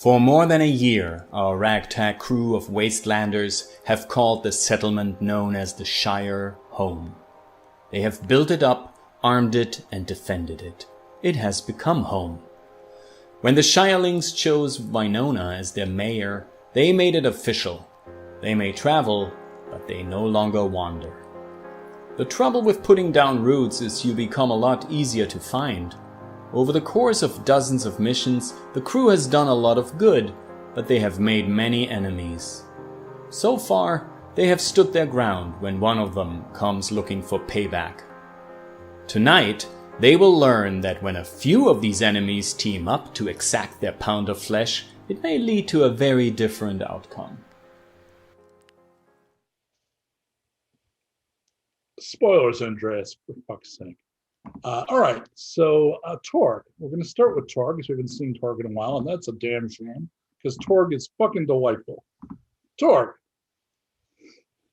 For more than a year, our ragtag crew of wastelanders have called the settlement known as the Shire home. They have built it up, armed it, and defended it. It has become home. When the Shirelings chose Winona as their mayor, they made it official. They may travel, but they no longer wander. The trouble with putting down roots is you become a lot easier to find. Over the course of dozens of missions, the crew has done a lot of good, but they have made many enemies. So far, they have stood their ground when one of them comes looking for payback. Tonight, they will learn that when a few of these enemies team up to exact their pound of flesh, it may lead to a very different outcome. Spoilers, Andreas, for fuck's sake. All right, so Torg. We're going to start with Torg, because we haven't seen Torg in a while, and that's a damn shame, because Torg is fucking delightful. Torg,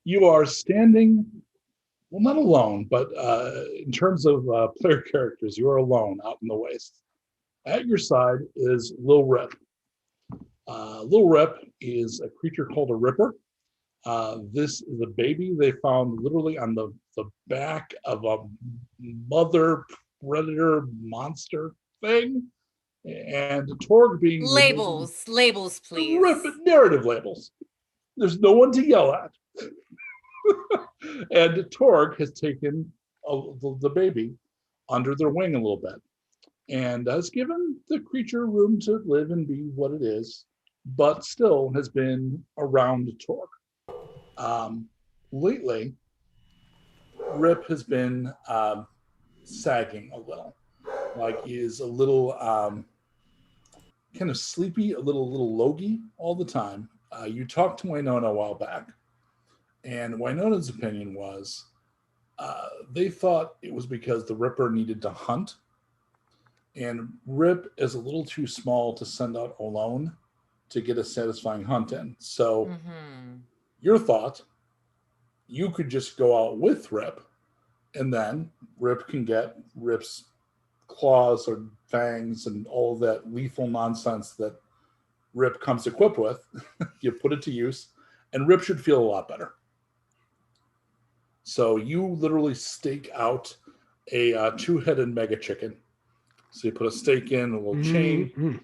you are standing, well, not alone, but in terms of player characters, you are alone out in the waste. At your side is Lil Rip. Lil Rip is a creature called a Ripper. This is a baby they found literally on the back of a mother predator monster thing. And Torg being... Labels, please. Narrative labels. There's no one to yell at. And Torg has taken the baby under their wing a little bit and has given the creature room to live and be what it is, but still has been around Torg. Lately, Rip has been sagging a little, like he is a little kind of sleepy, a little logy all the time. You talked to Winona a while back, and Winona's opinion was they thought it was because the Ripper needed to hunt, and Rip is a little too small to send out alone to get a satisfying hunt in. So your thought, you could just go out with Rip, and then Rip can get Rip's claws or fangs and all of that lethal nonsense that Rip comes equipped with. You put it to use, and Rip should feel a lot better. So you literally stake out a two-headed mega chicken. So you put a stake in, a little chain,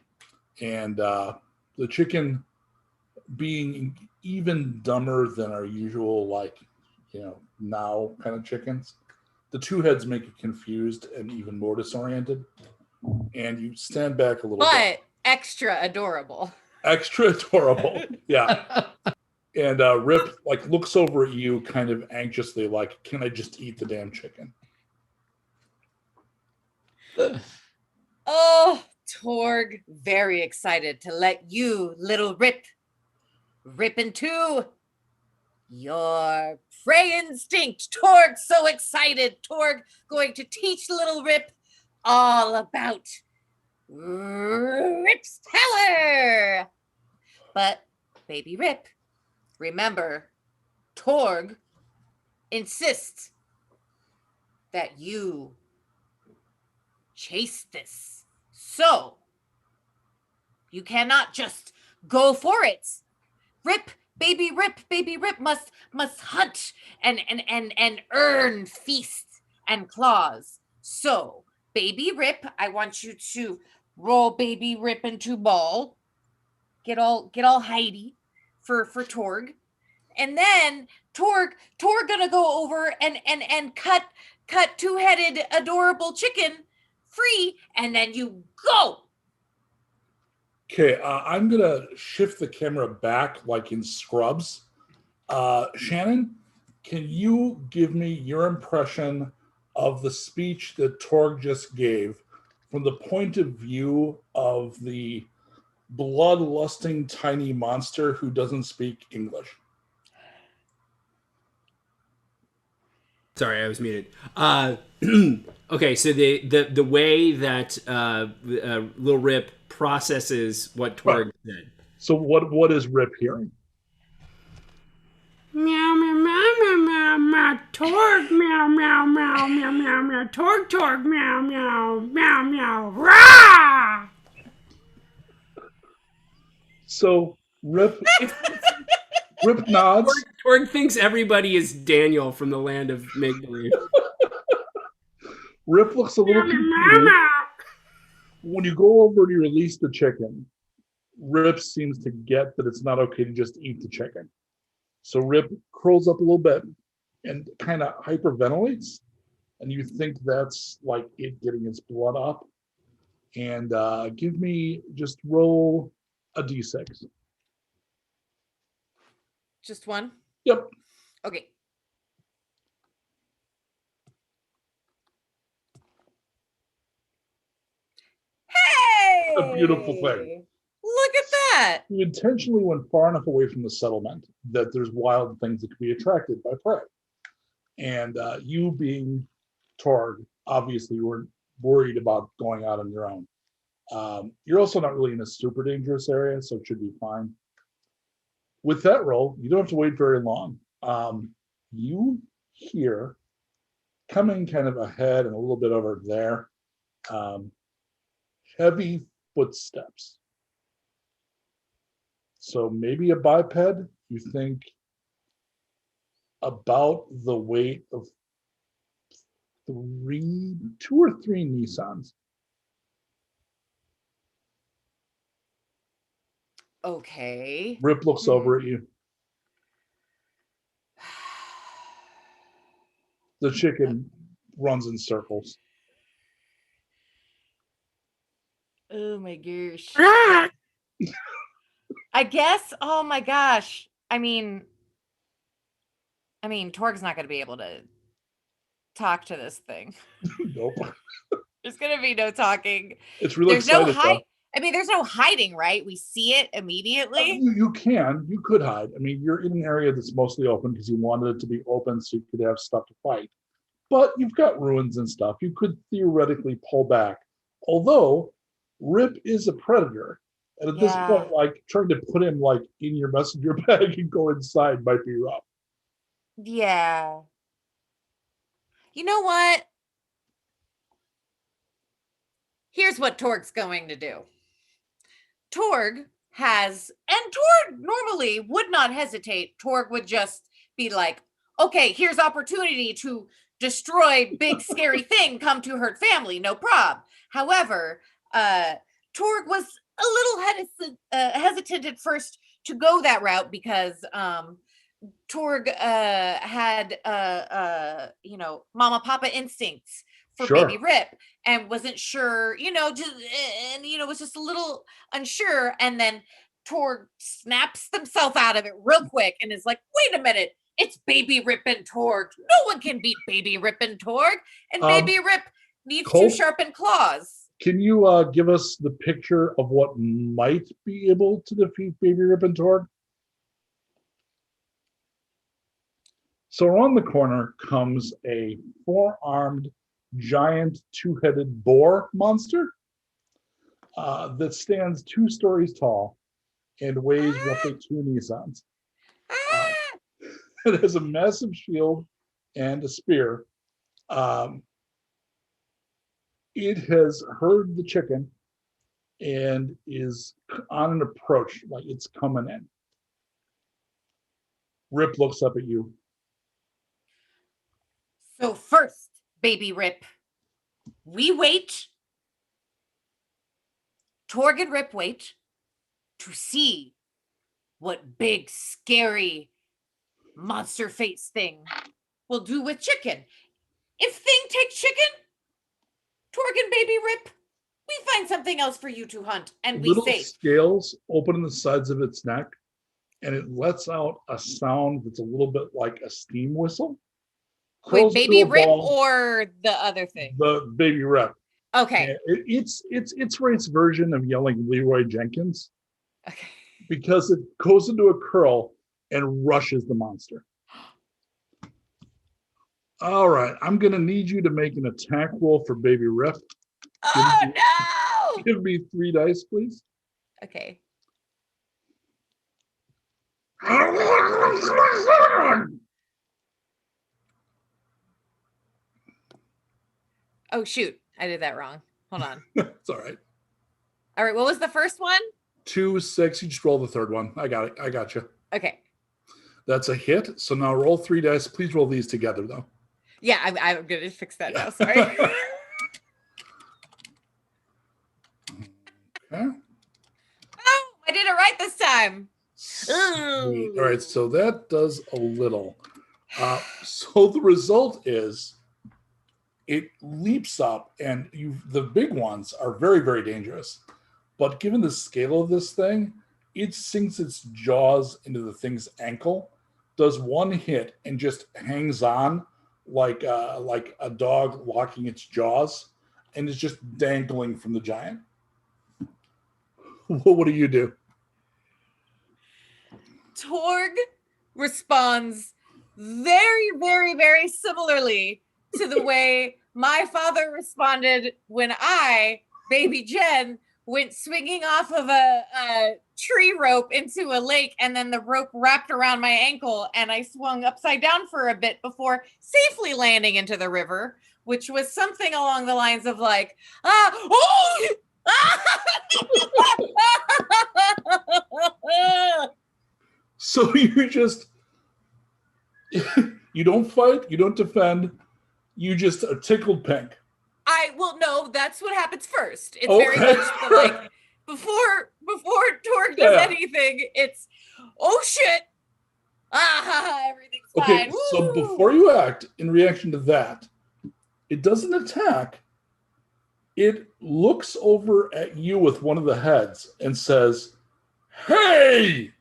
and the chicken, being even dumber than our usual, now kind of chickens, the two heads make it confused and even more disoriented. And you stand back a little bit. But extra adorable. Extra adorable, yeah. And Rip looks over at you kind of anxiously, like, can I just eat the damn chicken? Oh, Torg, very excited to let you, little Rip, rip into your prey instinct. Torg, so excited. Torg going to teach little Rip all about Rip's power. But baby Rip, remember, Torg insists that you chase this. So you cannot just go for it. Baby Rip must hunt and earn feast and claws. So, baby Rip, I want you to roll baby Rip into ball. Get all Heidi for Torg. And then Torg gonna go over and cut two-headed adorable chicken free, and then you go. Okay, I'm going to shift the camera back like in Scrubs. Shannon, can you give me your impression of the speech that Torg just gave from the point of view of the bloodlusting tiny monster who doesn't speak English? Sorry, I was muted. Okay, so the way that Lil Rip processes what Torg said. So what is Rip hearing? Meow meow meow meow meow meow. Torg meow meow meow meow meow meow. Torg meow meow meow meow. Rah! So Rip nods. Torg thinks everybody is Daniel from the land of make believe. Rip looks a little confused. When you go over to release the chicken, Rip seems to get that it's not okay to just eat the chicken. So Rip curls up a little bit and kind of hyperventilates. And you think that's like it getting its blood up. And give me, just roll a d6. Just one? Yep. Okay. Hey! A beautiful thing. Look at that. You intentionally went far enough away from the settlement that there's wild things that could be attracted by prey. And you being Torg, obviously you weren't worried about going out on your own. You're also not really in a super dangerous area, so it should be fine. With that roll, you don't have to wait very long. You hear, coming kind of ahead and a little bit over there, heavy footsteps. So maybe a biped, you think about the weight of 2 or 3 Nissans. Okay. Rip looks over at you. The chicken runs in circles. Oh my gosh. I guess, oh my gosh. I mean, Torg's not going to be able to talk to this thing. Nope. There's going to be no talking. It's really exciting. There's no hiding, right? We see it immediately. You could hide. I mean, you're in an area that's mostly open because you wanted it to be open so you could have stuff to fight. But you've got ruins and stuff. You could theoretically pull back. Although Rip is a predator. And at this point, like trying to put him like in your messenger bag and go inside might be rough. Yeah. You know what? Here's what Torg's going to do. Torg normally would not hesitate. Torg would just be like, okay, here's opportunity to destroy big scary thing, come to hurt family, no prob. However, Torg was a little hesitant at first to go that route because Torg had mama papa instincts for baby Rip and wasn't sure, was just a little unsure. And then Torg snaps himself out of it real quick and is like, wait a minute, it's baby Rip and Torg. No one can beat baby Rip and Torg. And baby Rip needs Colt, 2 sharpened claws. Can you give us the picture of what might be able to defeat baby Rip and Torg? So around the corner comes a 4-armed, giant, 2-headed boar monster that stands 2 stories tall and weighs roughly 2 Nissans. It has a massive shield and a spear. It has heard the chicken and is on an approach, like it's coming in. Rip looks up at you. So first, baby Rip, we wait. Torg and Rip wait to see what big, scary, monster face thing will do with chicken. If thing takes chicken, Torg and baby Rip, we find something else for you to hunt, and we little safe. Scales open in the sides of its neck, and it lets out a sound that's a little bit like a steam whistle. Wait, baby Rip or the other thing? The baby Rip. Okay. It's Ray's version of yelling Leroy Jenkins. Okay. Because it goes into a curl and rushes the monster. All right, I'm going to need you to make an attack roll for baby Rip. No! Give me 3 dice, please. Okay. Oh, shoot. I did that wrong. Hold on. It's all right. All right. What was the first one? 2, 6. You just roll the third one. I got it. I got you. Okay. That's a hit. So now roll 3 dice. Please roll these together, though. Yeah, I'm going to fix that now. Sorry. Okay. Oh, I did it right this time. Sweet. All right, so that does a little. So the result is it leaps up, and the big ones are very, very dangerous. But given the scale of this thing, it sinks its jaws into the thing's ankle, does one hit, and just hangs on like a dog locking its jaws, and is just dangling from the giant. What do you do? Torg responds very, very, very similarly to the way my father responded when I, baby Jen, went swinging off of a tree rope into a lake, and then the rope wrapped around my ankle, and I swung upside down for a bit before safely landing into the river, which was something along the lines of like, So you just, you don't fight, you don't defend, you just are tickled pink. Well, no, that's what happens first. It's Okay. very much like before Torg does anything, it's shit. Everything's Okay, fine. so Woo! before you act in reaction to that, it doesn't attack. It looks over at you with one of the heads and says, "Hey!"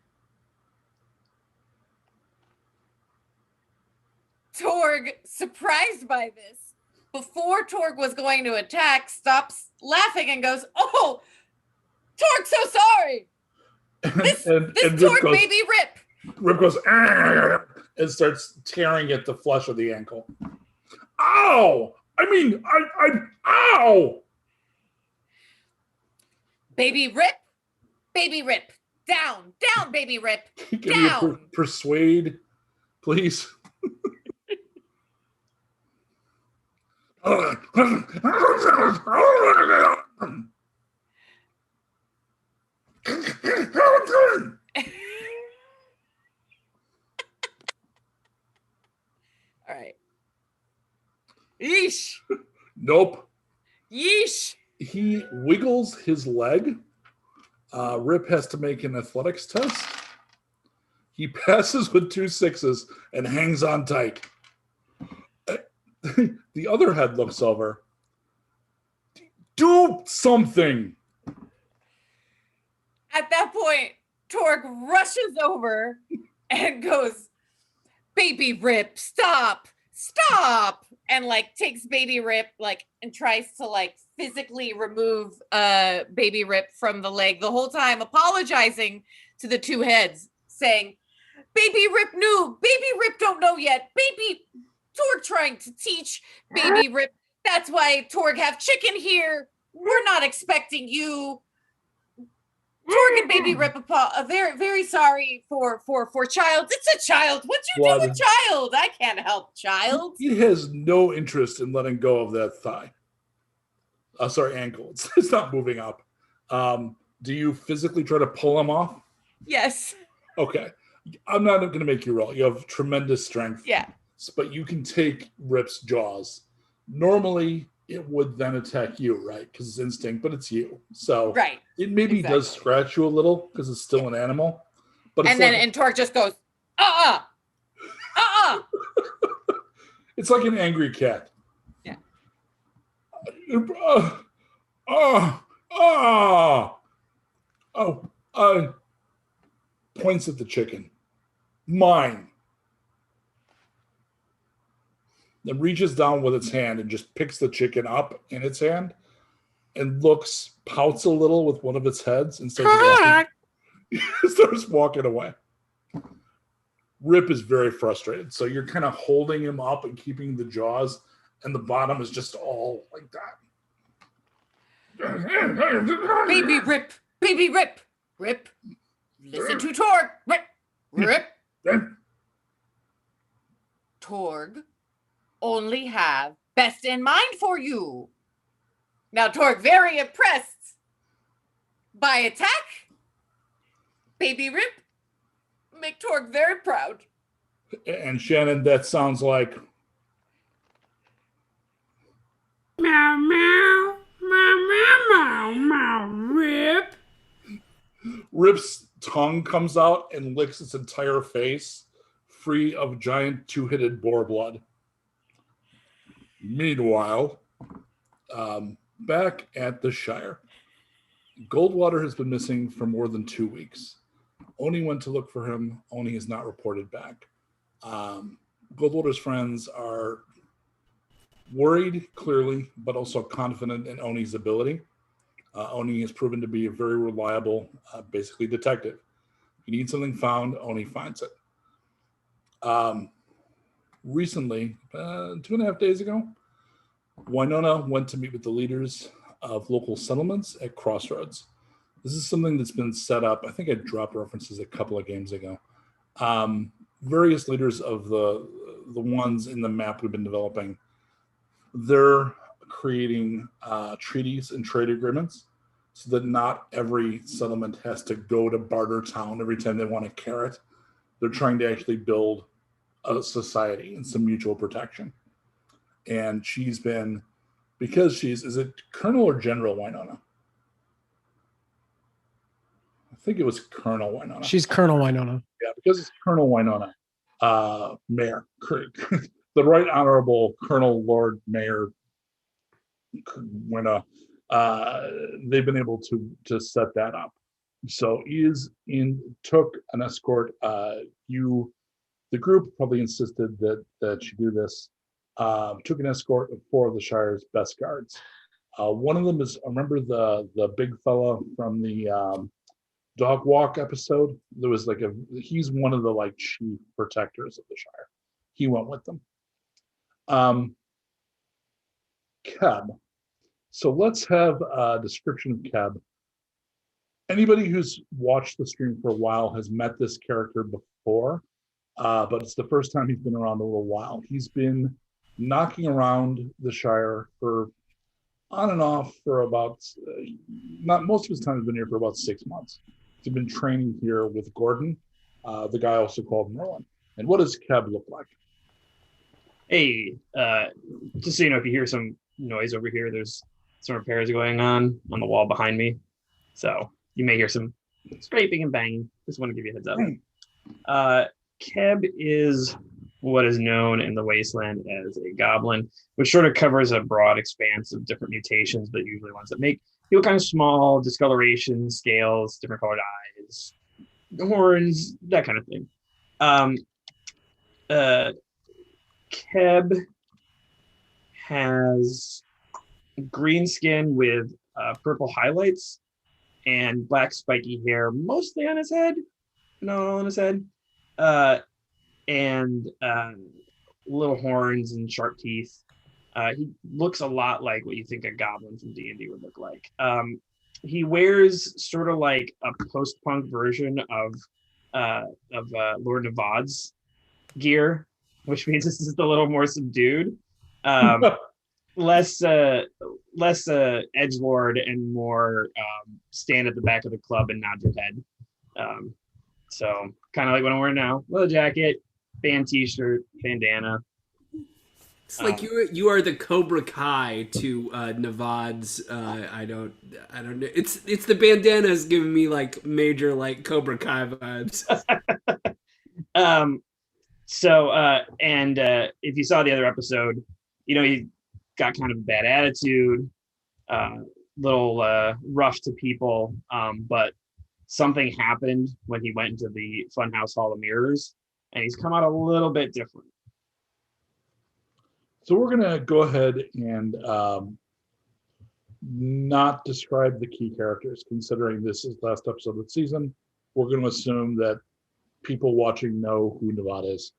Torg, surprised by this, before Torg was going to attack, stops laughing and goes, "Oh, Torg, so sorry. This and Torg baby Rip." Rip goes, "Argh," and starts tearing at the flesh of the ankle. Ow! I mean, ow! Baby Rip, down, baby Rip, Give me a persuade, please. All right. Yeesh. Nope. Yeesh. He wiggles his leg. Rip has to make an athletics test. He passes with 2 6s and hangs on tight. The other head looks over. Do something. At that point, Torg rushes over and goes, "Baby Rip, stop, and like takes baby Rip and tries to physically remove baby Rip from the leg, the whole time apologizing to the 2 heads, saying, "Baby Rip knew, baby Rip don't know yet, baby Torg trying to teach baby Rip. That's why Torg have chicken here. We're not expecting you. Torg and baby Rip are very, very sorry for child. It's a child. What you do with child? I can't help child." He has no interest in letting go of that thigh. Ankle. It's not moving up. Do you physically try to pull him off? Yes. Okay. I'm not going to make you roll. You have tremendous strength. Yeah. But you can take Rip's jaws. Normally, it would then attack you, right? Because it's instinct, but it's you. So right. It maybe does scratch you a little because it's still an animal. But it's and Torg just goes, It's like an angry cat. Yeah. Points at the chicken. Mine. Then reaches down with its hand and just picks the chicken up in its hand and pouts a little with one of its heads and starts walking away. Rip is very frustrated. So you're kind of holding him up and keeping the jaws, and the bottom is just all like that. Baby Rip. Rip. Listen to Torg. Rip. Torg only have best in mind for you. Now Torg, very impressed by attack, baby Rip. Make Torg very proud. And Shannon, that sounds like Meow, meow, meow, meow, meow, meow, Rip. Rip's tongue comes out and licks its entire face, free of giant two-headed boar blood. Meanwhile, back at the Shire, Goldwater has been missing for more than 2 weeks. Oni went to look for him. Oni has not reported back. Goldwater's friends are worried, clearly, but also confident in Oni's ability. Oni has proven to be a very reliable, basically detective. If you need something found, Oni finds it. Recently, 2.5 days ago, Winona went to meet with the leaders of local settlements at Crossroads. This is something that's been set up. I think I dropped references a couple of games ago. Various leaders of the ones in the map we've been developing, they're creating treaties and trade agreements so that not every settlement has to go to Barter Town every time they want a carrot. They're trying to actually build a society and some mutual protection. And she's been, because is it Colonel or General Winona? I think it was Colonel Winona. She's Colonel Winona. Yeah, because it's Colonel Winona, Mayor, the Right Honorable Colonel Lord Mayor Winona. They've been able to set that up. So took an escort. The group probably insisted that she do this. Took an escort of 4 of the Shire's best guards. One of them is, I remember the big fella from the Dog Walk episode. There was he's one of the chief protectors of the Shire. He went with them. Keb. So let's have a description of Keb. Anybody who's watched the stream for a while has met this character before, but it's the first time he's been around a little while. He's been knocking around the Shire for on and off for about, not most of his time has been here for about 6 months. He's been training here with Gordon, the guy also called Merlin. And what does Keb look like? Hey, just so you know, if you hear some noise over here, there's some repairs going on the wall behind me. So you may hear some scraping and banging. Just want to give you a heads up. Keb is what is known in the wasteland as a goblin, which sort of covers a broad expanse of different mutations, but usually ones that make people kind of small, discoloration, scales, different colored eyes, horns, that kind of thing. Keb has green skin with purple highlights and black spiky hair, mostly on his head, not all on his head, and little horns and sharp teeth. He looks a lot like what you think a goblin from D&D would look like. He wears sort of like a post-punk version of Lord Nevad's gear, which means this is a little more subdued, less edgelord and more stand at the back of the club and nod your head. So kind of like what I'm wearing now: leather jacket, band t-shirt, bandana. It's like you are the Cobra Kai to Nevad's. I don't know. It's the bandanas giving me like major like Cobra Kai vibes. And if you saw the other episode, he got kind of a bad attitude, little rough to people, but something happened when he went into the Funhouse Hall of Mirrors, and he's come out a little bit different. So we're going to go ahead and not describe the key characters, considering this is the last episode of the season. We're going to assume that people watching know who Nevad is.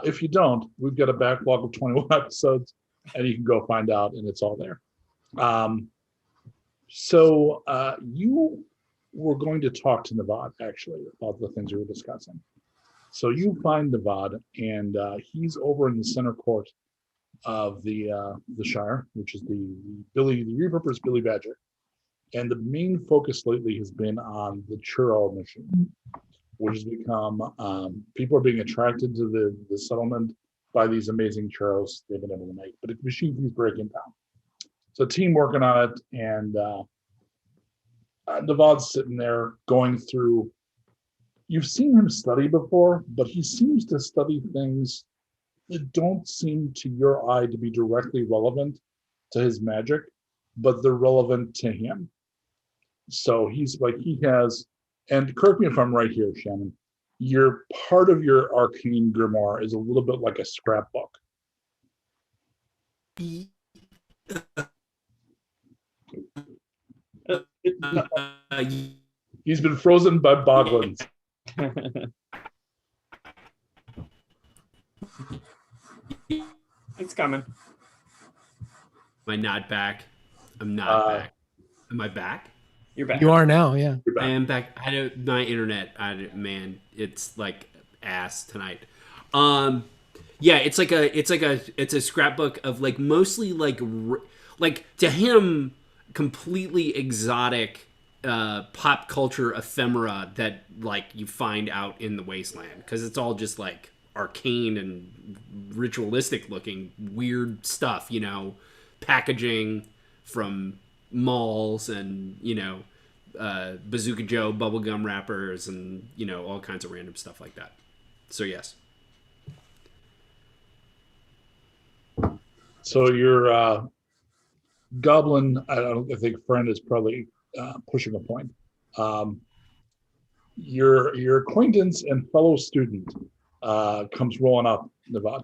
If you don't, we've got a backlog of 21 episodes, and you can go find out, and it's all there. So you were going to talk to Nevad, actually, about the things we were discussing. So you find Nevad, and he's over in the center court of the Shire, which is the Repurposed Billy Badger. And the main focus lately has been on the churro machine, which has become, people are being attracted to the settlement by these amazing churros they've been able to make. But the machine keeps breaking down. So team working on it, and Navad's sitting there going through. You've seen him study before, but he seems to study things that don't seem to your eye to be directly relevant to his magic, but they're relevant to him. So he's like, he has, and correct me if I'm right here, Shannon, your part of your arcane grimoire is a little bit like a scrapbook. He's been frozen by boglins. It's coming. Am I not back? I'm not back. Am I back? You're back. You are now, yeah. I am back. My internet. Man, it's like ass tonight. Yeah, it's a scrapbook of like mostly like to him completely exotic pop culture ephemera that like you find out in the wasteland, because it's all just like arcane and ritualistic looking weird stuff, you know, packaging from malls and, you know, Bazooka Joe bubblegum wrappers and, you know, all kinds of random stuff like that. So yes. So your goblin, I think friend is probably pushing a point. Your acquaintance and fellow student comes rolling up, Navad.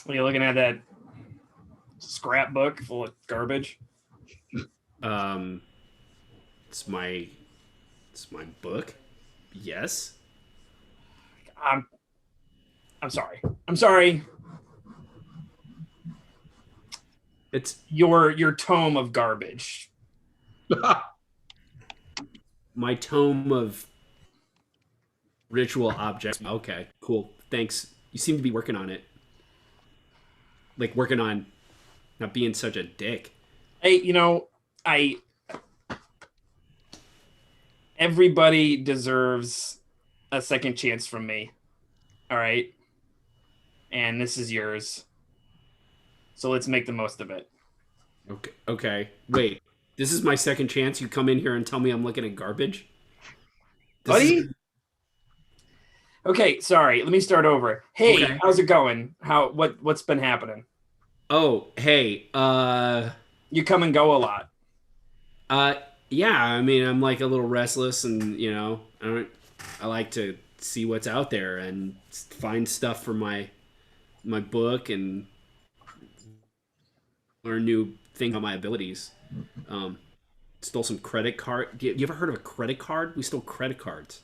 Are you looking at that scrapbook full of garbage? It's my book. Yes. I'm sorry. I'm sorry. It's your tome of garbage. my tome of ritual objects. Okay, cool. Thanks. You seem to be working on it. Like working on not being such a dick. Hey, you know, everybody deserves a second chance from me. All right? And this is yours. So let's make the most of it. Okay. Wait. This is my second chance. You come in here and tell me I'm looking at garbage? Buddy? Okay, sorry. Let me start over. Hey, Okay. How's it going? What's been happening? Oh, hey. You come and go a lot. Yeah, I mean, I'm like a little restless, and you know, I like to see what's out there and find stuff for my book and learn new things about my abilities. Stole some credit card. You ever heard of a credit card? We stole credit cards.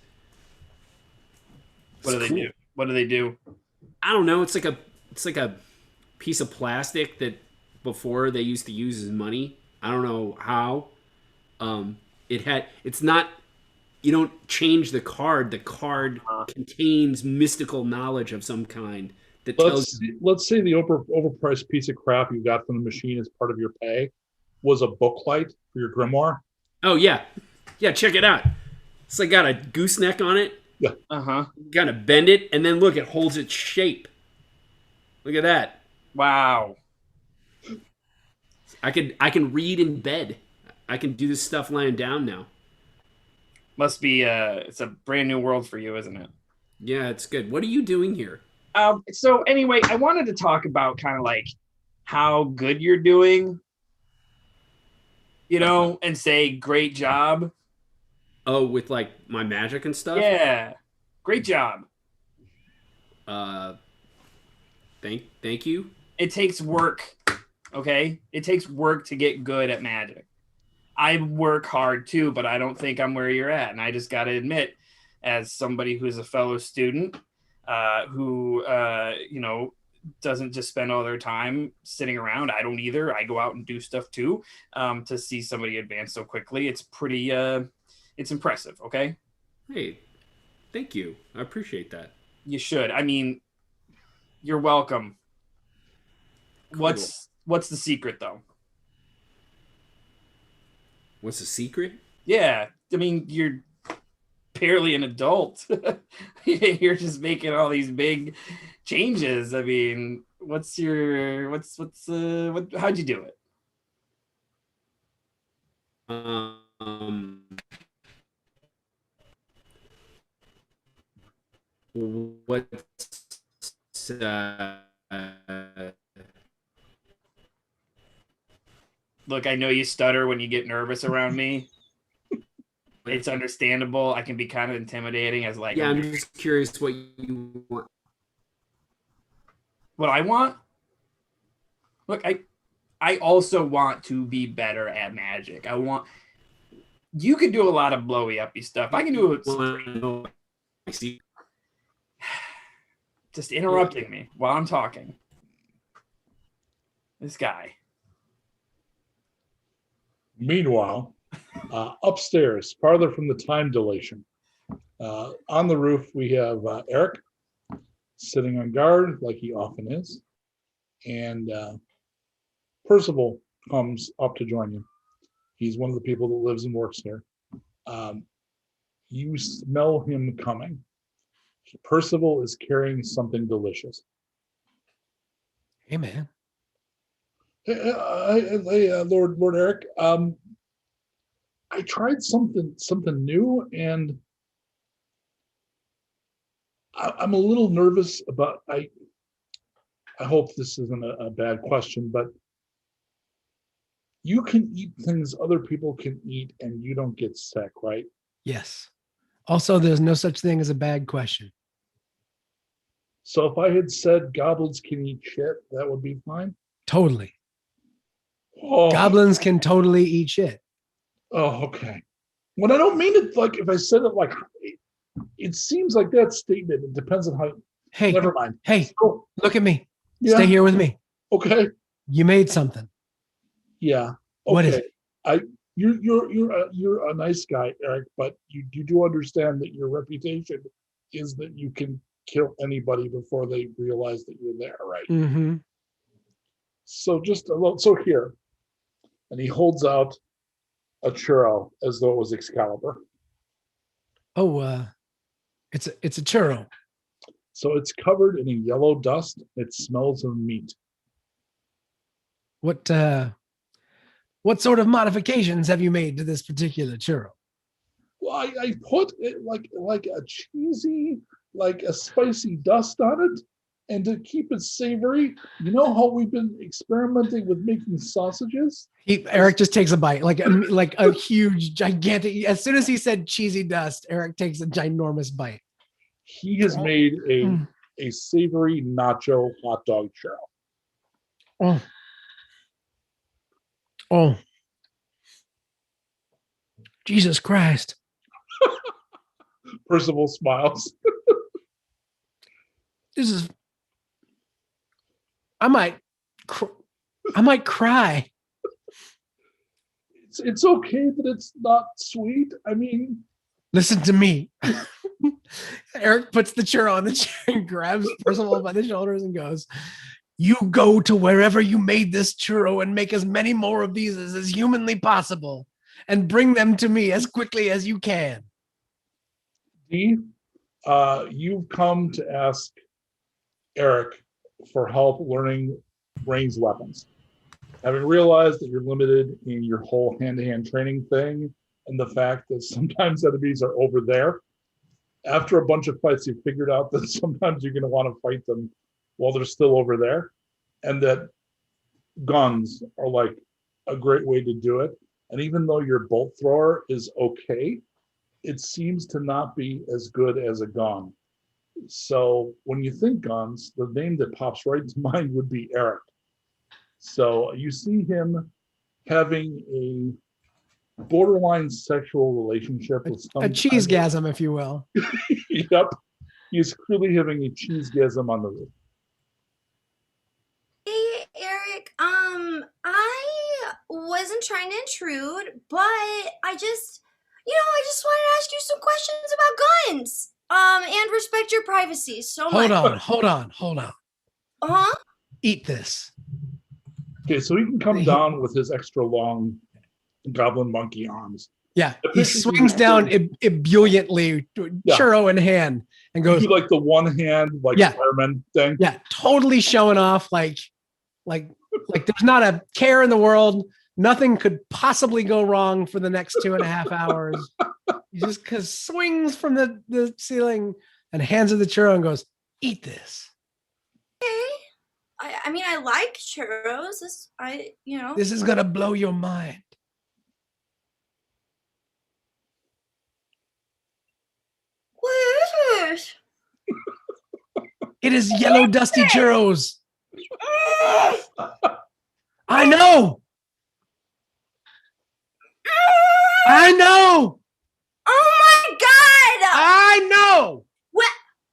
What do they do? What do they do? I don't know. It's like a piece of plastic that before they used to use as money. I don't know how. It's not. You don't change the card. The card contains mystical knowledge of some kind that tells you. Let's say the overpriced piece of crap you got from the machine as part of your pay was a booklight for your grimoire. Oh yeah, check it out. It's like got a gooseneck on it. Yeah. Gotta bend it, and then look, it holds its shape. Look at that. Wow. I can read in bed. I can do this stuff lying down now. Must be it's a brand new world for you, isn't it? Yeah, it's good. What are you doing here? So anyway, I wanted to talk about kind of like how good you're doing, you know, and say great job. Oh, with like my magic and stuff? Yeah. Great job. Thank you. It takes work. Okay? It takes work to get good at magic. I work hard too, but I don't think I'm where you're at. And I just got to admit, as somebody who's a fellow student, who, you know, doesn't just spend all their time sitting around. I don't either. I go out and do stuff too, to see somebody advance so quickly. It's pretty, it's impressive. Okay. Hey, thank you. I appreciate that. You should. I mean, you're welcome. Cool. What's the secret, though? What's the secret? Yeah, I mean, you're barely an adult. You're just making all these big changes. I mean, how'd you do it? What's Look, I know you stutter when you get nervous around me. It's understandable. I can be kind of intimidating as like. Yeah, I'm just curious what you want. What I want? Look, I also want to be better at magic. You can do a lot of blowy uppy stuff. I can do it. Just interrupting me while I'm talking. This guy. Meanwhile, upstairs, farther from the time dilation, on the roof, we have Erik sitting on guard like he often is. And Percival comes up to join you. He's one of the people that lives and works here. You smell him coming. Percival is carrying something delicious. Hey, man. Hey, Lord Erik. I tried something new, and I'm a little nervous about. I hope this isn't a bad question, but you can eat things other people can eat, and you don't get sick, right? Yes. Also, there's no such thing as a bad question. So if I had said goblins can eat shit, that would be fine. Totally. Oh. Goblins can totally eat shit. Oh, okay. When I don't mean it like if I said it like it seems like that statement. It depends on how. Hey, never mind. Hey, so, look at me. Yeah. Stay here with me. Okay. You made something. Yeah. Okay. What is it? You're a nice guy, Erik, but you do understand that your reputation is that you can kill anybody before they realize that you're there, right? Mm-hmm. So just a little. So here, and he holds out a churro as though it was Excalibur. Oh, it's a churro. So it's covered in a yellow dust. It smells of meat. What sort of modifications have you made to this particular churro? Well, I put it like a cheesy, like a spicy dust on it, and to keep it savory. You know how we've been experimenting with making sausages? Erik just takes a bite, like a huge, gigantic. As soon as he said cheesy dust, Erik takes a ginormous bite. He has made a savory nacho hot dog churro. Oh, Jesus Christ! Percival smiles. This is. I might cry. It's okay that it's not sweet. I mean, listen to me. Erik puts the churro on the chair and grabs Percival by the shoulders and goes, "You go to wherever you made this churro and make as many more of these as is humanly possible, and bring them to me as quickly as you can." D, you've come to ask Erik for help learning ranged weapons. Having realized that you're limited in your whole hand-to-hand training thing, and the fact that sometimes enemies are over there, after a bunch of fights, you figured out that sometimes you're going to want to fight them while they're still over there, and that guns are like a great way to do it. And even though your bolt thrower is okay, it seems to not be as good as a gun. So when you think guns, the name that pops right to mind would be Erik. So you see him having a borderline sexual relationship with some a cheesegasm, if you will. Yep, he's clearly having a cheesegasm on the roof. Hey, Erik. I wasn't trying to intrude, but I just wanted to ask you some questions about guns. And respect your privacy so much. Hold on. Uh-huh. Eat this. Okay, so he can come down with his extra long goblin monkey arms. Yeah, I he picture swings you down doing- ebulliently, churro in hand, and You goes, do like the one hand, like Yeah. fireman thing. yeah, totally showing off, like there's not a care in the world. Nothing could possibly go wrong for the next 2.5 hours. He just swings from the ceiling and hands it the churro and goes, "Eat this. Okay. I mean, I like churros. This is gonna blow your mind." What is It is yellow dusty churros. it? I know. I know. Oh my god! I know. What?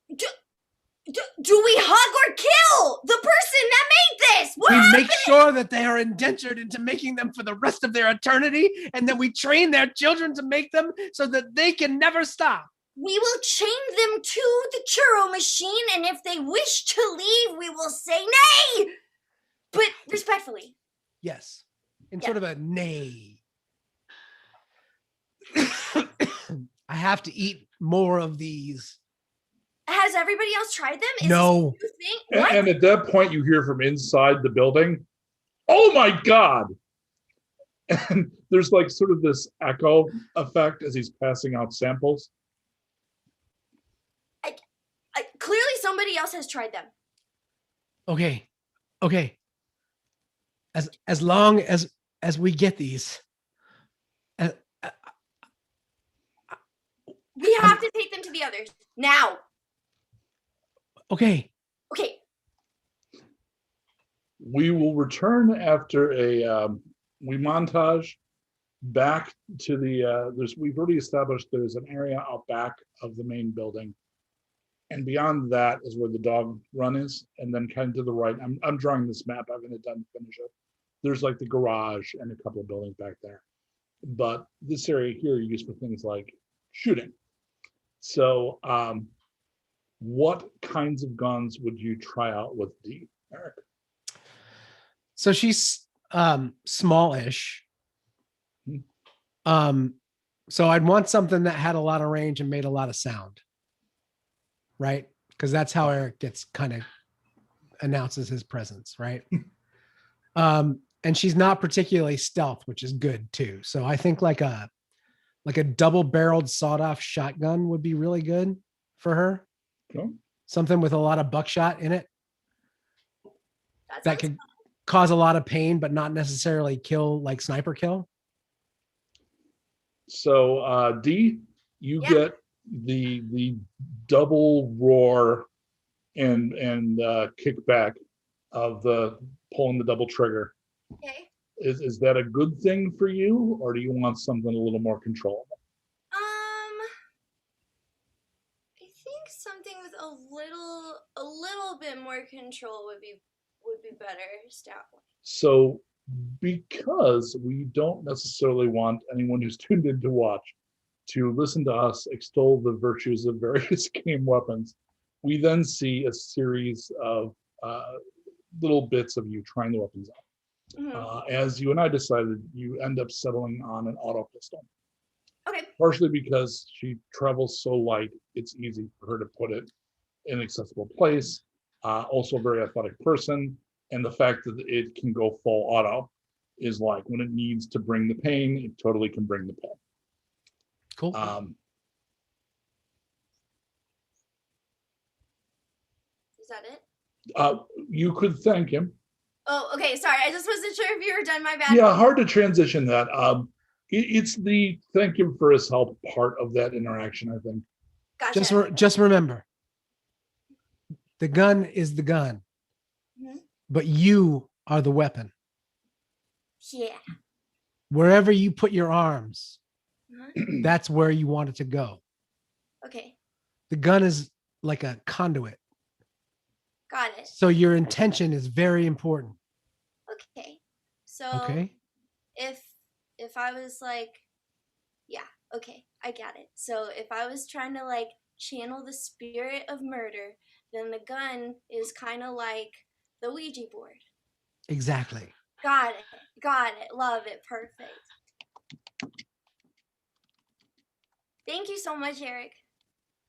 Do we hug or kill the person that made this? What We happened? make sure that they are indentured into making them for the rest of their eternity, and then we train their children to make them so that they can never stop. We will chain them to the churro machine, and if they wish to leave, we will say nay! But respectfully. Yes. In Yeah. sort of a nay. I have to eat more of these. Has everybody else tried them? Is No. this a new thing? What? And at that point, you hear from inside the building, "Oh my God!" And there's like sort of this echo effect as he's passing out samples. Clearly somebody else has tried them. Okay. As long as we get these. We have to take them to the others. Now. Okay. Okay. We will return after we montage back to the we've already established there's an area out back of the main building, and beyond that is where the dog run is, and then kind of to the right, I'm drawing this map, I haven't done finish it, there's like the garage and a couple of buildings back there, but this area here you use for things like shooting. So what kinds of guns would you try out with D, Erik? So she's smallish. So I'd want something that had a lot of range and made a lot of sound. Right? Because that's how Erik gets kind of announces his presence, right? And she's not particularly stealth, which is good too. So I think like a double-barreled sawed-off shotgun would be really good for her. Cool. Something with a lot of buckshot in it that sounds could fun. cause a lot of pain, but not necessarily kill like sniper kill. So D, you Yeah. get the double roar and kickback of the pulling the double trigger. Okay. Is that a good thing for you, or do you want something a little more controllable? I think something with a little bit more control would be better. Stat. So because we don't necessarily want anyone who's tuned in to watch to listen to us extol the virtues of various game weapons, we then see a series of little bits of you trying the weapons out. Mhm. As you and I decided, you end up settling on an auto pistol. Okay. Partially because she travels so light, it's easy for her to put it in an accessible place. Also a very athletic person. And the fact that it can go full auto is like when it needs to bring the pain, it totally can bring the pain. Cool. Is that it? You could thank him. Oh, okay. Sorry, I just wasn't sure if you were done. My bad. Yeah, hard to transition that. It's the thank him for his help part of that interaction, I think. Gotcha. Just remember, the gun is the gun, Mhm. but you are the weapon. Yeah. Wherever you put your arms, Uh-huh. that's where you want it to go. Okay. The gun is like a conduit. Got it. So your intention is very important. Okay. So Okay. if I was like, yeah, okay, I got it. So if I was trying to like channel the spirit of murder, then the gun is kind of like the Ouija board. Exactly. Got it. Love it. Perfect. Thank you so much, Erik.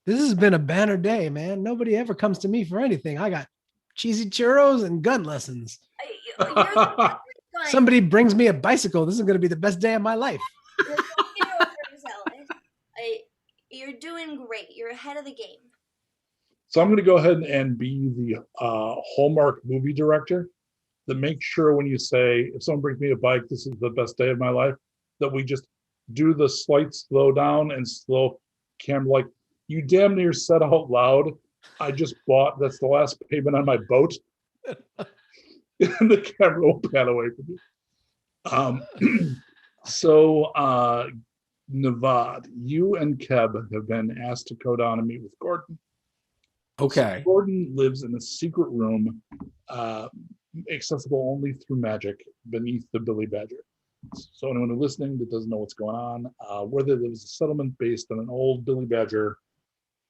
This has been a banner day, man. Nobody ever comes to me for anything. I got cheesy churros and gun lessons. You're the gun. Somebody brings me a bicycle. This is going to be the best day of my life. Don't get overzealous. You're doing great. You're ahead of the game. So I'm going to go ahead and be the Hallmark movie director that makes sure when you say, if someone brings me a bike, this is the best day of my life, that we just do the slight slow down and slow camera. Like, you damn near said out loud, I just bought, that's the last payment on my boat. And the camera will pan away from you. So Navad, you and Keb have been asked to go down and meet with Gordon. Okay. So Gordon lives in a secret room, accessible only through magic, beneath the Billy Badger. So anyone who's listening that doesn't know what's going on, where there lives a settlement based on an old Billy Badger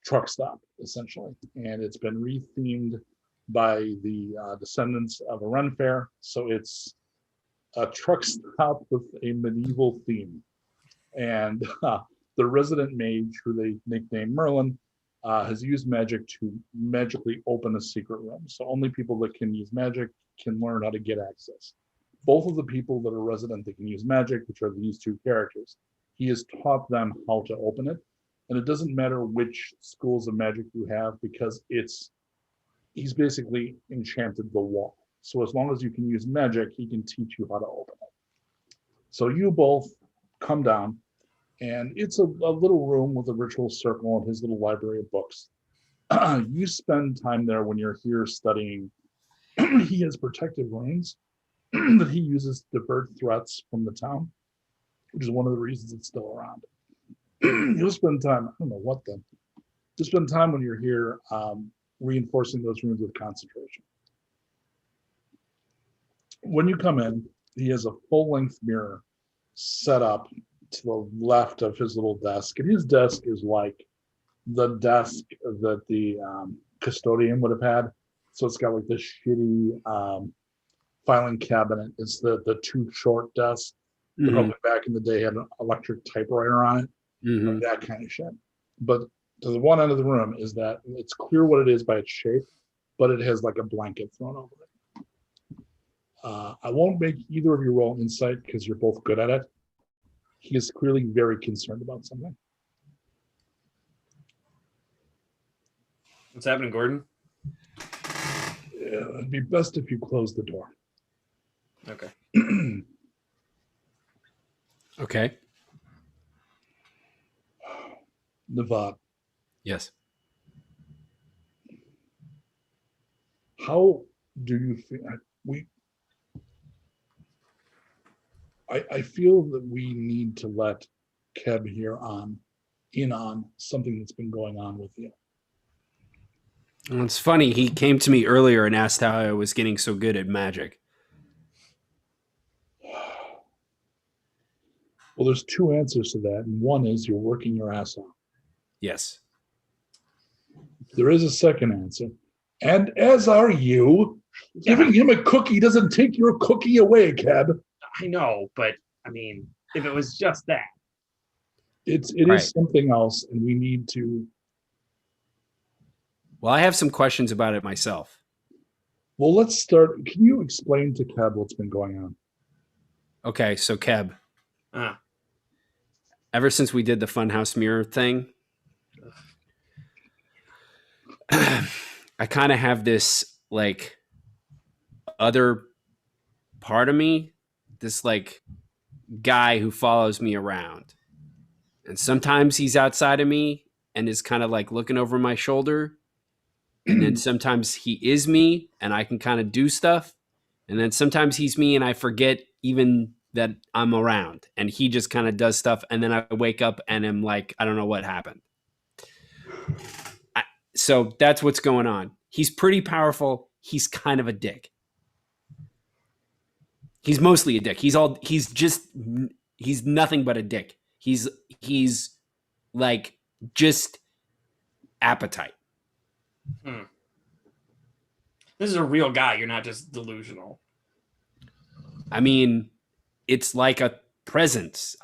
truck stop, essentially. And it's been rethemed by the descendants of a Ren Fair. So it's a truck stop with a medieval theme. And the resident mage, who they nicknamed Merlin, has used magic to magically open a secret room. So only people that can use magic can learn how to get access. Both of the people that are resident that can use magic, which are these two characters, he has taught them how to open it. And it doesn't matter which schools of magic you have, because he's basically enchanted the wall. So as long as you can use magic, he can teach you how to open it. So you both come down, and it's a little room with a ritual circle and his little library of books. You spend time there when you're here studying. He has protective runes that he uses to divert threats from the town, which is one of the reasons it's still around. You'll spend time, I don't know what then, you'll spend time when you're here reinforcing those runes with concentration. When you come in, he has a full-length mirror set up to the left of his little desk. And his desk is like the desk that the custodian would have had. So it's got like this shitty filing cabinet. It's the two short desks that probably back in the day had an electric typewriter on it. Like that kind of shit. But to the one end of the room is that it's clear what it is by its shape, but it has like a blanket thrown over it. I won't make either of you roll insight because you're both good at it. He is clearly very concerned about something. What's happening, Gordon? Yeah, it'd be best if you close the door. Okay. Okay. Navad, Yes. how do you feel? I feel that we need to let Keb here in on something that's been going on with you. Well, it's funny. He came to me earlier and asked how I was getting so good at magic. Well, there's two answers to that. And one is you're working your ass off. Yes. There is a second answer. And as are you. Giving him a cookie doesn't take your cookie away, Keb. I know, but I mean, if it was just that. It Right. is something else, and we need to. Well, I have some questions about it myself. Well, let's start. Can you explain to Keb what's been going on? Okay, so Keb, Ah, ever since we did the funhouse mirror thing, I kind of have this like other part of me, this like guy who follows me around. And sometimes he's outside of me and is kind of like looking over my shoulder. And then sometimes he is me and I can kind of do stuff. And then sometimes he's me and I forget even that I'm around, and he just kind of does stuff. And then I wake up and I'm like, I don't know what happened. So that's what's going on. He's pretty powerful. He's kind of a dick. He's mostly a dick. He's nothing but a dick. He's like just appetite. This is a real guy. You're not just delusional. I mean, it's like a presence.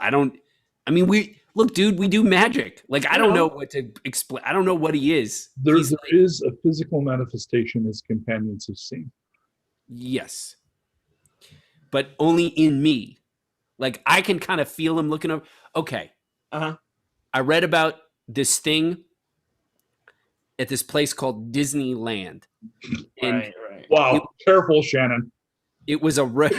We look, dude, we do magic. Like, I don't know what to explain. I don't know what he is. There He's is a physical manifestation his companions have seen. yes. But only in me. Like, I can kind of feel him looking over. Okay. Uh-huh. I read about this thing at this place called Disneyland. And Right. Wow, careful, Shannon. it was a man,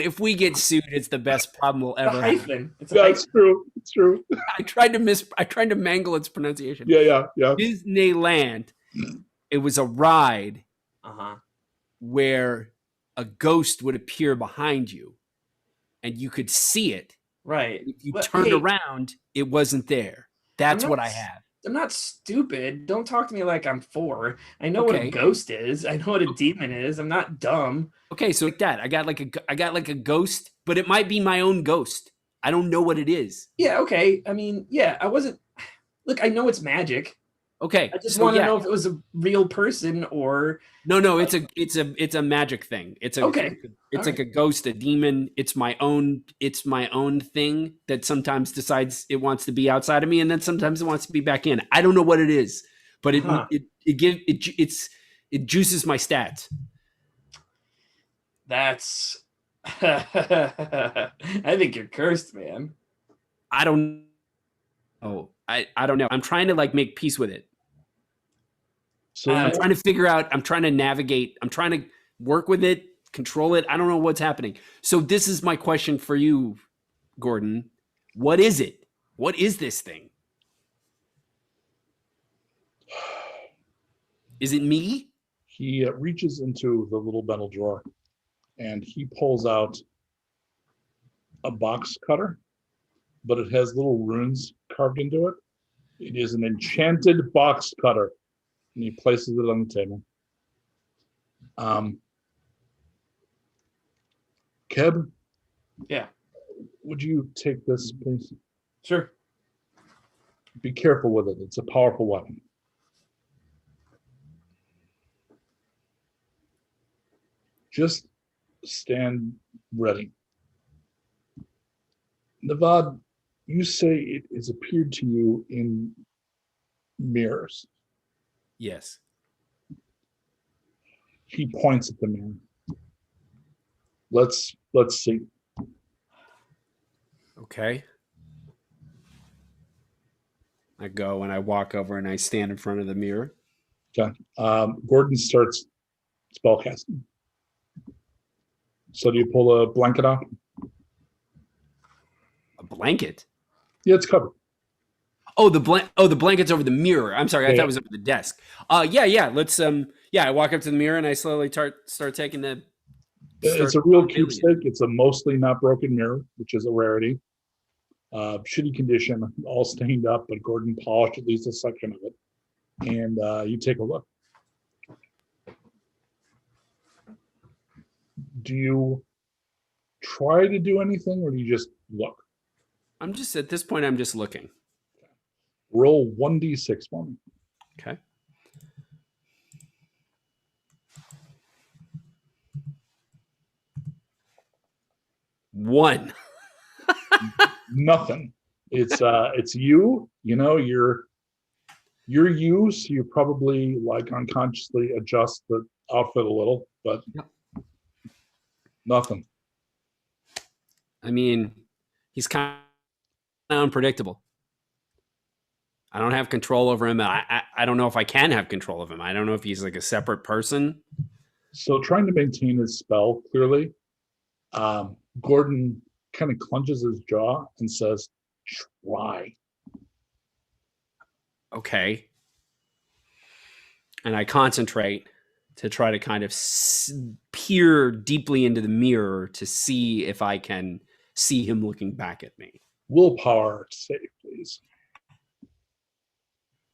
if we get sued, it's the best problem we'll ever have. Hyphen. It's a That's hyphen. true. It's true. I tried to mangle its pronunciation. Yeah. Disneyland. It was a ride Uh-huh. where a ghost would appear behind you and you could see it. Right. If you But, turned hey, around, it wasn't there. That's I'm what not I have. I'm not stupid. Don't talk to me like I'm 4. I know what Okay. a ghost is. I know what a demon is. I'm not dumb. Okay, so like that, I got like a ghost, but it might be my own ghost. I don't know what it is. Yeah, okay. I mean, yeah, I wasn't. Look, I know it's magic. Okay, I just so want to yeah. know if it was a real person or. No, it's a magic thing. It's Okay. It's All like a ghost, a demon. It's my own thing that sometimes decides it wants to be outside of me, and then sometimes it wants to be back in. I don't know what it is, but it Huh. it juices my stats. That's. I think you're cursed, man. I don't. Oh, I don't know. I'm trying to like make peace with it. So I'm trying to figure out. I'm trying to navigate. I'm trying to work with it, control it. I don't know what's happening. So this is my question for you, Gordon. What is it? What is this thing? Is it me? he reaches into the little metal drawer and he pulls out a box cutter, but it has little runes carved into it. It is an enchanted box cutter, and he places it on the table. Keb? Yeah. Would you take this, please? Sure. Be careful with it. It's a powerful weapon. Just stand ready. Navad, you say it has appeared to you in mirrors. Yes. He points at the mirror. Let's see. Okay. I go and I walk over and I stand in front of the mirror. Okay. Gordon starts spellcasting. So do you pull a blanket off? A blanket. Yeah, it's covered. Oh, the blanket's over the mirror. I'm sorry, I Yeah. thought it was over the desk. Yeah. Let's I walk up to the mirror and I slowly start taking the. It's a real keepsake. It's a mostly not broken mirror, which is a rarity. Shitty condition, all stained up, but Gordon polished at least a section of it. And you take a look. Do you try to do anything or do you just look? I'm just at this point. I'm just looking. Roll 1d6 for me. Okay. One. Nothing. It's you. You know, you're you, so you probably like unconsciously adjust the outfit a little, but nothing. I mean, he's kind of unpredictable. I don't have control over him. I don't know if I can have control of him. I don't know if he's like a separate person. So trying to maintain his spell clearly, Gordon kind of clenches his jaw and says, "Try." Okay. And I concentrate to try to kind of peer deeply into the mirror to see if I can see him looking back at me. Willpower save, please.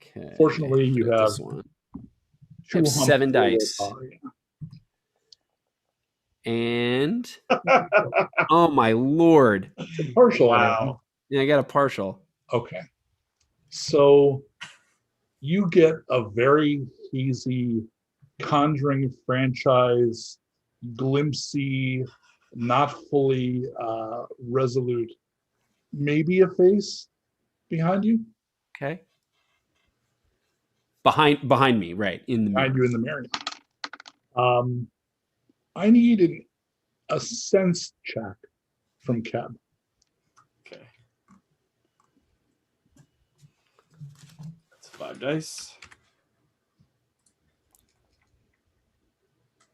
Okay. Fortunately, you have this one. two I have humps 7 of dice. willpower, And yeah. oh my lord. It's a partial. Wow. Yeah, I got a partial. Okay. So you get a very easy Conjuring franchise glimpsy, not fully resolute, maybe a face behind you. Okay. Behind me, right in the Behind mirror. you in the mirror. I need a sense check from Keb. Okay. That's 5 dice.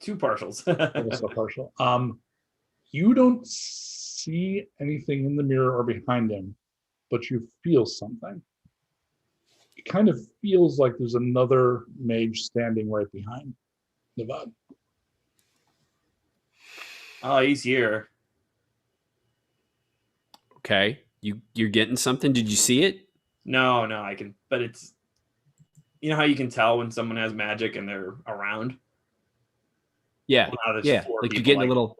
2 partials. Also partial. You don't see anything in the mirror or behind him, but you feel something. It kind of feels like there's another mage standing right behind Navad. Oh, he's here. Okay. You're getting something? Did you see it? No, I can, but it's, you know how you can tell when someone has magic and they're around? Yeah. Well, now there's Yeah. 4 Like you're people getting a little.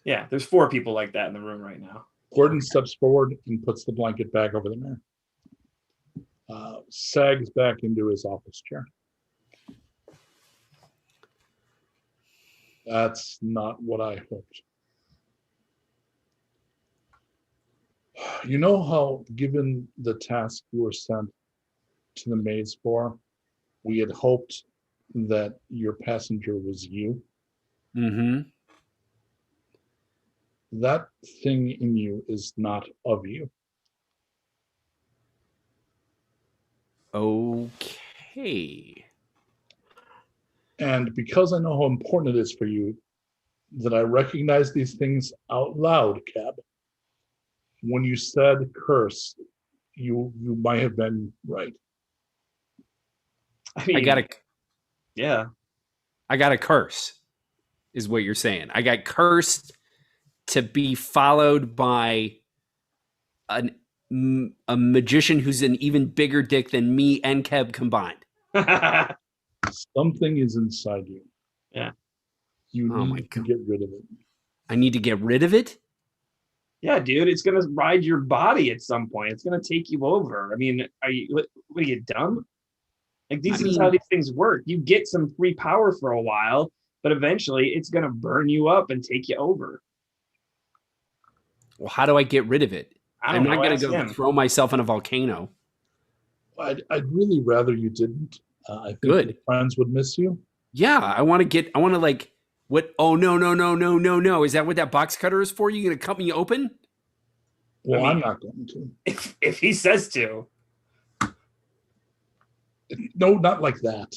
Yeah, there's 4 people like that in the room right now. Gordon steps forward and puts the blanket back over the mirror. Sags back into his office chair. That's not what I hoped. You know how, given the task you were sent to the maze for, we had hoped that your passenger was you? Mm-hmm. That thing in you is not of you. Okay. And because I know how important it is for you that I recognize these things out loud, Keb, when you said curse, you might have been right. I mean, I got a curse, is what you're saying. I got cursed to be followed by a magician who's an even bigger dick than me and Keb combined. Something is inside you. Yeah. You Oh my need to God. get rid of it. I need to get rid of it? Yeah, dude, it's gonna ride your body at some point. It's gonna take you over. I mean, what are you dumb? Like this is how these things work. You get some free power for a while, but eventually it's gonna burn you up and take you over. Well, how do I get rid of it? I'm not going to go throw myself in a volcano. I'd really rather you didn't. I think Good. your friends would miss you. Yeah, I want to like, what? Oh, no. Is that what that box cutter is for? You going to cut me open? Well, I'm not going to. If he says to. No, not like that.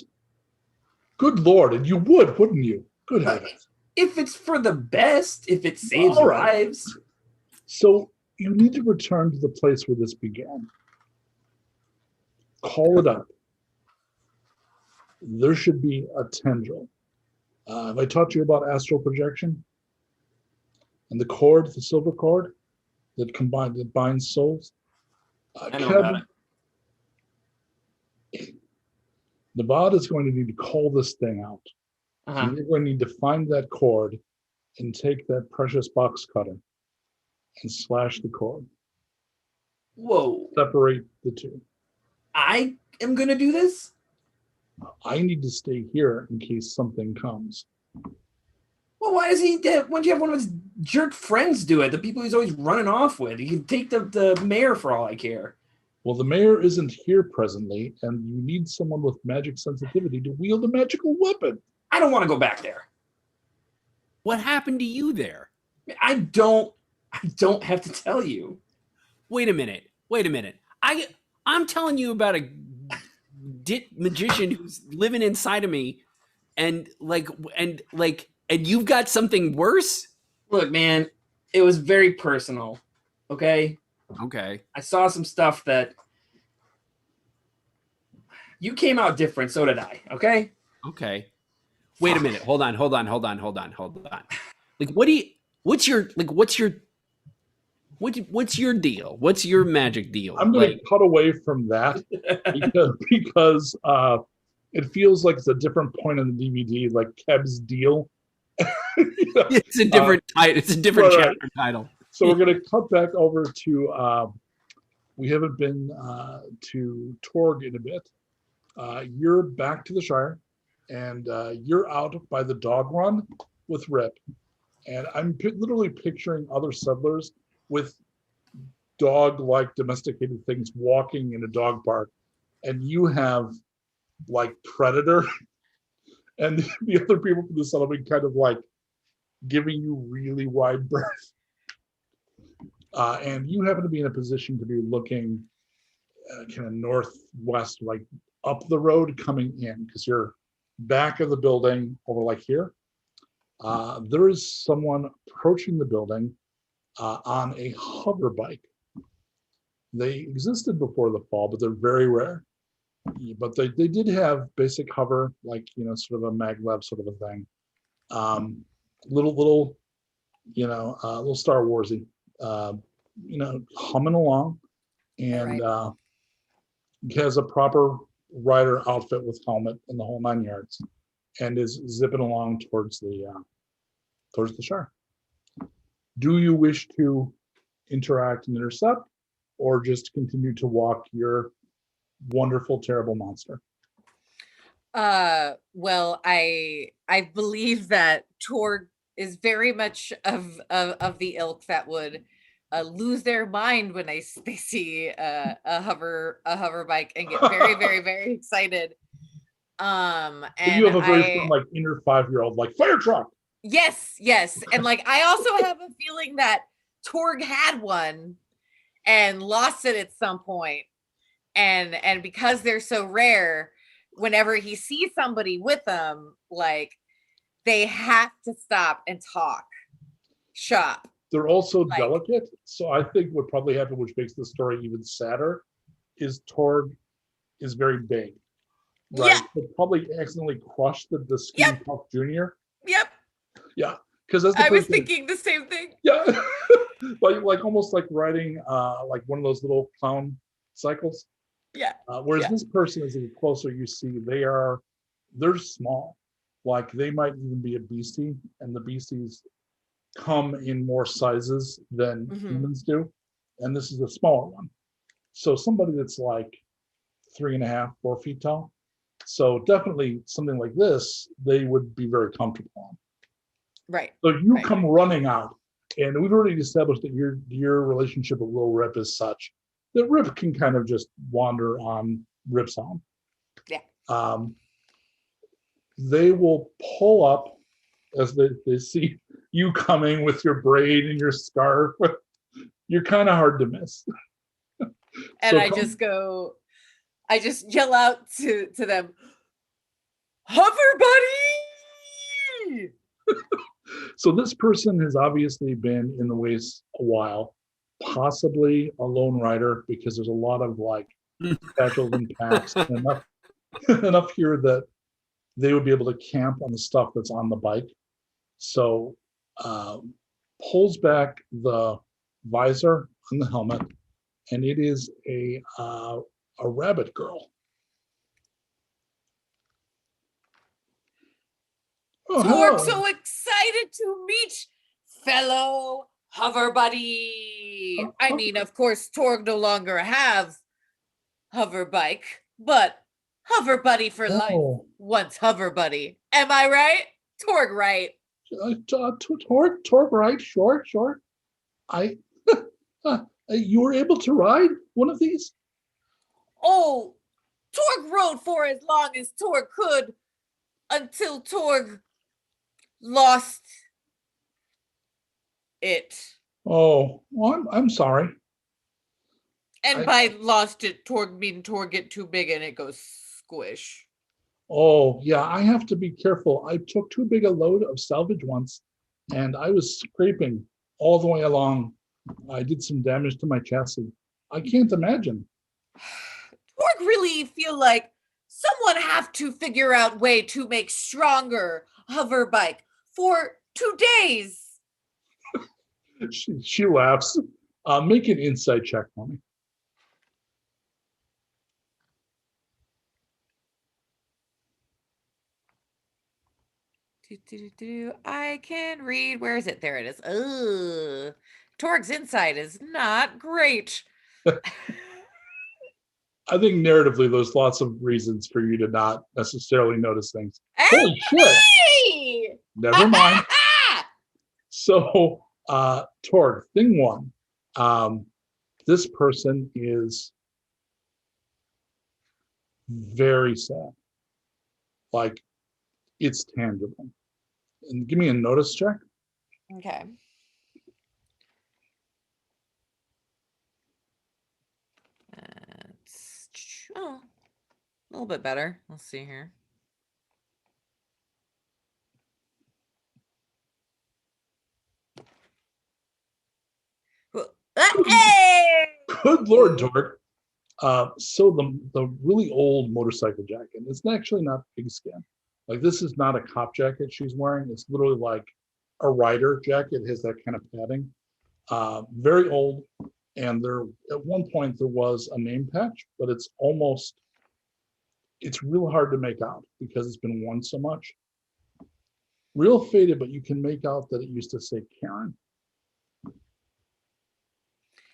Good Lord, and you would, wouldn't you? Good heavens. If it's for the best, if it saves lives. So you need to return to the place where this began. Call it up. There should be a tendril. Have I taught you about astral projection? And the cord, the silver cord that binds souls? I know about it. Nevada is going to need to call this thing out. And you're going to need to find that cord and take that precious box cutter and slash the cord. Whoa. Separate the two. I am going to do this? I need to stay here in case something comes. Well, why don't you have one of his jerk friends do it? The people he's always running off with. You can take the mayor for all I care. Well, the mayor isn't here presently, and you need someone with magic sensitivity to wield a magical weapon. I don't want to go back there. What happened to you there? I don't have to tell you. Wait a minute. I'm telling you about a magician who's living inside of me, and you've got something worse? Look, man, it was very personal. Okay? Okay. I saw some stuff that you came out different, so did I, okay? Okay. Wait a minute. Hold on. Like, what's your deal? What's your magic deal? I'm going to cut away from that because it feels like it's a different point on the DVD, like Keb's deal. It's a different title. It's a different chapter title. So we're going to cut back over to, we haven't been to Torg in a bit. You're back to the Shire, and you're out by the dog run, with Rip, and I'm literally picturing other settlers with dog-like domesticated things walking in a dog park, and you have like Predator and the other people from the settlement kind of like giving you really wide berth. And you happen to be in a position to be looking kind of northwest, like up the road coming in, because you're back of the building over like here. There is someone approaching the building on a hover bike. They existed before the fall, but they're very rare. But they did have basic hover, like, you know, sort of a maglev sort of a thing. Little Star Warsy, you know, humming along, and has a proper rider outfit with helmet and the whole 9 yards, and is zipping along towards the Shire. Do you wish to interact and intercept, or just continue to walk your wonderful, terrible monster? Well, I believe that Torg is very much of the ilk that would lose their mind when they see a hover bike and get very, very, very excited. And you have a very like inner 5-year-old, like, fire truck. Yes. And like, I also have a feeling that Torg had one and lost it at some point. And because they're so rare, whenever he sees somebody with them, like, they have to stop and talk shop. They're also like, delicate. So I think what probably happened, which makes the story even sadder, is Torg is very big. Right? Yeah. But probably accidentally crushed the Skinny Puff Jr. Yep. Yeah. Because I was thinking the same thing. Yeah. like almost like riding like one of those little clown cycles. Yeah. Whereas this person, as you get closer, you see they're small. Like, they might even be a beastie, and the beasties come in more sizes than humans do, and this is a smaller one. So somebody that's like 3.5, 4 feet tall. So definitely something like this, they would be very comfortable on. Right. So you come running out, and we've already established that your relationship with Lil Rip is such that Rip can kind of just wander on Rip's home. Yeah. They will pull up as they see you coming with your braid and your scarf. You're kind of hard to miss. And so I just yell out to them, "Hover buddy!" So this person has obviously been in the waste a while, possibly a lone rider, because there's a lot of like satchels and packs, and enough here that they would be able to camp on the stuff that's on the bike. So pulls back the visor on the helmet, and it is a rabbit girl. Torg, so excited to meet fellow hover buddy. I mean, of course, Torg no longer have hover bike, but hover buddy for life. Once hover buddy. Am I right? Torg, right? Torg, right? Sure. You were able to ride one of these? Oh, Torg rode for as long as Torg could, until Torg lost it. Oh, well, I'm sorry. And by lost it, Torg get too big and it goes squish. Oh, yeah, I have to be careful. I took too big a load of salvage once, and I was scraping all the way along. I did some damage to my chassis. I can't imagine. Torg really feel like someone have to figure out way to make stronger hover bike for 2 days. She laughs. Make an insight check for me. I can read. Where is it? There it is. Ugh. Torg's insight is not great. I think narratively, there's lots of reasons for you to not necessarily notice things. Hey, holy shit! Never mind. So, Torg, thing one, this person is very sad. Like, it's tangible. And give me a notice check. Okay. Oh, a little bit better. Let's see here. Hey! Good Lord, Torg. So the really old motorcycle jacket, it's actually not pigskin. Like, this is not a cop jacket she's wearing. It's literally like a rider jacket. It has that kind of padding. Very old. And there, at one point, there was a name patch, but it's real hard to make out because it's been worn so much. Real faded, but you can make out that it used to say Karen.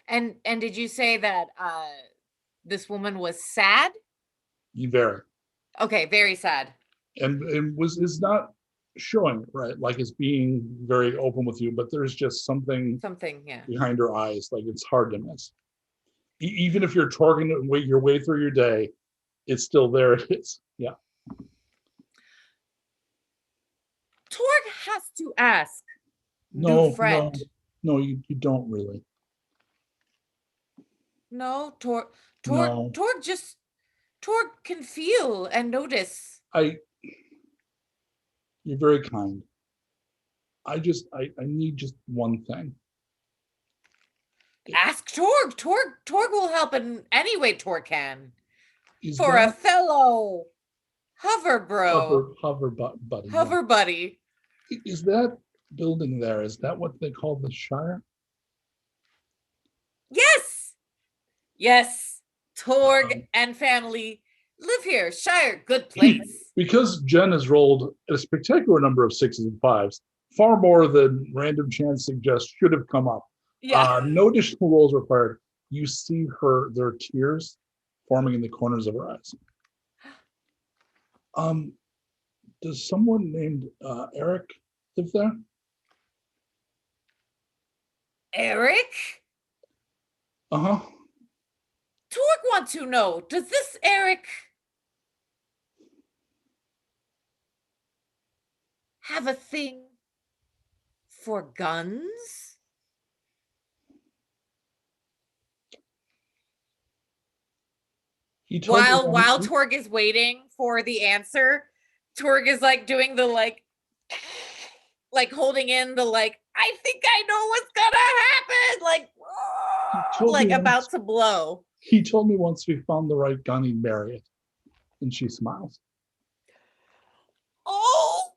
And did you say that this woman was sad? Very. Okay, very sad. And is not showing it, right? Like, it's being very open with you, but there's just something Yeah. behind her eyes. Like, it's hard to miss. Even if you're targeting your way through your day, it's still there. It is. Yeah. Torg has to ask. No, New friend. no, you don't really. No, Torg No. Torg can feel and notice. You're very kind. I need just one thing. Ask Torg. Torg will help in any way Torg can. Is For a fellow hover bro. Hover buddy. Hover buddy. Is that building there? Is that what they call the Shire? Yes. Torg and family live here. Shire, good place. Because Jen has rolled a spectacular number of 6s and 5s, far more than random chance suggests should have come up. Yeah. No additional rolls required. You see their tears forming in the corners of her eyes. Does someone named Erik live there? Erik? Uh-huh. Torg wants to know, does this Erik have a thing for guns? While Torg is waiting for the answer, Torg is like doing the like holding in the I think I know what's gonna happen, about to blow. He told me once we found the right gun, he'd marry it. And she smiles. Oh,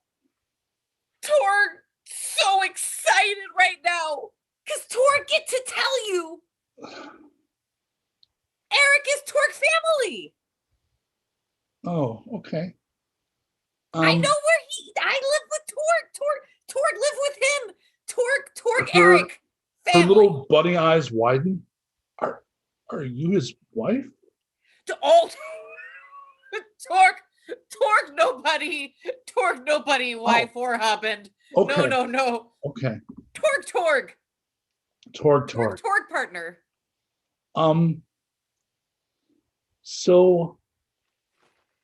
Torg, so excited right now. Because Torg get to tell you. Erik is Torg family. Oh, okay. I know where I live with Torg live with him. Torg Erik family. Her little bunny eyes widen. Are you his wife? Oh, Torg nobody, wife or husband. Okay. No. Okay. Torg partner. So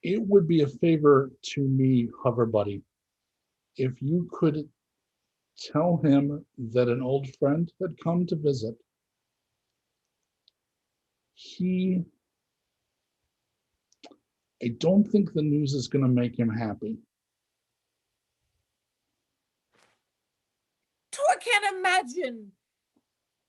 it would be a favor to me, Hover Buddy, if you could tell him that an old friend had come to visit. I don't think the news is going to make him happy. Torg can't imagine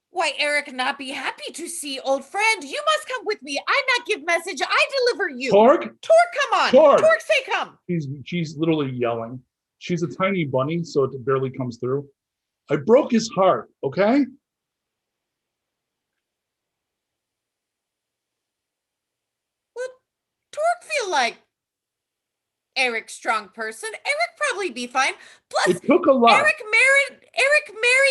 why Erik not be happy to see old friend. You must come with me. I not give message. I deliver you. Torg, come on. Torg say come. She's literally yelling. She's a tiny bunny, so it barely comes through. I broke his heart, okay? Well, Torg feel like Erik strong person. Erik probably be fine. Plus, it took a lot. Erik married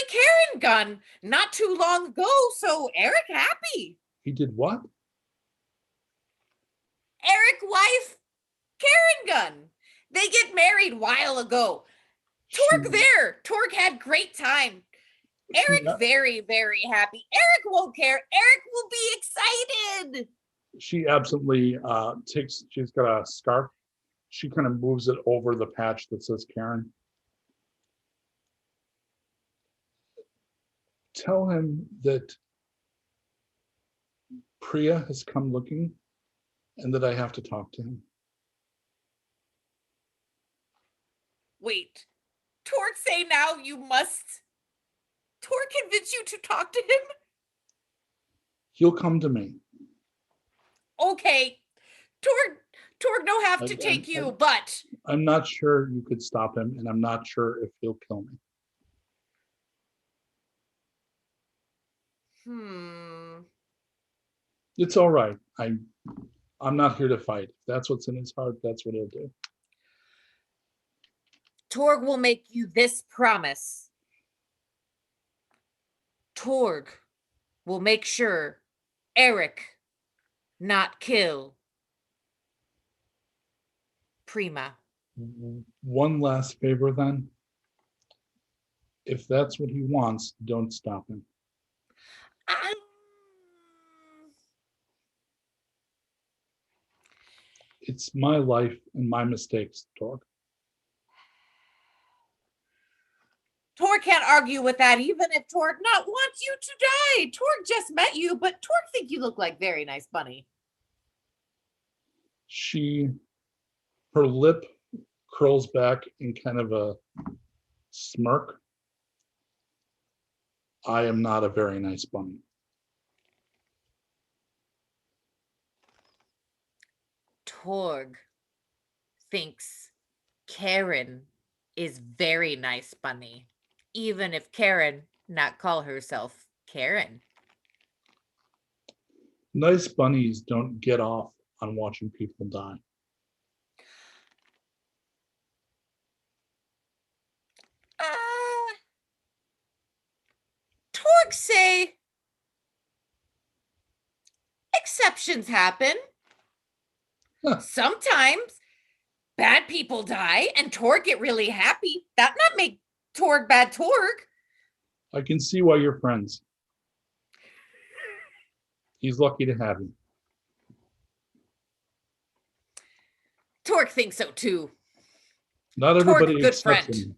Karen gun not too long ago, so Erik happy. He did what? Erik wife Karen gun. They get married while ago. Torg there. Torg had great time. Erik very, very happy. Erik won't care. Erik will be excited. She absently she's got a scarf. She kind of moves it over the patch that says Karen. Tell him that Priya has come looking and that I have to talk to him. Wait, Torg say now you must. Torg convince you to talk to him? He'll come to me. Okay, Torg no have to take you, but I'm not sure you could stop him, and I'm not sure if he'll kill me. It's all right. I'm not here to fight. If that's what's in his heart, that's what he'll do. Torg will make you this promise. Torg will make sure Erik not kill Prima. One last favor then. If that's what he wants, don't stop him. It's my life and my mistakes, Torg. Torg can't argue with that, even if Torg not wants you to die. Torg just met you, but Torg think you look like very nice bunny. Her lip curls back in kind of a smirk. I am not a very nice bunny. Torg thinks Karen is very nice bunny, even if Karen not call herself Karen. Nice bunnies don't get off on watching people die. Torg say exceptions happen. Huh. Sometimes bad people die and Torg get really happy. That not make Torg bad Torg. I can see why you're friends. He's lucky to have you. Torg thinks so too. Not everybody good accepts friend. him.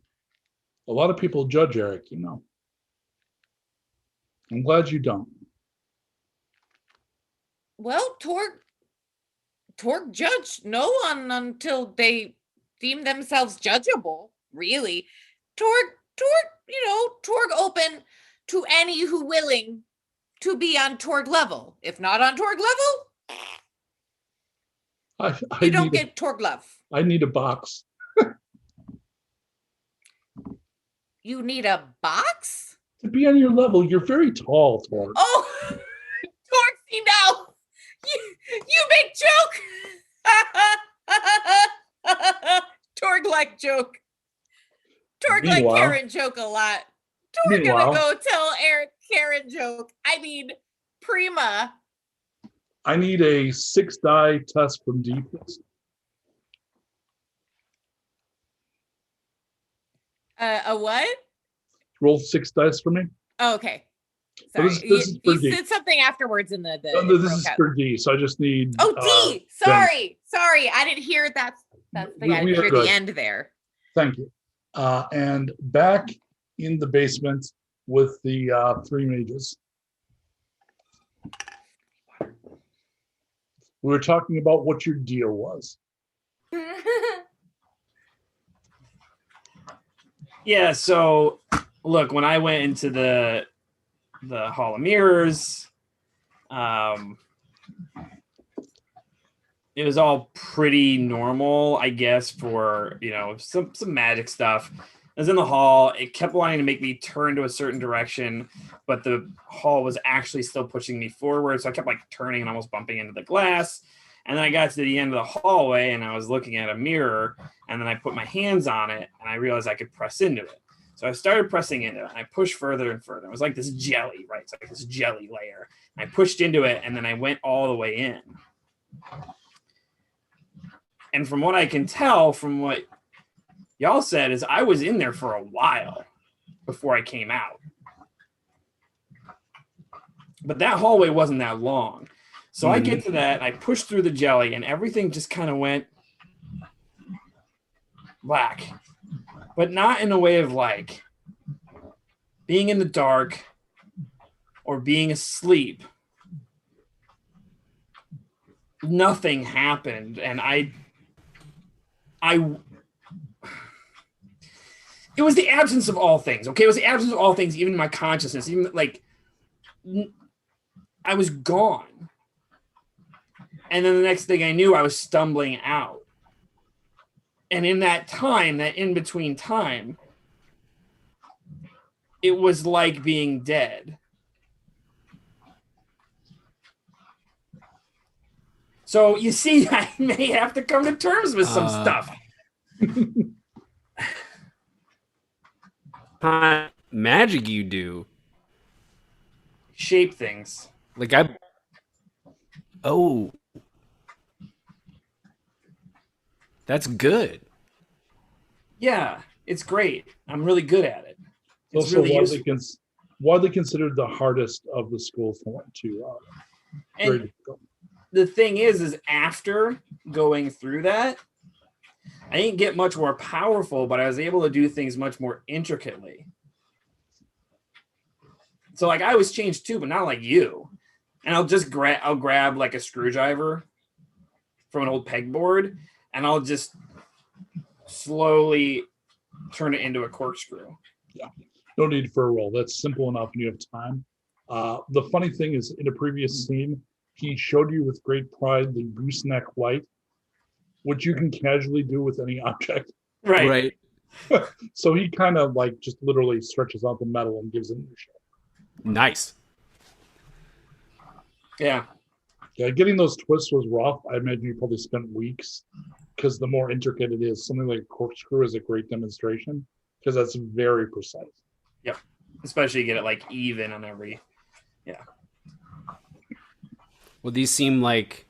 A lot of people judge Erik, you know. I'm glad you don't. Well, Torg judge no one until they deem themselves judgeable, really. Torg, Torg open to any who willing to be on Torg level. If not on Torg level, you don't get Torg love. I need a box. You need a box? To be on your level, you're very tall, Torg. Oh, Torg, see now. You make joke. Torg like joke. Torg like Karen joke a lot. Torg gonna go tell Erik Karen joke. I mean, Prima. I need a 6-die test from D, please. A what? Roll 6 dice for me. Oh, okay. Sorry. This is you D. said something afterwards in the this is for D, so I just need. Oh, D. Sorry. I didn't hear that's the thing. I didn't hear the end there. Thank you. And back in the basement with the 3 mages. We were talking about what your deal was. Yeah, so look, when I went into the Hall of Mirrors, it was all pretty normal, I guess, for some magic stuff. I was in the hall. It kept wanting to make me turn to a certain direction, but the hall was actually still pushing me forward. So I kept turning and almost bumping into the glass. And then I got to the end of the hallway and I was looking at a mirror, and then I put my hands on it and I realized I could press into it. So I started pressing into it and I pushed further and further. It was like this jelly, right? It's like this jelly layer. And I pushed into it and then I went all the way in. And from what I can tell, from what y'all said is I was in there for a while before I came out. But that hallway wasn't that long. So I get to that, I push through the jelly, and everything just kind of went black. But not in a way of like being in the dark or being asleep. Nothing happened, and it was the absence of all things. Okay, it was the absence of all things, even my consciousness, even like I was gone. And then the next thing I knew, I was stumbling out. And in that time, that in between time, it was like being dead. So you see, I may have to come to terms with some stuff. Magic you do. Shape things. Like oh. That's good. Yeah, it's great. I'm really good at it. It's also really widely considered the hardest of the school form to very difficult. The thing is after going through that, I didn't get much more powerful, but I was able to do things much more intricately. So like I was changed too, but not like you. And I'll just grab like a screwdriver from an old pegboard, and I'll just slowly turn it into a corkscrew. Yeah, no need for a roll. That's simple enough, and you have time. The funny thing is, in a previous scene, he showed you with great pride the gooseneck light, which you can casually do with any object. Right. So he kind of like just literally stretches out the metal and gives it a shape. Nice. Yeah, getting those twists was rough. I imagine you probably spent weeks, because the more intricate it is, something like a corkscrew is a great demonstration, because that's very precise. Yep. Especially you get it like even on every. Yeah. Well, this seems like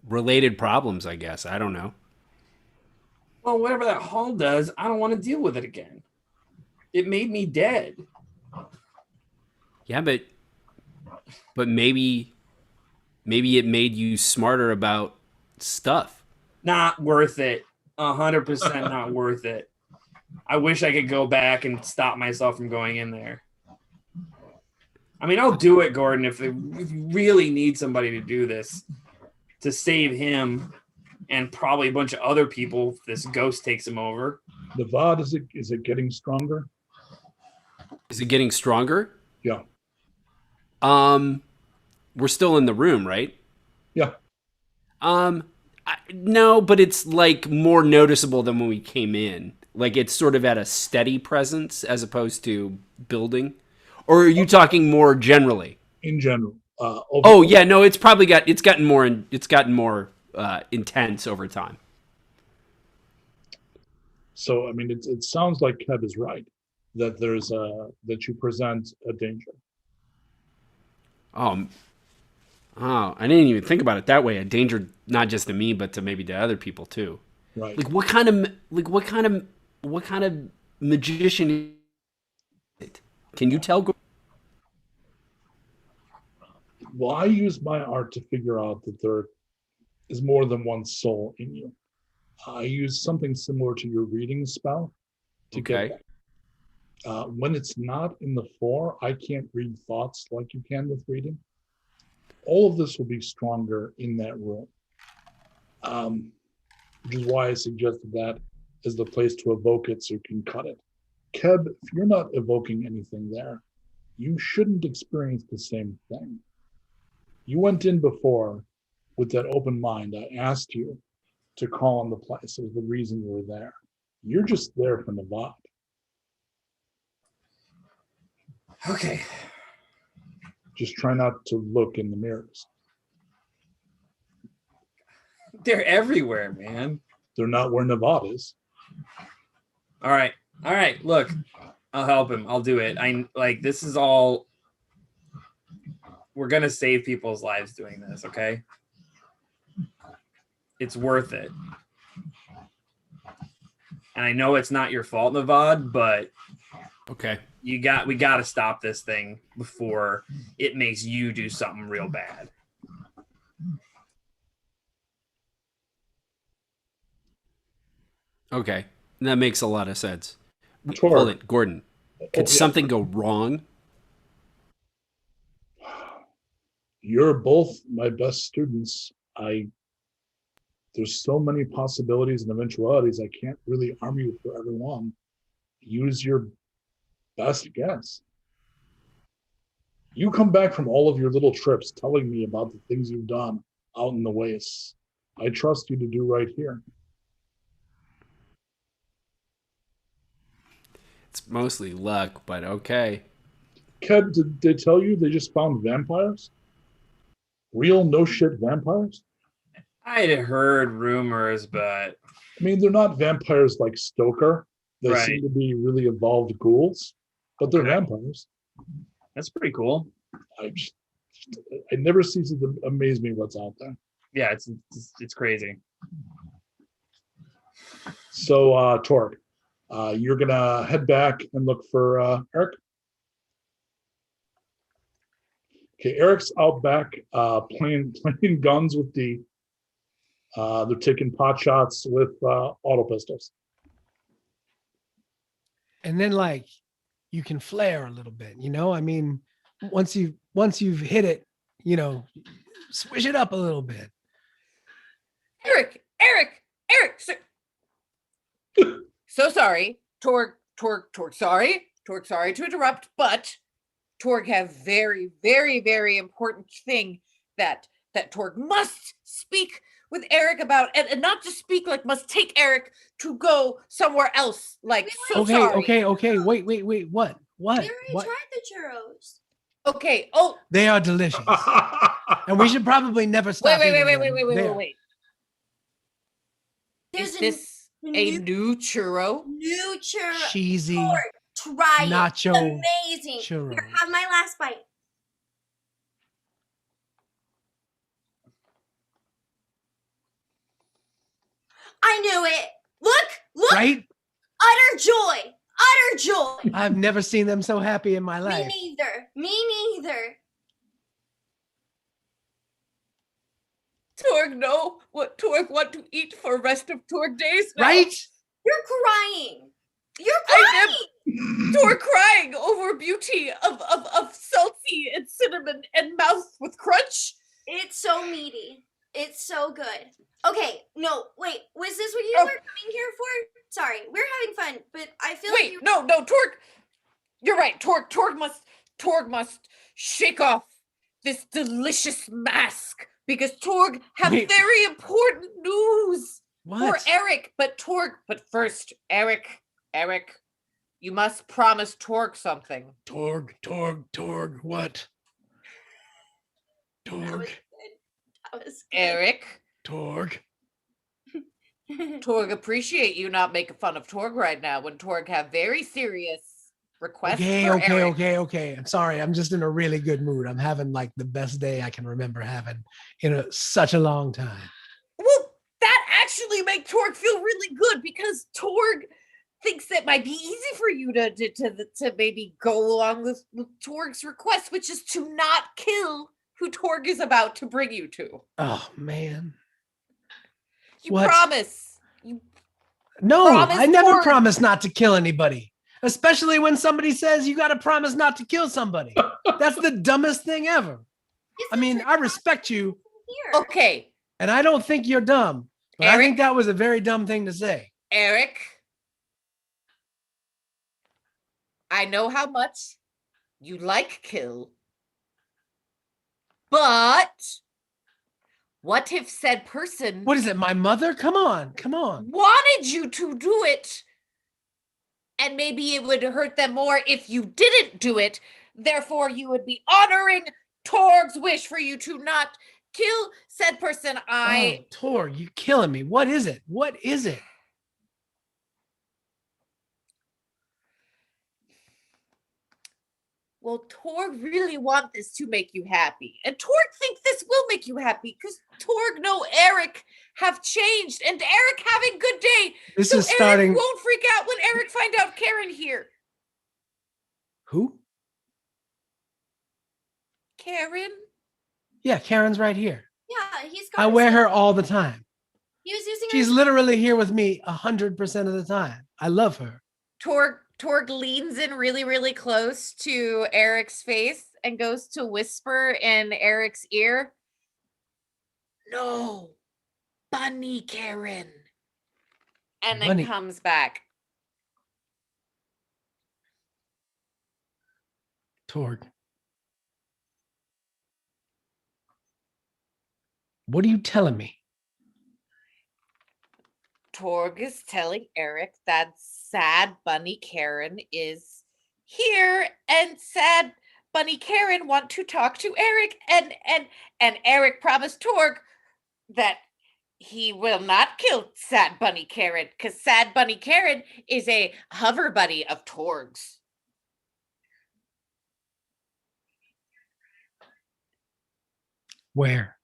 related problems, I guess. I don't know. Well, whatever that hall does, I don't want to deal with it again. It made me dead. Yeah, but maybe it made you smarter about stuff. Not worth it. 100% not worth it. I wish I could go back and stop myself from going in there. I mean, I'll do it, Gordon, if you really need somebody to do this, to save him and probably a bunch of other people if this ghost takes him over. The VOD, is it getting stronger? Is it getting stronger? Yeah. We're still in the room, right? Yeah. No, but it's like more noticeable than when we came in. Like it's sort of at a steady presence as opposed to building. Or are you talking more generally? In general. Oh yeah, no, it's gotten more intense over time. So I mean, it sounds like Kev is right that that you present a danger. Oh, I didn't even think about it that way. A danger not just to me, but to maybe to other people too. Right. Like what kind of magician is it? Can you tell? Well, I use my art to figure out that there is more than one soul in you. I use something similar to your reading spell to get that. When it's not in the fore, I can't read thoughts like you can with reading. All of this will be stronger in that room, which is why I suggested that as the place to evoke it so you can cut it. Keb, if you're not evoking anything there, you shouldn't experience the same thing. You went in before with that open mind. I asked you to call on the place. It was the reason you were there. You're just there for the vibe. Okay. Just try not to look in the mirrors. They're everywhere, man. They're not where Nevada is. All right. Look, I'll help him. I'll do it. This is all. We're gonna save people's lives doing this, okay? it's worth it. And I know it's not your fault, Navad, but Okay. we got to stop this thing before it makes you do something real bad. Okay. That makes a lot of sense. Torg. Hold it, Gordon. Could Oh, yeah. something go wrong? You're both my best students. There's so many possibilities and eventualities. I can't really arm you for every one. Use your best guess. You come back from all of your little trips telling me about the things you've done out in the wastes. I trust you to do right here. It's mostly luck, but okay. Ked, did they tell you they just found vampires? Real no shit vampires? I had heard rumors, but I mean, they're not vampires like Stoker. They Right. seem to be really evolved ghouls, but they're Okay. vampires. that's pretty cool. I never cease to amaze me what's out there. Yeah, it's crazy. So, Torg, you're gonna head back and look for Erik. Okay, Eric's out back playing guns with the. They're taking pot shots with auto pistols. And then like you can flare a little bit, you know? I mean, once you've hit it, you know, swish it up a little bit. Erik, sir. So sorry, Torg, sorry to interrupt, but Torg have very, very, very important thing that Torg must speak with Erik about, and not just speak, like must take Erik to go somewhere else. Like, so sorry. Okay. Wait. What? We already tried the churros. Okay. Oh, They are delicious. And we should probably never stop. wait. eating them. They are- There's Is this a new churro? new churro. Cheesy Torg, try nacho it. Amazing. churros. Here, have my last bite. I knew it. Look. Right? Utter joy. I've never seen them so happy in my Me life. neither. Torg know what Torg want to eat for rest of Torg days now. Right? You're crying. I am Torg crying over beauty of salty and cinnamon and mouth with crunch. It's so meaty. It's so good. Okay, no, wait. Was this what you Oh. were coming here for? Sorry, we're having fun, but I feel Wait, like you. no, Torg. You're right. Torg must shake off this delicious mask because Torg have Wait. very important news What? for Erik. But first, Erik, you must promise Torg something. Torg, what? That Torg, was good. That was good. Erik, Torg. Torg appreciate you not making fun of Torg right now when Torg have very serious requests for Erik. Okay. I'm sorry. I'm just in a really good mood. I'm having like the best day I can remember having in such a long time. Well, that actually make Torg feel really good because Torg thinks it might be easy for you to maybe go along with Torg's request, which is to not kill who Torg is about to bring you to. Oh man. You What? promise. No, Promise I never Torg. promise not to kill anybody. Especially when somebody says you got to promise not to kill somebody. That's the dumbest thing ever. Yes, I mean, that's I respect you here. Okay, and I don't think you're dumb. But I Erik? think that was a very dumb thing to say. Erik. I know how much you like kill, but what if said person What is it, my mother? Come on. wanted you to do it, and maybe it would hurt them more if you didn't do it. Therefore, you would be honoring Torg's wish for you to not kill said person. Oh, Torg, you're killing me. What is it? Well, Torg really want this to make you happy. And Torg think this will make you happy because Torg know Erik have changed and Erik having good day. This so is Erik starting. won't freak out when Erik find out Karen here. Who? Karen? Yeah, Karen's right here. Yeah, he's got I his wear her stuff. all the time. He was using She's her. literally here with me 100% of the time. I love her. Torg leans in really, really close to Eric's face and goes to whisper in Eric's ear. No, Bunny Karen. And then Bunny. comes back. Torg. What are you telling me? Torg is telling Erik that sad Bunny Karen is here, and sad Bunny Karen want to talk to Erik, and Erik promised Torg that he will not kill sad Bunny Karen because sad Bunny Karen is a hover buddy of Torg's. Where?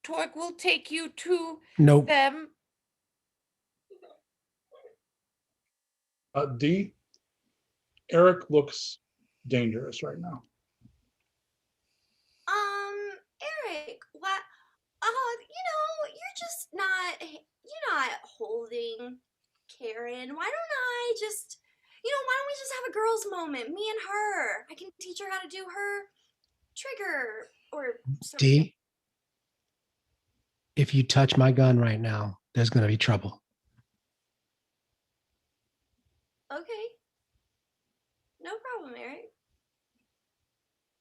Torg will take you to Nope. them. D. Erik looks dangerous right now. Erik, what? You're not holding Karen. Why don't I just, why don't we just have a girls' moment, me and her? I can teach her how to do her trigger or something. D, if you touch my gun right now, there's going to be trouble. Okay. No problem, Erik.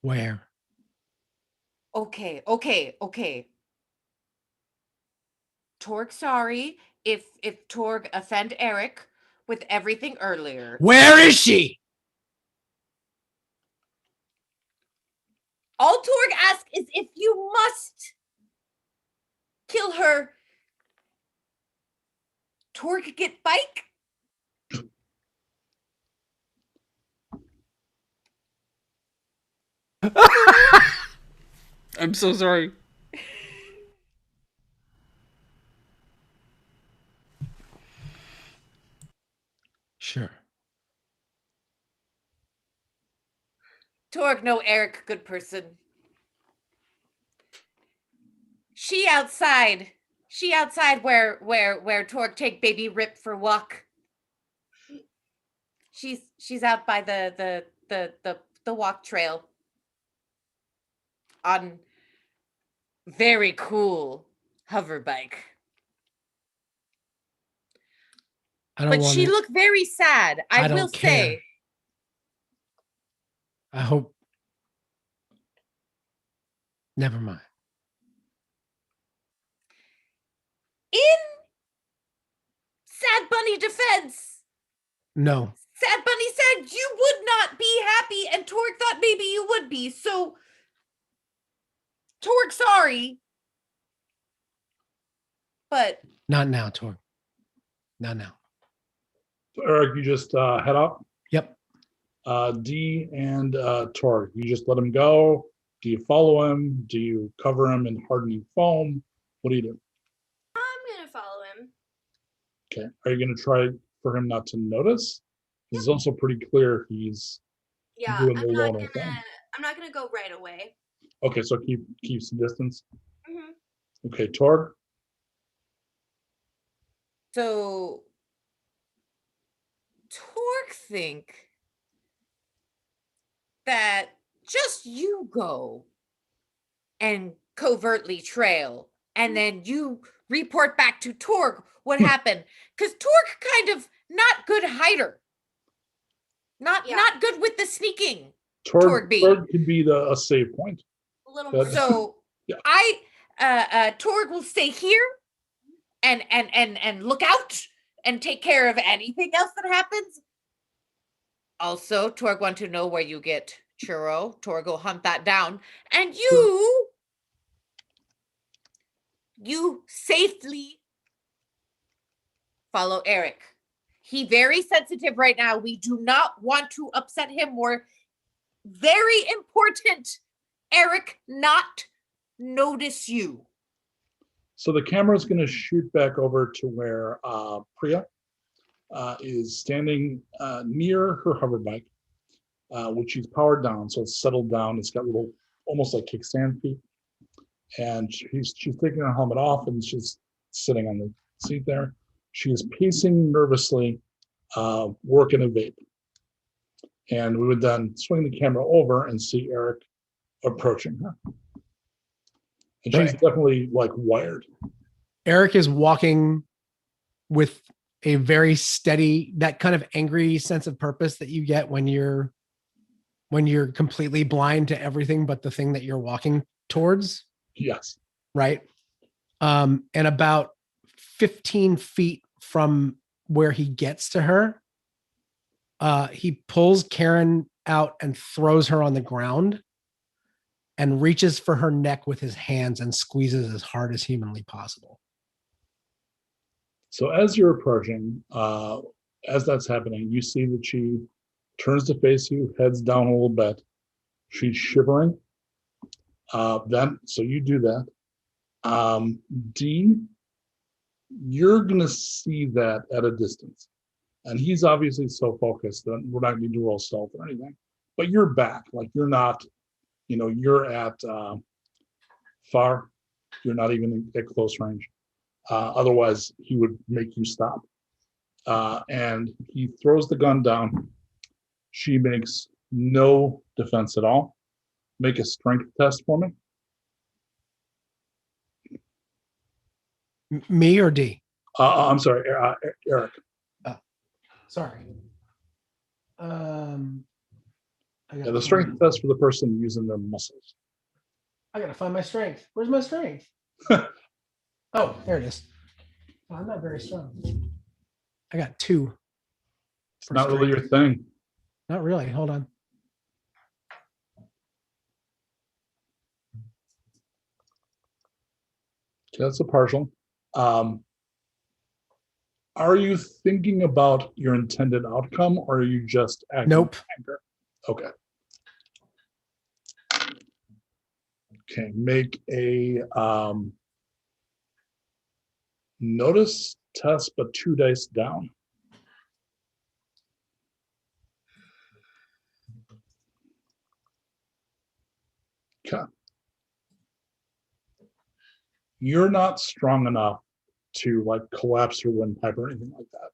Where? Okay. Torg, sorry if Torg offend Erik with everything earlier. Where is she? All Torg asks is if you must kill her. Torg get bike? I'm so sorry. Sure. Torg know Erik good person. She outside where Torg take baby Rip for walk. She's out by the walk trail on very cool hover bike. But she looked very sad. I will say. I hope. Never mind. In Sad Bunny defense. No. Sad Bunny said you would not be happy, and Torg thought maybe you would be. So, Torg, sorry. But. Not now, Torg. Not now. So Erik, you just head up. Yep. D and Torg, you just let him go. Do you follow him? Do you cover him in hardening foam? What do you do? I'm gonna follow him. Okay. Are you going to try for him not to notice? It's also pretty clear he's doing the loner thing. I'm not gonna go right away. Okay, so keep some distance. Mm-hmm. Okay, Torg. So, Torg think that just you go and covertly trail, and then you report back to Torg what happened. Because Torg kind of not good hider. Not good with the sneaking. Torg B. Torg could be a save point. A little more. So yeah. Torg will stay here and look out and take care of anything else that happens. Also, Torg want to know where you get churro. Torg will hunt that down. And you safely follow Erik. He very sensitive right now. We do not want to upset him. More very important, Erik not notice you. So the camera is going to shoot back over to where Priya is standing near her hover bike, which she's powered down, so it's settled down. It's got little, almost like kickstand feet, and she's taking her helmet off, and she's sitting on the seat there. She is pacing nervously, working a vape, and we would then swing the camera over and see Erik approaching her. And she's definitely like wired. Erik is walking with a very steady, that kind of angry sense of purpose that you get when you're completely blind to everything but the thing that you're walking towards. Yes. Right. And about 15 feet from where he gets to her, he pulls Karen out and throws her on the ground and reaches for her neck with his hands and squeezes as hard as humanly possible. So as you're approaching, as that's happening, you see that she turns to face you, heads down a little bit. She's shivering. So you do that. D, you're going to see that at a distance. And he's obviously so focused that we're not going to do roll stealth or anything. But you're back. Like you're not, you're at far. You're not even at close range. Otherwise, he would make you stop. And he throws the gun down. She makes no defense at all. Make a strength test for me. Me or D? I'm sorry, Erik. Sorry. The strength test for the person using their muscles. I gotta find my strength. Where's my strength? Oh, there it is. Oh, I'm not very strong. I got 2. It's not really your thing. Not really. Hold on. Okay, that's a partial. Are you thinking about your intended outcome, or are you just acting? Nope. Anger? Okay. Okay, make a notice test, but 2 dice down. Okay. You're not strong enough to like collapse your windpipe or anything like that.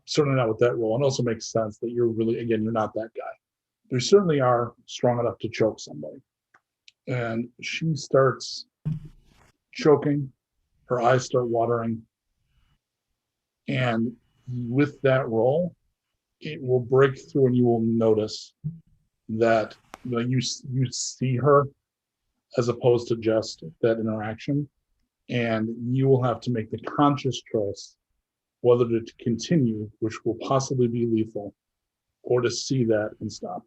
Certainly not with that roll. And also makes sense that you're really, again, you're not that guy. You certainly are strong enough to choke somebody. And she starts choking. Her eyes start watering. And with that roll, it will break through and you will notice that you see her as opposed to just that interaction. And you will have to make the conscious choice whether to continue, which will possibly be lethal, or to see that and stop.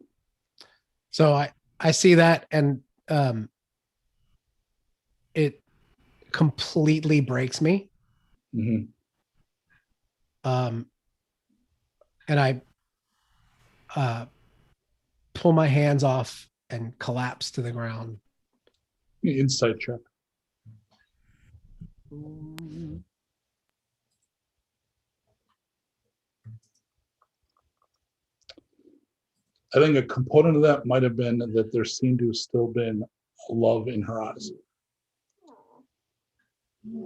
So I see that, and it completely breaks me. Mm-hmm. And I pull my hands off and collapse to the ground. Insight check. I think a component of that might have been that there seemed to have still been love in her eyes.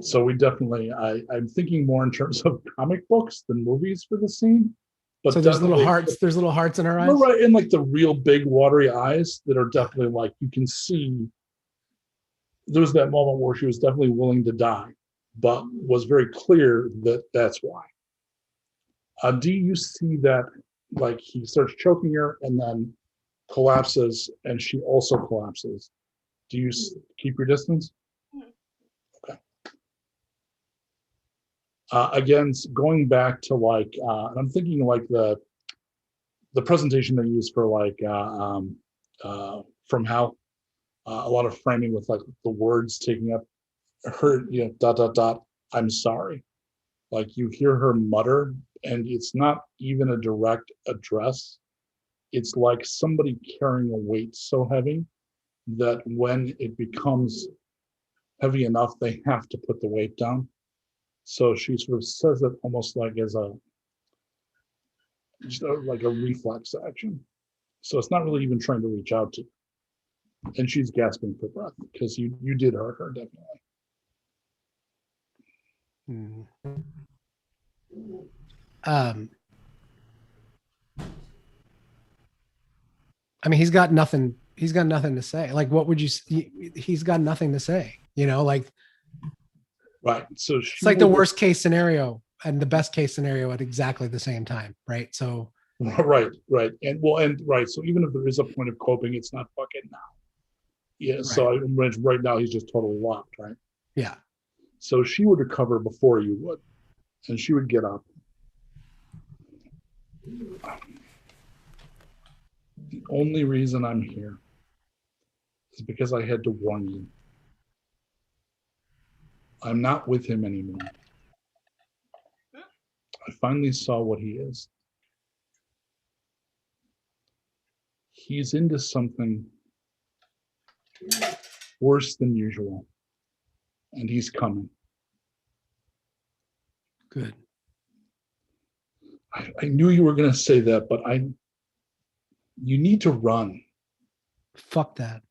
So we definitely, I'm thinking more in terms of comic books than movies for the scene. But so there's little hearts. There's little hearts in her eyes. Right, and like the real big watery eyes that are definitely like you can see. There was that moment where she was definitely willing to die, but was very clear that that's why. Do you see that? Like he starts choking her and then collapses, and she also collapses. Do you keep your distance? Okay. Again, going back to like, and I'm thinking like the presentation they use for like From Hell, a lot of framing with like the words taking up her, ... I'm sorry. Like you hear her mutter and it's not even a direct address. It's like somebody carrying a weight so heavy that when it becomes heavy enough, they have to put the weight down. So she sort of says it almost like as like a reflex action. So it's not really even trying to reach out to you. And she's gasping for breath because you did hurt her, definitely. I mean, he's got nothing to say. Like, what would you? He's got nothing to say. Like. Right. So it's like the worst case scenario and the best case scenario at exactly the same time, right? So. Right. And right. So even if there is a point of coping, it's not fucking now. Yeah. Right. So right now he's just totally locked, right? Yeah. So she would recover before you would, and she would get up. The only reason I'm here is because I had to warn you. I'm not with him anymore. I finally saw what he is. He's into something worse than usual, and he's coming. Good. I knew you were going to say that, but you need to run. Fuck that.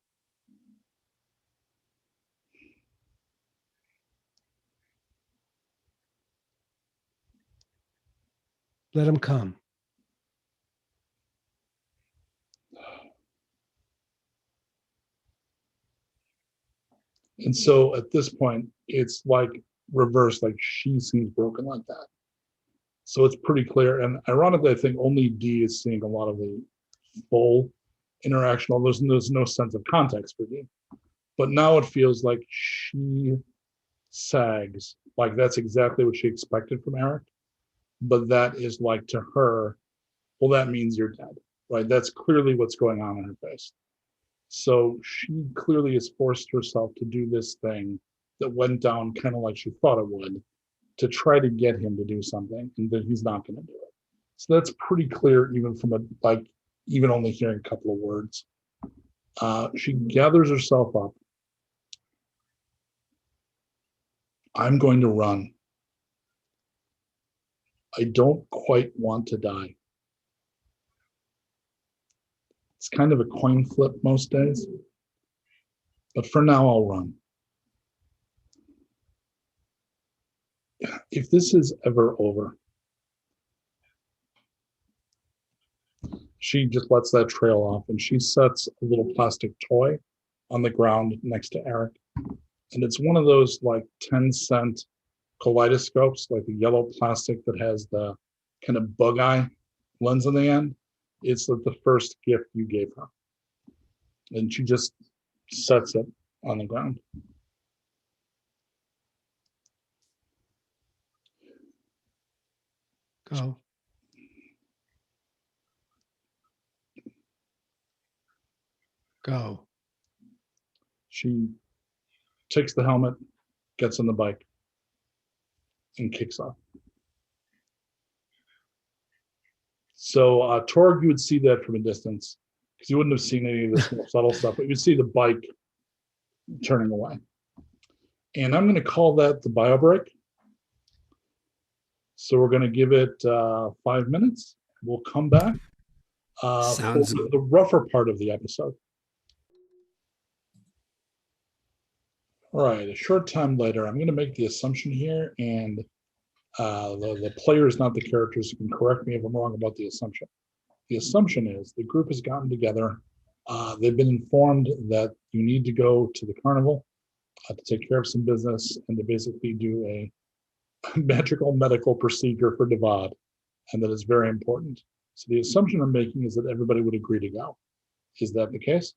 Let him come. And so at this point, it's like reverse, like she seems broken like that. So it's pretty clear. And ironically, I think only D is seeing a lot of the full interaction, although there's no sense of context for D. But now it feels like she sags, like that's exactly what she expected from Erik. But that is like to her, well, that means you're dead, right? That's clearly what's going on in her face. So she clearly has forced herself to do this thing that went down kind of like she thought it would, to try to get him to do something, and that he's not going to do it. So that's pretty clear, even from even only hearing a couple of words. She gathers herself up. I'm going to run. I don't quite want to die. It's kind of a coin flip most days, but for now I'll run. If this is ever over, she just lets that trail off and she sets a little plastic toy on the ground next to Erik. And it's one of those like 10-cent kaleidoscopes, like the yellow plastic that has the kind of bug eye lens on the end. It's like the first gift you gave her. And she just sets it on the ground. Go. Go. She takes the helmet, gets on the bike, and kicks off. So Torg, you would see that from a distance because you wouldn't have seen any of this more subtle stuff, but you'd see the bike turning away. And I'm going to call that the bio break. So we're going to give it 5 minutes. We'll come back for the rougher part of the episode. All right, a short time later, I'm going to make the assumption here, and the players, not the characters, can correct me if I'm wrong about the assumption. The assumption is the group has gotten together. They've been informed that you need to go to the carnival to take care of some business and to basically do a magical medical procedure for Devad, and that is very important. So the assumption I'm making is that everybody would agree to go. Is that the case?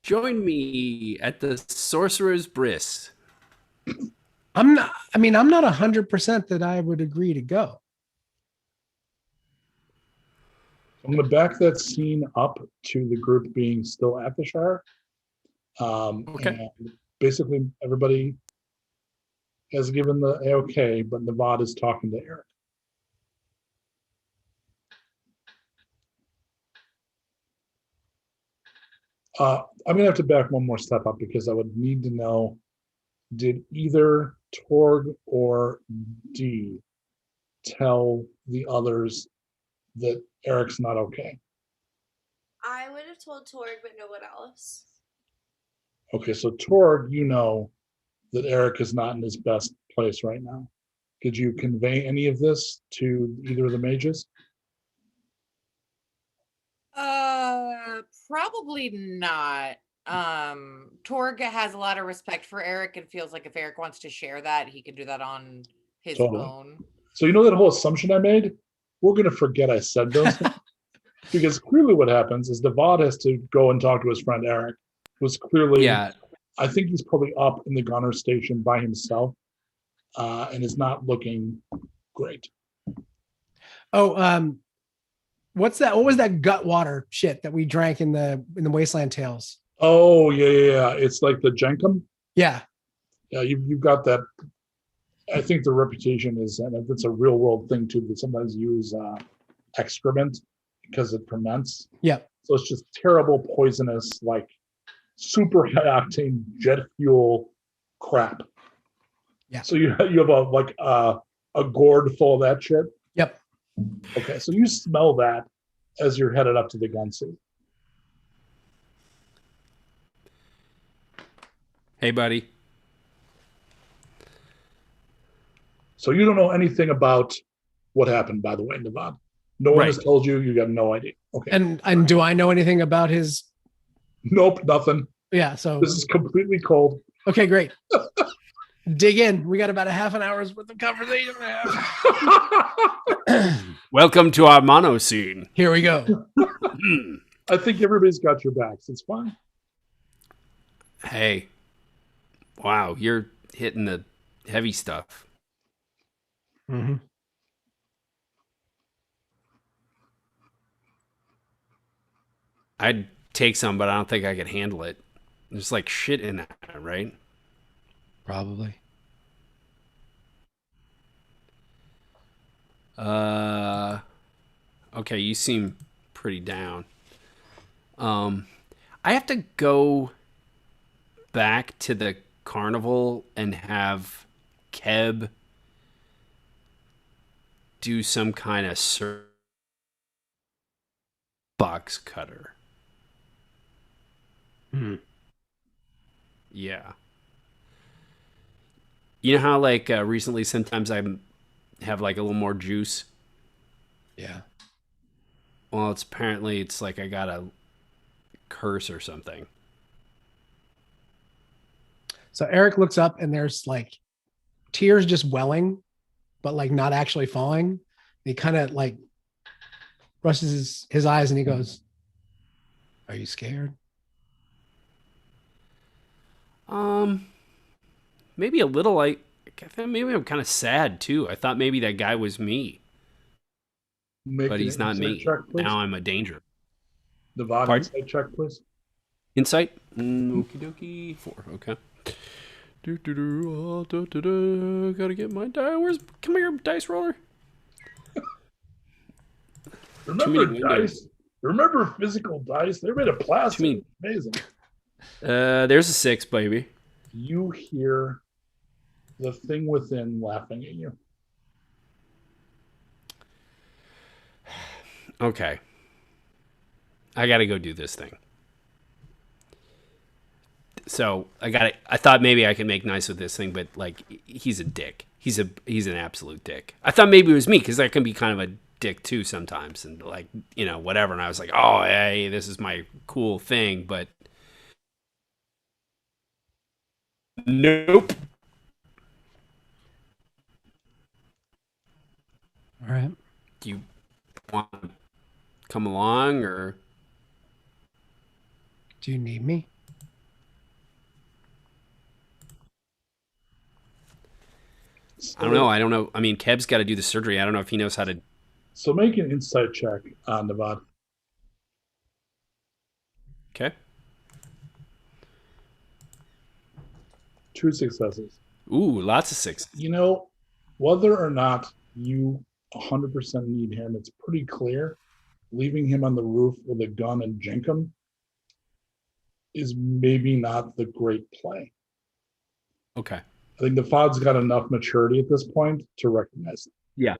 Join me at the Sorcerer's Bris. I'm not 100% that I would agree to go. I'm going to back that scene up to the group being still at the Shire. Okay. And basically, everybody has given the okay, but Nevada is talking to Erik. I'm going to have to back one more step up because I would need to know, did either Torg or D tell the others that Erik's not okay? I would have told Torg, but no one else. Okay, so Torg, you know that Erik is not in his best place right now. Did you convey any of this to either of the mages? Probably not. Torg has a lot of respect for Erik and feels like if Erik wants to share that, he can do that on his own. So you know that whole assumption I made? We're going to forget I said those things. Because clearly what happens is Devad has to go and talk to his friend Erik, who's clearly, I think he's probably up in the gunner station by himself and is not looking great. Oh, what's that? What was that gut water shit that we drank in the Wasteland Tales? Oh, yeah. It's like the Jenkum. Yeah. Yeah, you've got that. I think the reputation is, and it's a real world thing too, that sometimes use excrement because it ferments. Yeah. So it's just terrible, poisonous, like super high octane jet fuel crap. Yeah. So you have a gourd full of that shit. Yep. Okay, so you smell that as you're headed up to the gun seat. Hey, buddy. So you don't know anything about what happened, by the way, Nevada. No one has told you. You have no idea. Okay. And do I know anything about his? Nope, nothing. Yeah. So this is completely cold. Okay, great. Dig in. We got about a half an hour's worth of conversation. Welcome to our mono scene. Here we go. I think everybody's got your backs. It's fine. Hey. Wow, you're hitting the heavy stuff. Mm-hmm. I'd take some, but I don't think I could handle it. There's like shit in that, right? Probably. Okay, you seem pretty down. I have to go back to the carnival and have Keb do some kind of box cutter. Yeah. You know how like recently sometimes I have like a little more juice? Yeah. Well, it's like I got a curse or something. So Erik looks up and there's like tears just welling, but like not actually falling. He kind of like brushes his eyes and he goes, "Are you scared?" Maybe a little. Maybe I'm kind of sad too. I thought maybe that guy was me, but he's not me. Check, now I'm a danger. Nevada, insight check, please. Insight? Okie dokie. 4. Okay. Gotta get my die. Come here, dice roller. Remember dice? Remember physical dice? They're made of plastic. Amazing. There's a 6, baby. You hear the thing within laughing at you. Okay. I gotta go do this thing. So I thought maybe I could make nice with this thing, but like he's a dick. He's an absolute dick. I thought maybe it was me because I can be kind of a dick too sometimes, and like whatever. And I was like, oh hey, this is my cool thing, but nope. All right. Do you want to come along or do you need me? I don't know. I mean, Keb's got to do the surgery. I don't know if he knows how to. So make an insight check on Nevada. Okay. 2 successes. Ooh, lots of sixes. You know, whether or not you 100% need him, it's pretty clear. Leaving him on the roof with a gun and Jenkum is maybe not the great play. Okay. I think the FOD's got enough maturity at this point to recognize it. Yeah.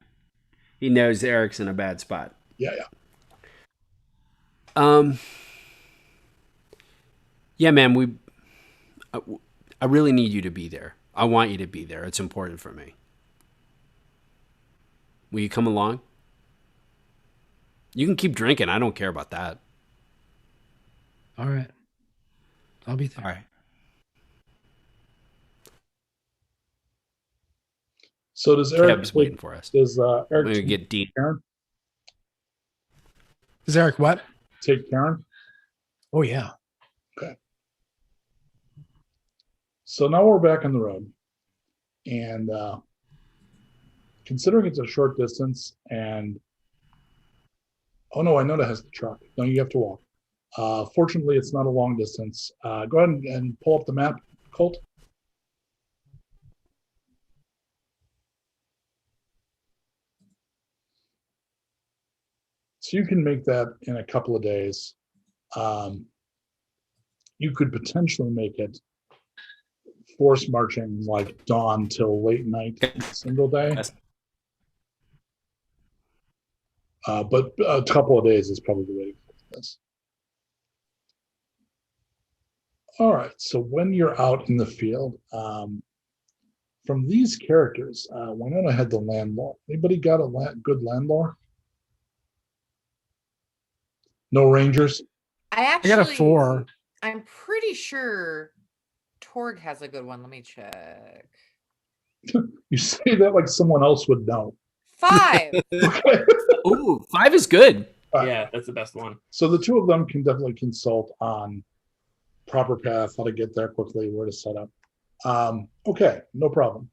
He knows Eric's in a bad spot. Yeah. Yeah, man, I really need you to be there. I want you to be there. It's important for me. Will you come along? You can keep drinking. I don't care about that. All right. I'll be there. All right. So does Erik Keb's waiting for us. Does We're Erik gonna take get Dean. Karen? Is Erik what? Take Karen? Oh, yeah. Okay. So now we're back on the road. And considering it's a short distance and oh no, I know that has the truck. No, you have to walk. Fortunately, it's not a long distance. Go ahead and pull up the map, Colt. So you can make that in a couple of days. You could potentially make it force marching like dawn till late night, single day. Yes. But a couple of days is probably the way to go for this. All right. So when you're out in the field, from these characters, Winona had the land lore. Anybody got a good land lore? No rangers? I I got a 4. I'm pretty sure Torg has a good one. Let me check. You say that like someone else would know. 5. Ooh, 5 is good. Yeah, that's the best one. So the two of them can definitely consult on proper path, how to get there quickly, where to set up. Okay, no problem.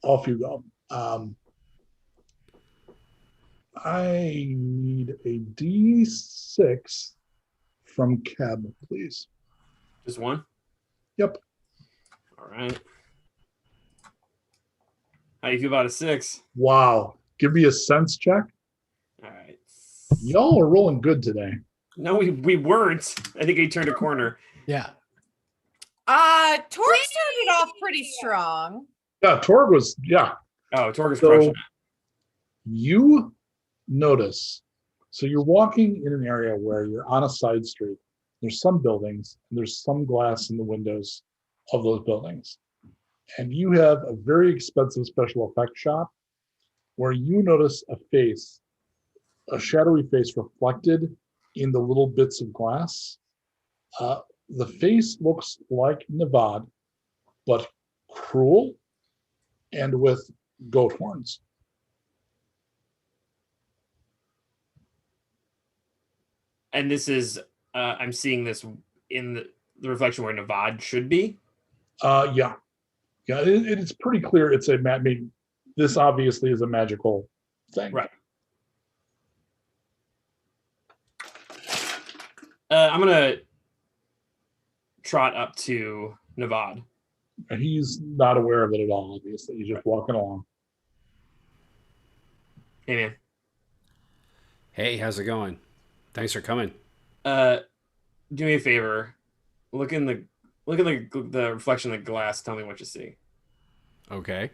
Off you go. I need a D6 from Keb, please. Just one? Yep. All right. How do you feel about a 6? Wow. Give me a sense check. All right. Y'all are rolling good today. No, we weren't. I think he turned a corner. Yeah. Torg started off pretty strong. Yeah, Torg was, yeah. Oh, Torg is So crushing it. you notice, so you're walking in an area where you're on a side street. There's some buildings, and there's some glass in the windows of those buildings. And you have a very expensive special effects shop where you notice a face, a shadowy face reflected in the little bits of glass. The face looks like Nevad, but cruel and with goat horns. And this is, I'm seeing this in the reflection where Nevad should be. Yeah. It's pretty clear. It's a I mean, this obviously is a magical thing. Right. I'm gonna trot up to Nevad. He's not aware of it at all. Obviously, he's just walking along. Hey man. Hey, how's it going? Thanks for coming. Do me a favor. Look in the reflection of the glass. Tell me what you see. Okay.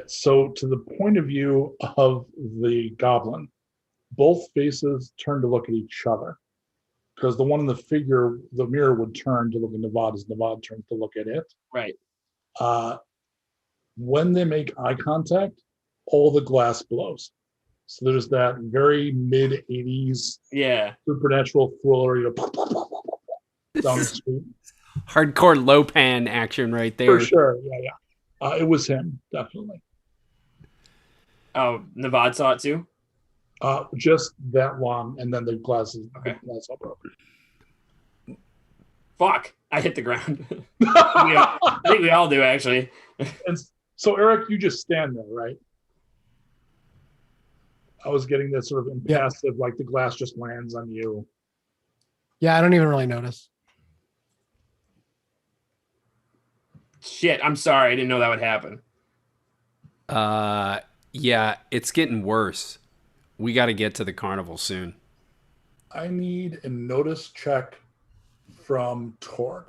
So, to the point of view of the goblin, both faces turn to look at each other, because the one in the figure, the mirror would turn to look at Nevad as Nevad turns to look at it. Right. When they make eye contact, all the glass blows. So there's that very mid 80s supernatural thriller, down the street. Hardcore Lopan action right there. For sure, yeah. It was him, definitely. Oh, Nevad saw it too? Just that long, and then the glass all broke. Fuck! I hit the ground. I think we all do, actually. And so, Erik, you just stand there, right? I was getting this sort of impassive, like the glass just lands on you. Yeah, I don't even really notice. Shit, I'm sorry. I didn't know that would happen. Yeah, it's getting worse. We got to get to the carnival soon. I need a notice check from Torg.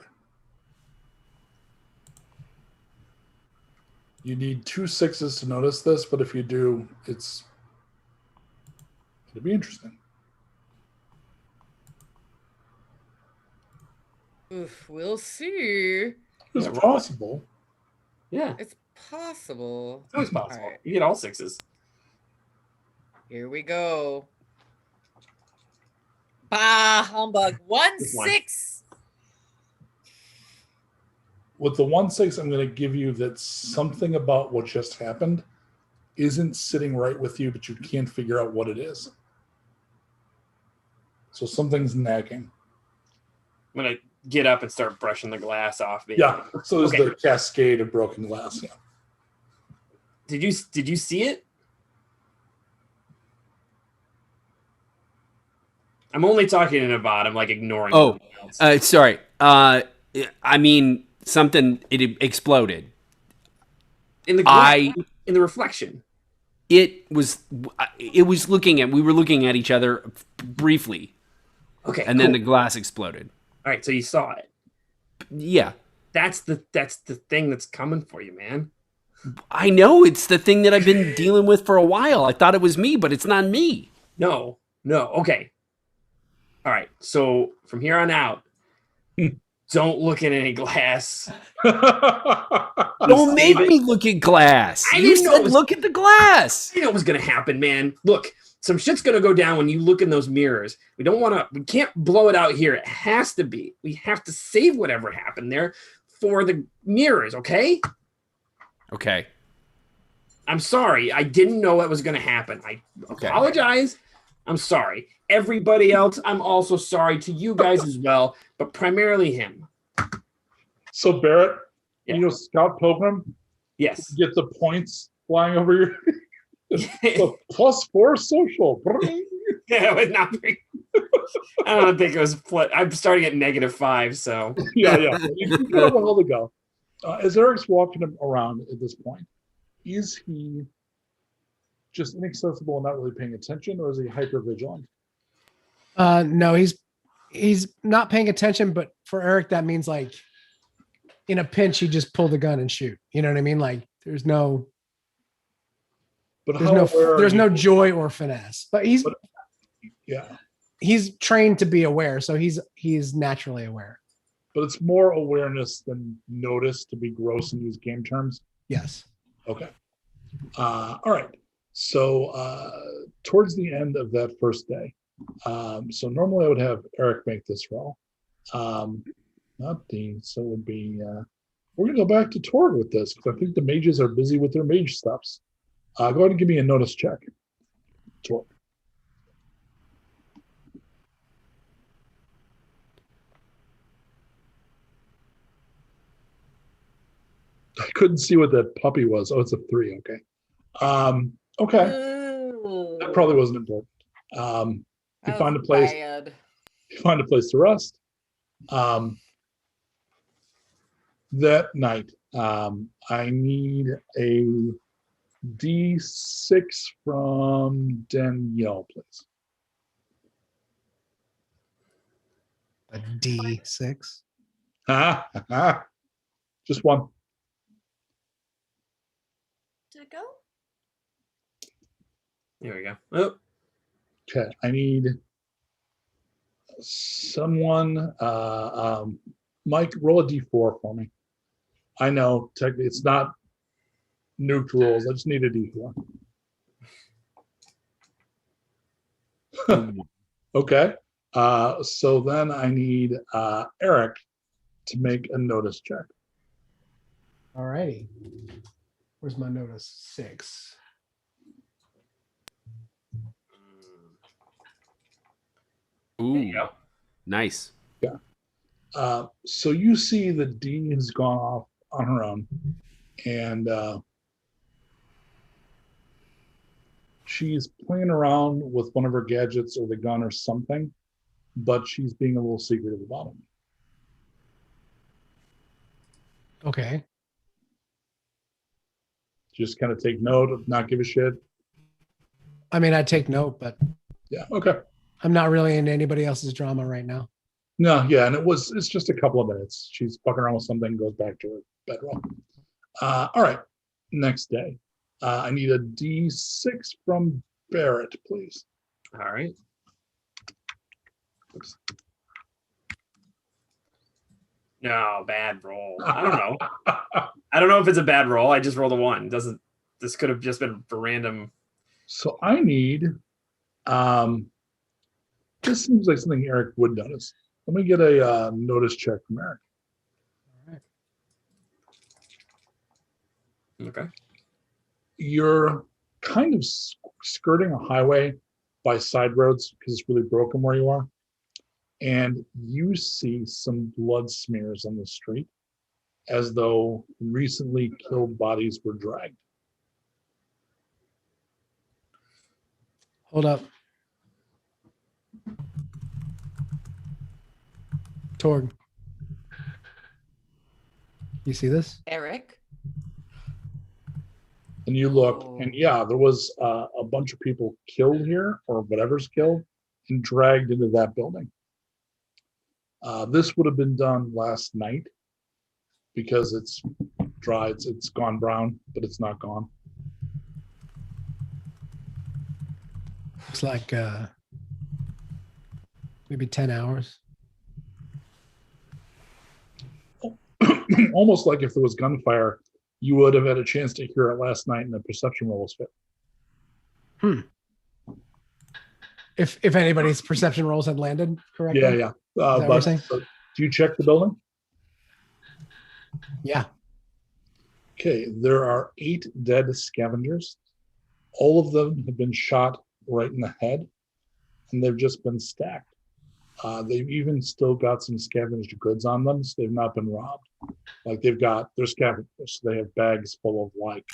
You need 2 6s to notice this, but if you do, it'll be interesting. Oof, we'll see. It's possible. Yeah, It's possible. it's always possible. Alright. You get all 6s. Here we go. Bah, humbug. 1 Just one. 6. With the 1 6, I'm going to give you that something about what just happened isn't sitting right with you, but you can't figure out what it is. So something's nagging. I'm gonna get up and start brushing the glass off. Maybe. Yeah. So there's Okay. the cascade of broken glass. Yeah. Did you see it? I'm only talking in a bot. I'm like ignoring. Oh, everything else. sorry. I mean, it exploded. In the glass, in the reflection. We were looking at each other briefly, Okay, and then cool. the glass exploded. All right, so you saw it. Yeah, That's the thing that's coming for you, man. I know. It's the thing that I've been dealing with for a while. I thought it was me, but it's not me. No. Okay. All right. So from here on out, don't look at any glass. Don't make me look at glass. I You didn't know said it was- look at the glass. I know it was gonna happen, man. Look, some shit's gonna go down when you look in those mirrors. We can't blow it out here. It has to be. We have to save whatever happened there for the mirrors, okay? Okay. I'm sorry. I didn't know that was gonna happen. I Okay. apologize. I'm sorry. Everybody else, I'm also sorry to you guys as well, but primarily him. So Barrett, Yeah. you know, Scout Pilgrim Yes. get the points flying over your the +4 social. Yeah, but not very. I don't think it was. I'm starting at -5, so yeah. You got a while to go. As Eric's walking around at this point, is he just inaccessible and not really paying attention, or is he hyper vigilant? No, he's not paying attention, but for Erik, that means like in a pinch, he just pull the gun and shoot. You know what I mean? Like there's no joy or finesse. But he's trained to be aware, so he's naturally aware. But it's more awareness than notice, to be gross and use game terms. Yes. Okay. All right. So towards the end of that first day, so normally I would have Erik make this roll. Not Dean, so it would be, we're going to go back to Torg with this, because I think the mages are busy with their mage stuffs. Go ahead and give me a notice check, Torg. I couldn't see what that puppy was. Oh, it's a 3. Okay. Okay. That probably wasn't important. You find a place. Bad. You find a place to rest. That night, I need a D6 from Danielle, please. A D6. Just one. Did it go? there we go. Oh, Okay, I need someone. Mike, roll a D4 for me. I know technically it's not nuked rules. I just need a D4. Okay. So then I need Erik to make a notice check. All righty. Where's my notice? 6. Ooh, there you go. nice. So you see that Dee has gone off on her own, and she's playing around with one of her gadgets or the gun or something, but she's being a little secretive about it. Okay. Just kind of take note of not give a shit. I mean, I take note, but Yeah. Okay. I'm not really into anybody else's drama right now. No. Yeah. And it's just a couple of minutes. She's fucking around with something, goes back to her bedroll. All right. Next day. I need a D6 from Barrett, please. All right. Oops. No, bad roll. I don't know. I don't know if it's a bad roll. I just rolled a 1. This could have just been for random. So I need, this seems like something Erik would notice. Let me get a notice check from Erik. Okay. You're kind of skirting a highway by side roads because it's really broken where you are. And you see some blood smears on the street as though recently killed bodies were dragged. Hold up. Torg. You see this? Erik? And you look, and yeah, there was a bunch of people killed here, or whatever's killed, and dragged into that building. This would have been done last night because it's dry, it's gone brown, but it's not gone. Looks like maybe 10 hours. Almost like if there was gunfire, you would have had a chance to hear it last night and the perception roll was fit. If anybody's perception rolls had landed correctly. Yeah. But do you check the building? Yeah. Okay, there are 8 dead scavengers. All of them have been shot right in the head, and they've just been stacked. They've even still got some scavenged goods on them, so they've not been robbed. Like they're scavengers. So they have bags full of like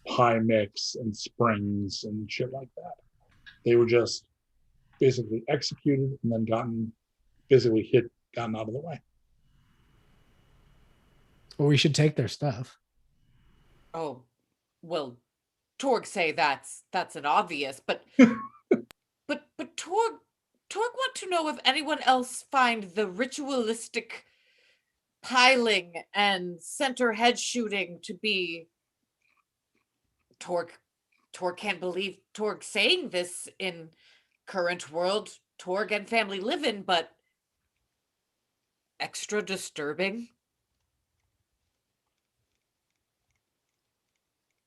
pie mix and springs and shit like that. They were just basically executed and then gotten out of the way. Well, we should take their stuff. Oh, well, Torg say that's an obvious, but but Torg want to know if anyone else find the ritualistic piling and center head shooting to be. Torg can't believe Torg saying this in current world Torg and family live in, but extra disturbing.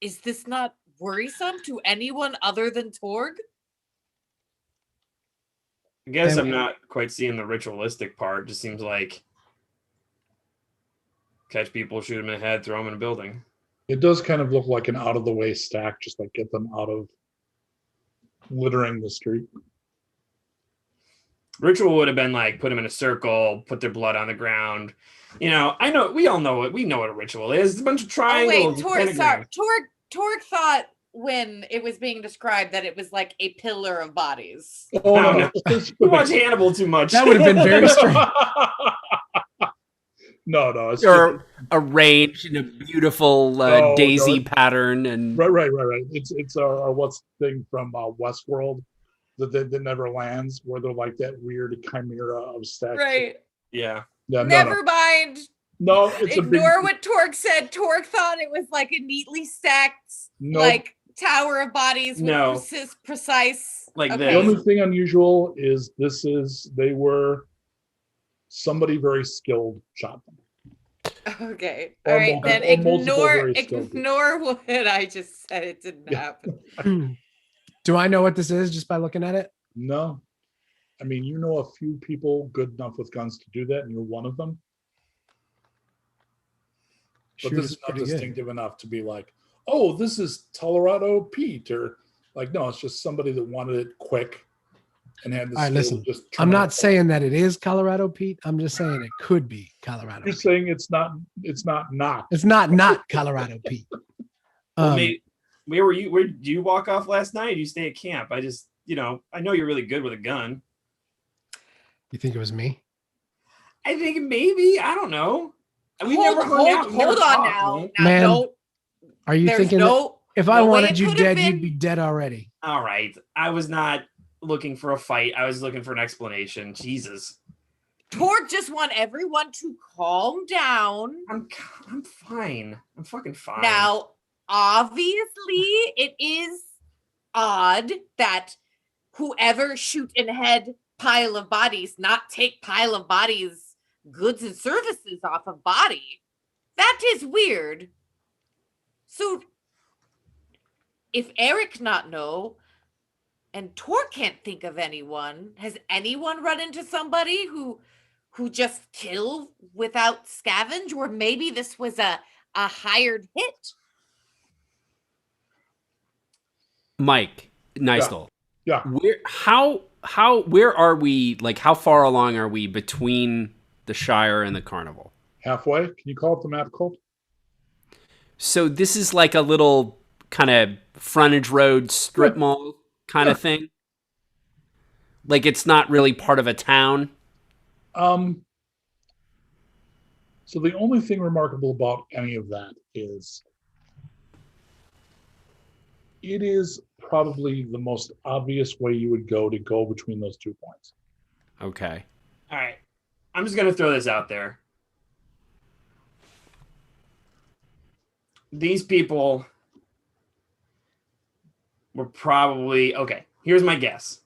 Is this not worrisome to anyone other than Torg? I guess I'm not quite seeing the ritualistic part. Just seems like catch people, shoot them in the head, throw them in a building. It does kind of look like an out of the way stack, just like get them out of littering the street. Ritual would have been like put them in a circle, put their blood on the ground. You know, we all know it. We know what a ritual is. It's a bunch of triangles. Oh wait, Torg thought when it was being described that it was like a pillar of bodies. Oh no. You watch Hannibal too much. That would have been very strange. No, it's or arranged in a beautiful daisy pattern and right. It's our what's thing from Westworld that never lands, where they're like that weird chimera of stacks. Right. Yeah. Never mind. No, it's ignore what Torg said. Torg thought it was like a neatly stacked like tower of bodies with precise like The only thing unusual is somebody very skilled shot them. Okay. All right, then ignore what I just said. It didn't happen. Do I know what this is just by looking at it? No. I mean, you know a few people good enough with guns to do that, and you're one of them. But this is not distinctive enough to be like, oh, this is Colorado Pete, or like, no, it's just somebody that wanted it quick and had this. All right, listen, I'm not saying that it is Colorado Pete. I'm just saying it could be Colorado. You're saying it's not. It's not Colorado Pete. Where were you? Where did you walk off last night? Or did you stay at camp? I just, I know you're really good with a gun. You think it was me? I think maybe. I don't know. Hold on now. Man, are you thinking? If I No way wanted it you could have dead, you'd been- be dead already. All right. I was not looking for a fight. I was looking for an explanation. Jesus. Torg just want everyone to calm down. I'm fine. I'm fucking fine. Now, obviously, it is odd that whoever shoot in head pile of bodies not take pile of bodies goods and services off of body. That is weird. So if Erik not know and Torg can't think of anyone, has anyone run into somebody who just kill without scavenge? Or maybe this was a hired hit. Mike Nystul. Yeah. Where are we? Like, how far along are we between the Shire and the Carnival? Halfway. Can you call up the map, Colt? So this is like a little kind of frontage road strip mall kind of thing. Like, it's not really part of a town. So the only thing remarkable about any of that is it is probably the most obvious way you would go to go between those 2 points. Okay. All right. I'm just going to throw this out there. These people were probably... Okay, here's my guess.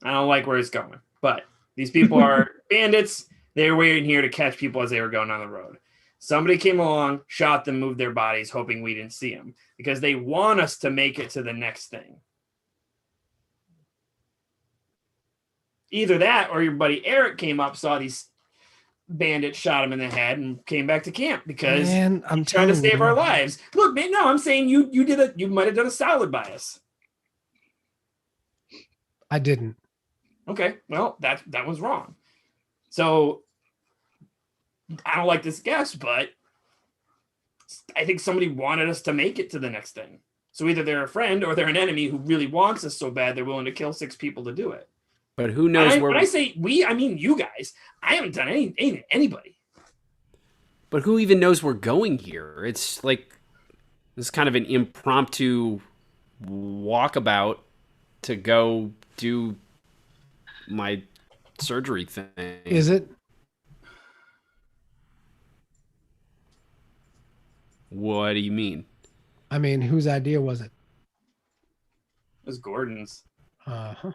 I don't like where it's going, but these people are bandits. They were waiting here to catch people as they were going down the road. Somebody came along, shot them, moved their bodies, hoping we didn't see them, because they want us to make it to the next thing. Either that, or your buddy Erik came up, saw these bandits, shot him in the head, and came back to camp because I'm trying to telling save you. our lives. Look, man, no, I'm saying you might have done a solid by us. I didn't. Okay, well, that was wrong. So I don't like this guess, but I think somebody wanted us to make it to the next thing. So either they're a friend or they're an enemy who really wants us so bad they're willing to kill 6 people to do it. But who knows where... When I say we, I mean you guys. I haven't done anything to anybody. But who even knows we're going here? It's like this is kind of an impromptu walkabout to go do my surgery thing. Is it? What do you mean? I mean, whose idea was it? It was Gordon's. Uh-huh.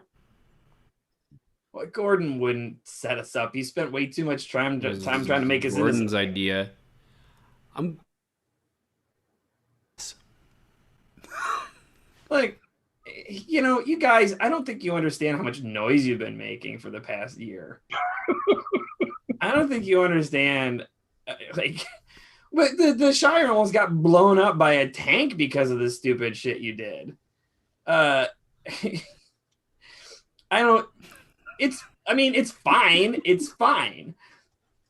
Well, Gordon wouldn't set us up. He spent way too much time trying to make us Gordon's innocent. idea. I'm Like, you know, you guys, I don't think you understand how much noise you've been making for the past year. I don't think you understand, like, but the Shire almost got blown up by a tank because of the stupid shit you did. I mean, it's fine. It's fine.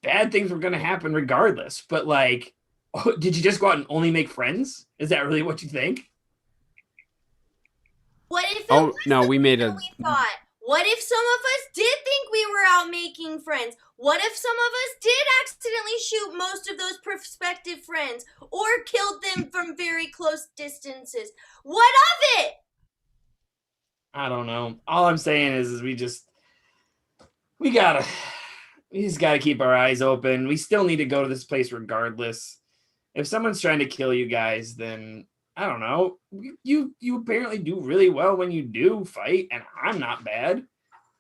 Bad things were going to happen regardless. But, like, did you just go out and only make friends? Is that really what you think? What if it Oh was no, we made a. we thought? What if some of us did think we were out making friends? What if some of us did accidentally shoot most of those prospective friends or killed them from very close distances? What of it? I don't know. All I'm saying is we just gotta keep our eyes open. We still need to go to this place regardless. If someone's trying to kill you guys, then I don't know. You apparently do really well when you do fight, and I'm not bad.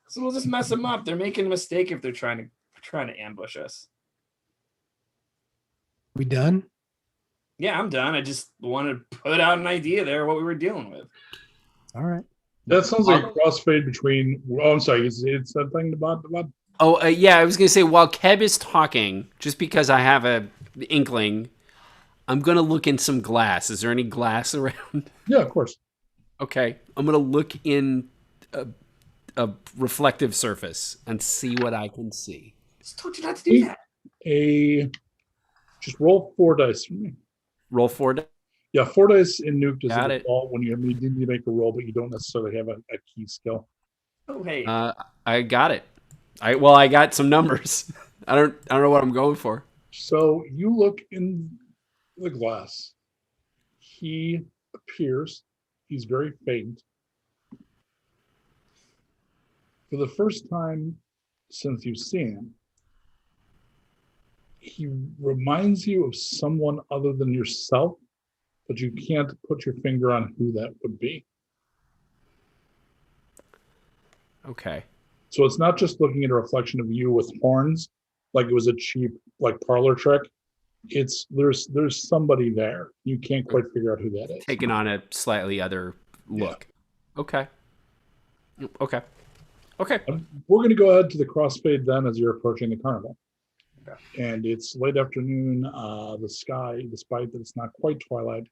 So we'll just mess them up. They're making a mistake if they're trying to ambush us. We done? Yeah, I'm done. I just wanted to put out an idea there what we were dealing with. All right. That sounds like a crossfade between. Oh, I'm sorry. It's that thing about. Oh yeah, I was gonna say while Keb is talking, just because I have a inkling, I'm gonna look in some glass. Is there any glass around? Yeah, of course. Okay, I'm gonna look in a reflective surface and see what I can see. Just told you not to do that. Just roll 4 dice for me. Roll 4 dice. Yeah, 4 dice in Nuked is Got a it. default when you need to make a roll, but you don't necessarily have a key skill. Oh hey. I got it. I got some numbers. I don't know what I'm going for. So you look in the glass. He appears, he's very faint. For the first time since you've seen him, he reminds you of someone other than yourself, but you can't put your finger on who that would be. Okay. So it's not just looking at a reflection of you with horns, like it was a cheap parlor trick. It's there's somebody there. You can't quite figure out who that is. Taking on a slightly other look. Yeah. Okay. We're going to go ahead to the crossfade then as you're approaching the carnival. Okay. And it's late afternoon. The sky, despite that it's not quite twilight,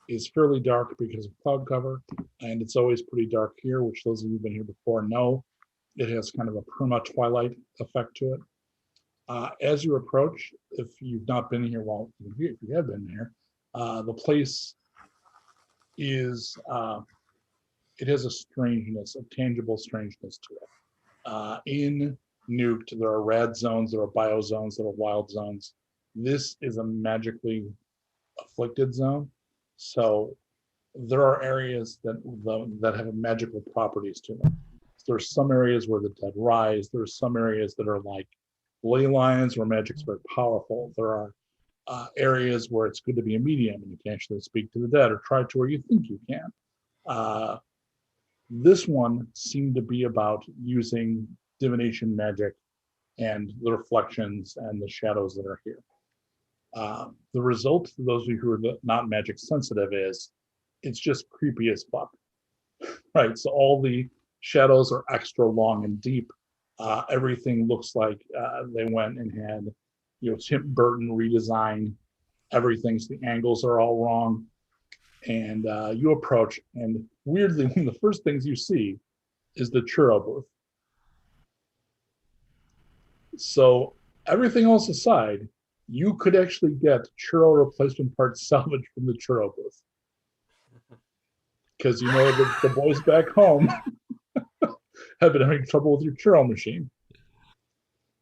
is fairly dark because of cloud cover. And it's always pretty dark here, which those of you who've been here before know. It has kind of a perma twilight effect to it. As you approach, if you've not been here, well, if you have been here, the place is, it has a strangeness, a tangible strangeness to it. In Nuked, there are rad zones, there are bio zones, there are wild zones. This is a magically afflicted zone. So there are areas that have magical properties to them. There's some areas where the dead rise. There's some areas that are like ley lines where magic's very powerful. There are areas where it's good to be a medium and you can actually speak to the dead or try to, or you think you can. This one seemed to be about using divination magic and the reflections and the shadows that are here. The result for those of you who are not magic sensitive is it's just creepy as fuck, right? So all the shadows are extra long and deep. Everything looks like they went and had, Tim Burton redesign everything. So the angles are all wrong. And you approach, and weirdly, one of the first things you see is the churro booth. So everything else aside, you could actually get churro replacement parts salvaged from the churro booth. Because the boys back home have been having trouble with your churro machine.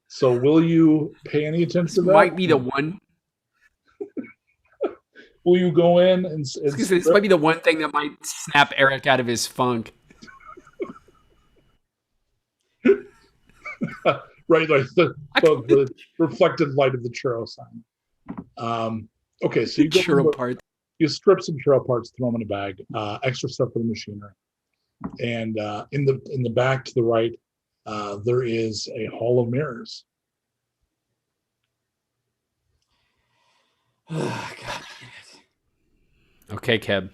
So will you pay any attention to that? Might be the one. Will you go in and this might be the one thing that might snap Erik out of his funk. Right, like the reflected light of the churro sign. Okay, so you go churro parts. You strip some churro parts, throw them in a bag. Extra stuff for the machinery. And in the back to the right, there is a hall of mirrors. Oh, God. Okay, Keb.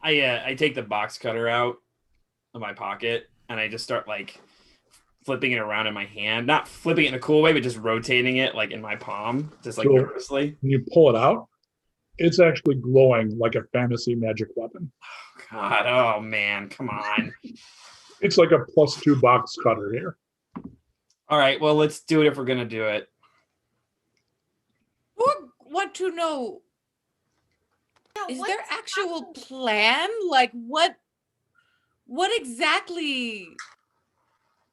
I take the box cutter out of my pocket and I just start flipping it around in my hand. Not flipping it in a cool way, but just rotating it in my palm, just nervously. When you pull it out, it's actually glowing like a fantasy magic weapon. Oh, God. Oh, man. Come on. It's like a +2 box cutter here. All right. Well, let's do it if we're going to do it. Or want to know, is there actual plan? What exactly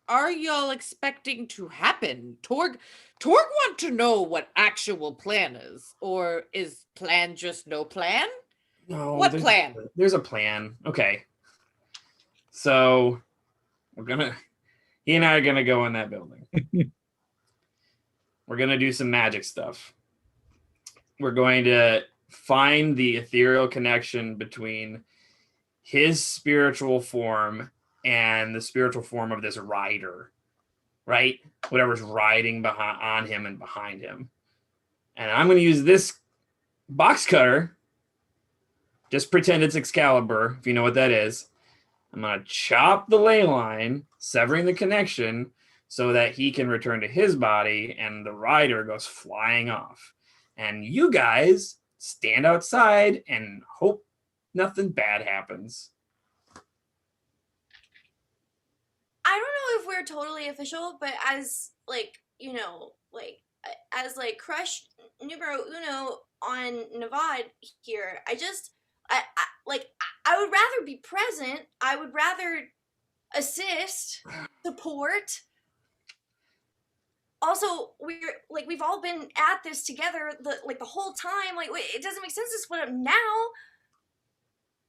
are y'all expecting to happen? Torg want to know what actual plan is, or is plan just no plan? No. What plan? There's a plan. Okay. So he and I are gonna go in that building. We're gonna do some magic stuff. We're going to find the ethereal connection between his spiritual form and the spiritual form of this rider, right? Whatever's riding on him and behind him. And I'm going to use this box cutter. Just pretend it's Excalibur, if you know what that is. I'm going to chop the ley line, severing the connection so that he can return to his body and the rider goes flying off. And you guys stand outside and hope nothing bad happens. I don't know if we're totally official, but as as crush numero uno on Navad here, I would rather be present. I would rather assist, support. Also, we've all been at this together the whole time. Like, it doesn't make sense to split up now.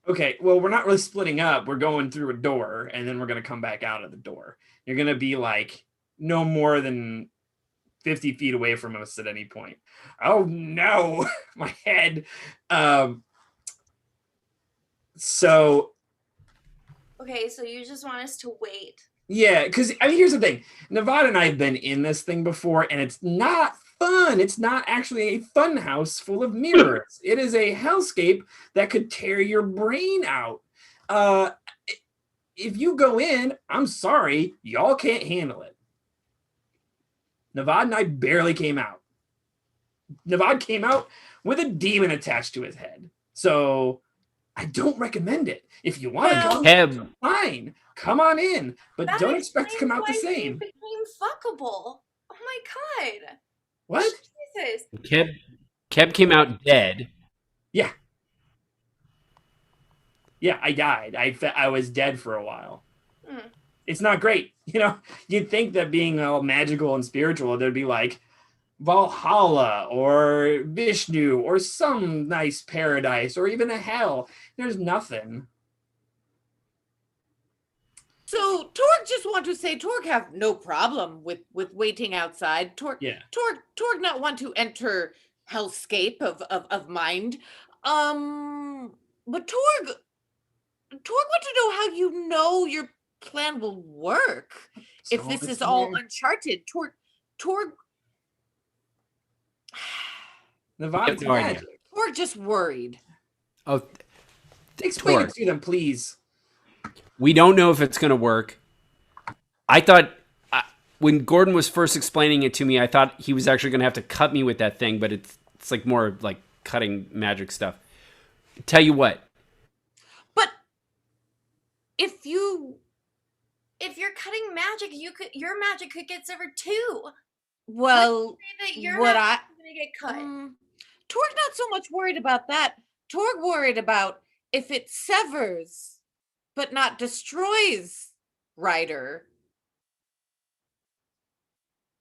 Okay, well, we're not really splitting up. We're going through a door, and then we're going to come back out of the door. You're going to be like no more than 50 feet away from us at any point. Oh, no, my head. So... Okay, so you just want us to wait. Yeah, because, I mean, here's the thing. Nevada and I have been in this thing before, and it's not fun. It's not actually a fun house full of mirrors. It is a hellscape that could tear your brain out. If you go in, I'm sorry, y'all can't handle it. Nevada and I barely came out. Nevada came out with a demon attached to his head. So I don't recommend it. If you want to go, fine. Come on in. But That don't expect to come out the explains why same. we became fuckable. Oh my god. What? Jesus. Keb came out dead. Yeah. Yeah, I died. I was dead for a while. Hmm. It's not great. You know, you'd think that being all magical and spiritual, there'd be like Valhalla or Vishnu or some nice paradise or even a hell. There's nothing. So Torg just want to say Torg have no problem with waiting outside. Torg not want to enter hellscape of mind. But Torg want to know how you know your plan will work if this is all uncharted. Torg Nevada's no idea. magic. Torg just worried. Oh, Explain Torg. it to them, please. We don't know if it's going to work. I thought when Gordon was first explaining it to me, I thought he was actually going to have to cut me with that thing, but it's like more like cutting magic stuff. Tell you what. But if you're cutting magic, your magic could get severed too. Well, Say that your what magic is gonna get cut. Torg not so much worried about that. Torg worried about if it severs but not destroys Ryder.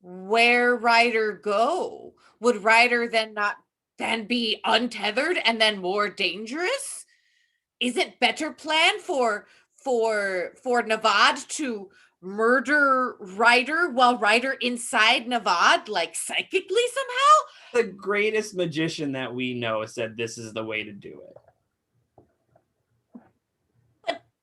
Where Ryder go? Would Ryder then be untethered and then more dangerous? Is it better plan for Navad to murder Ryder while Ryder inside Navad, like psychically somehow? The greatest magician that we know said this is the way to do it.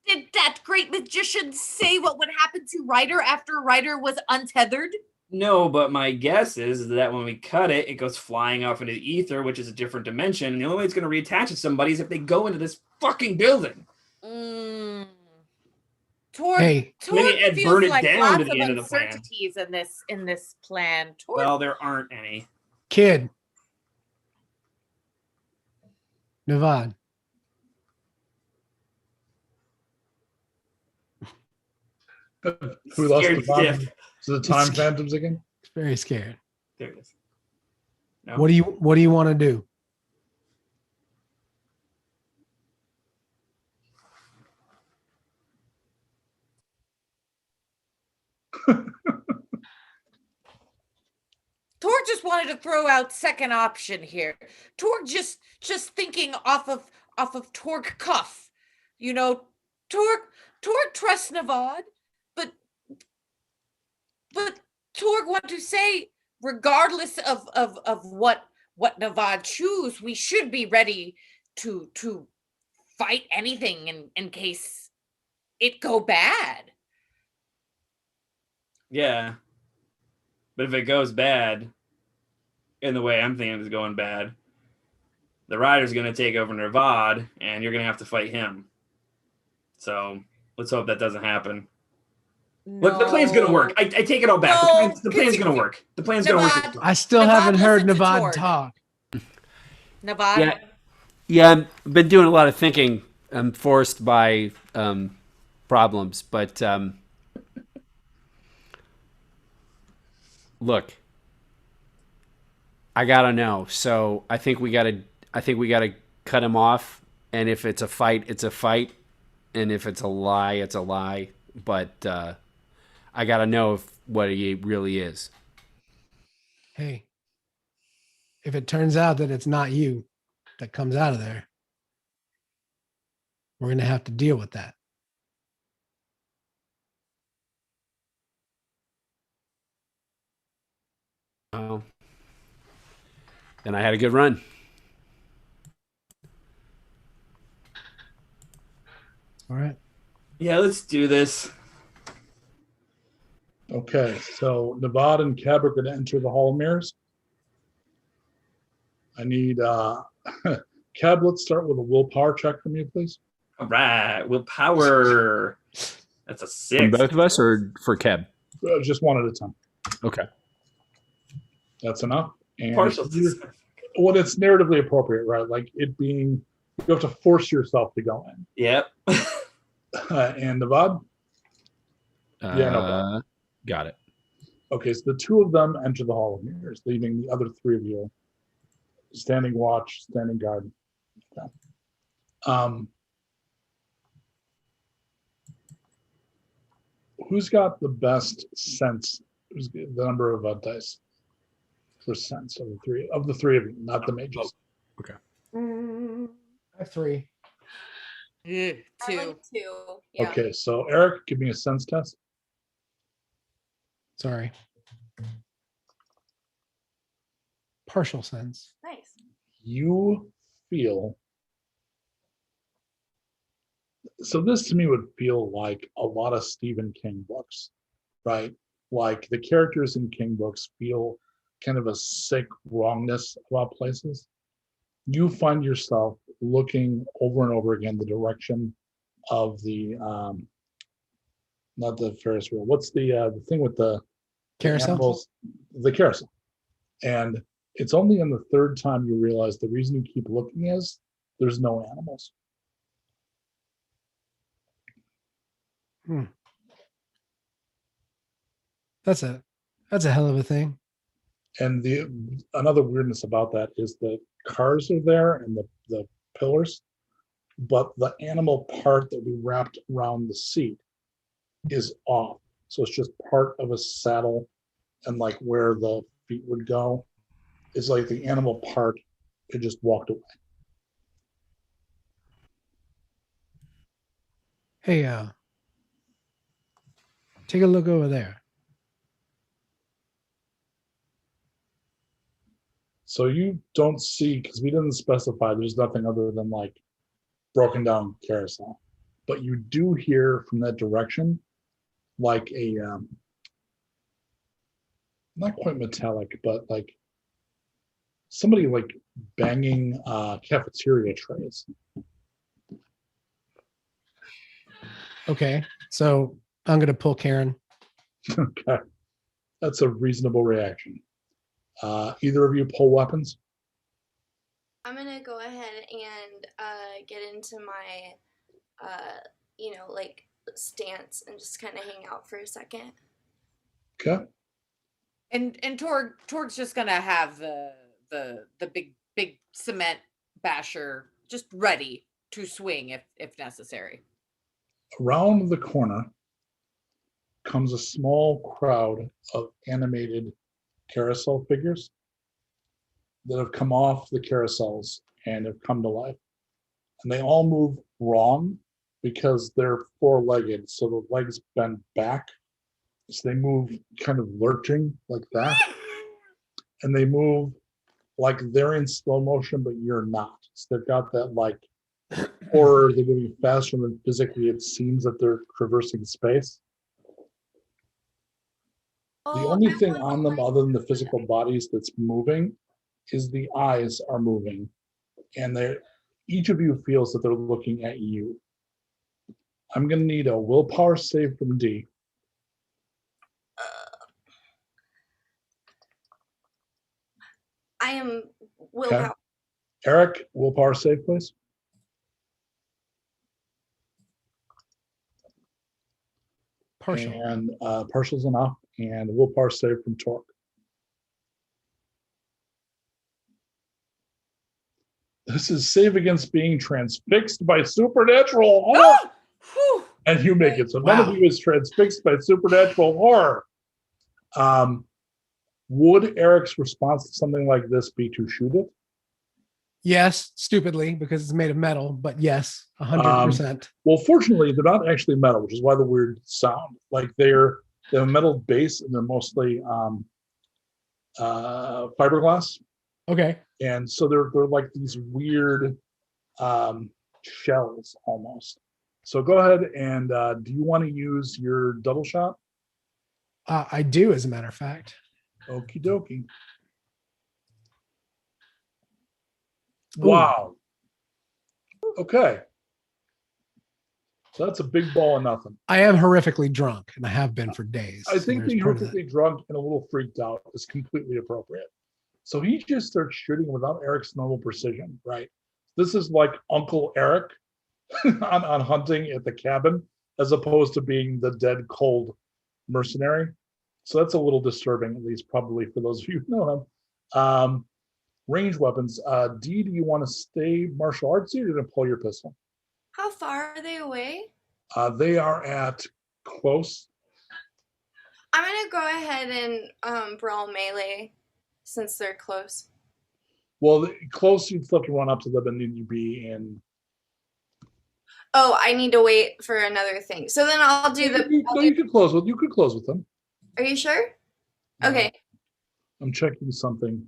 Did that great magician say what would happen to Ryder after Ryder was untethered? No, but my guess is that when we cut it, it goes flying off into the ether, which is a different dimension. And the only way it's going to reattach to somebody is if they go into this fucking building. Torg Maybe Ed feels burn it like down lots to the of end of the plan. uncertainties in this plan. Torg, Well, there aren't any. Kid. Navad. Who lost Scared the bottom stiff. to the time phantoms again? Very scared. There it is. No. What do you want to do? Torg just wanted to throw out second option here. Torg just thinking off of Torg cuff. You know, Torg trusts Navad, but Torg want to say, regardless of what Navad choose, we should be ready to fight anything in case it go bad. Yeah. But if it goes bad, in the way I'm thinking it's going bad, the Rider's going to take over Navad, and you're going to have to fight him. So let's hope that doesn't happen. Look, the plan's going to work. I take it all back. No, the plan's going to work. The plan's going to work. I still Navad, haven't heard listen to Navad Torg. talk. Navad, Yeah, I've been doing a lot of thinking. I'm forced by problems, but look, I gotta know. So I think we gotta cut him off. And if it's a fight, it's a fight. And if it's a lie, it's a lie. But I gotta know what he really is. Hey, if it turns out that it's not you that comes out of there, we're going to have to deal with that. Oh. And I had a good run. All right. Yeah, let's do this. Okay, so Nevada and Cab are going to enter the Hall of Mirrors. I need Cab. Let's start with a willpower check from you, please. All right, willpower. That's a From 6. both of us or for Keb? Just one at a time. Okay. That's enough. And Partial. well, it's narratively appropriate, right? Like it being, you have to force yourself to go in. Yep. And Nevada. Yeah, no problem. Got it. Okay, so the two of them enter the Hall of Mirrors, leaving the other three of you standing watch, standing guard. Okay. Who's got the best sense? Who's the number of dice for sense of the three of you, not the mages? Okay. I have 3. Yeah, I 2. like 2. Yeah. Okay, so Erik, give me a sense test. Sorry. Partial sense. Nice. You feel. So this to me would feel like a lot of Stephen King books, right? Like the characters in King books feel kind of a sick wrongness about places. You find yourself looking over and over again the direction of the not the Ferris wheel. What's the thing with the Carousel? animals? The carousel. And it's only in the third time you realize the reason you keep looking is there's no animals. That's a hell of a thing. And another weirdness about that is the cars are there and the pillars, but the animal part that we wrapped around the seat is off. So it's just part of a saddle, and like where the feet would go is like the animal part had just walked away. Hey, take a look over there. So you don't see, because we didn't specify, there's nothing other than like broken down carousel. But you do hear from that direction like a, not quite metallic, but like somebody like banging cafeteria trays. Okay, so I'm going to pull Karen. Okay. That's a reasonable reaction. Either of you pull weapons? I'm gonna go ahead and get into my, like stance and just kind of hang out for a second. Okay. And Torg's just gonna have the big cement basher just ready to swing if necessary. Around the corner comes a small crowd of animated carousel figures that have come off the carousels and have come to life. And they all move wrong because they're four-legged, so the legs bend back. So they move kind of lurching like that. And they move like they're in slow motion, but you're not. So they've got that like horror, they're moving faster than physically it seems that they're traversing space. The only thing on them other than the physical bodies that's moving is the eyes are moving. And each of you feels that they're looking at you. I'm going to need a willpower save from D. I am willpower. Okay. Erik, willpower save, please. Partial. And partial's enough. And a willpower save from Torg. This is save against being transfixed by supernatural horror. And you make it. So none of you is transfixed by supernatural horror. Would Eric's response to something like this be to shoot it? Yes, stupidly, because it's made of metal, but yes, 100%. Well, fortunately, they're not actually metal, which is why the weird sound. Like they have a metal base, and they're mostly fiberglass. Okay. And so they're like these weird shells almost. So go ahead and do you want to use your double shot? I do, as a matter of fact. Okie dokie. Ooh. Wow. Okay. So that's a big ball of nothing. I am horrifically drunk, and I have been for days. I think so being there's part of that. horrifically drunk and a little freaked out is completely appropriate. So he just starts shooting without Eric's normal precision, right? This is like Uncle Erik on hunting at the cabin, as opposed to being the dead cold mercenary. So that's a little disturbing, at least probably for those of you who know him. Range weapons. Dee, do you want to stay martial arts, or you're going to pull your pistol? How far are they away? They are at close. I'm gonna go ahead and brawl melee since they're close. Well, close, you'd still have to run up to them, and then you'd be in. Oh, I need to wait for another thing. So then I'll do the. You could close with. You could close with them. Are you sure? Okay. I'm checking something.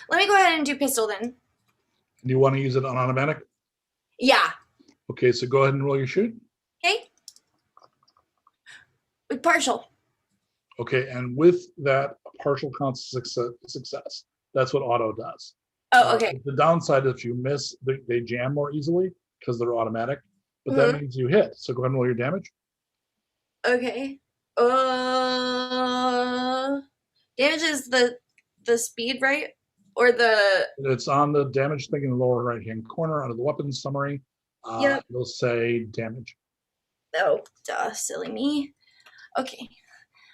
Let me go ahead and do pistol then. Do you want to use it on automatic? Yeah. Okay, so go ahead and roll your shoot. Okay. With partial. Okay, and with that, partial counts success. That's what auto does. Oh, okay. The downside, if you miss, they jam more easily because they're automatic, but that means you hit. So go ahead and roll your damage. Okay. Damage is the speed, right? Or the... It's on the damage thing in the lower right-hand corner under the weapons summary. Yep. It'll say damage. Oh, duh, silly me. Okay.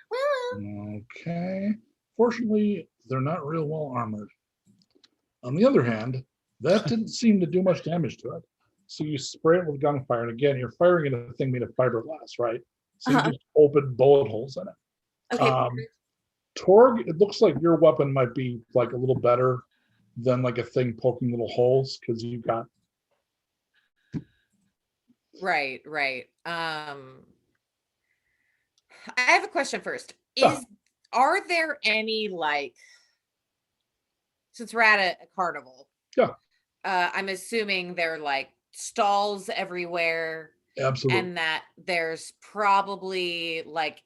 Well. Okay. Fortunately, they're not real well armored. On the other hand, that didn't seem to do much damage to it. So you spray it with gunfire, and again, you're firing at a thing made of fiberglass, right? So you just open bullet holes in it. Okay. Torg, it looks like your weapon might be like a little better than like a thing poking little holes because you've got. Right. I have a question first. Are there any, like, since we're at a carnival? Yeah. I'm assuming there are like stalls everywhere. Absolutely. And that there's probably like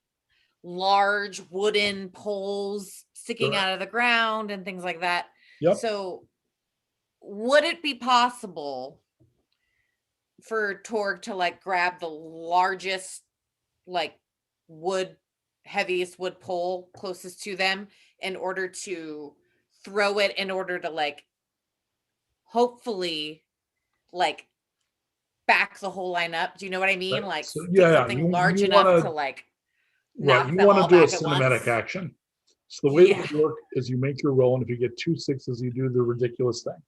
large wooden poles sticking out of the ground and things like that. Yep. So would it be possible for Torg to like grab the largest, like heaviest wood pole closest to them in order to throw it, in order to like hopefully like back the whole line up? Do you know what I mean? Right. Like So, something large enough to like knock you them want all to do a back at cinematic once. action. So the way it would work is you make your roll, and if you get 2 6s, you do the ridiculous thing.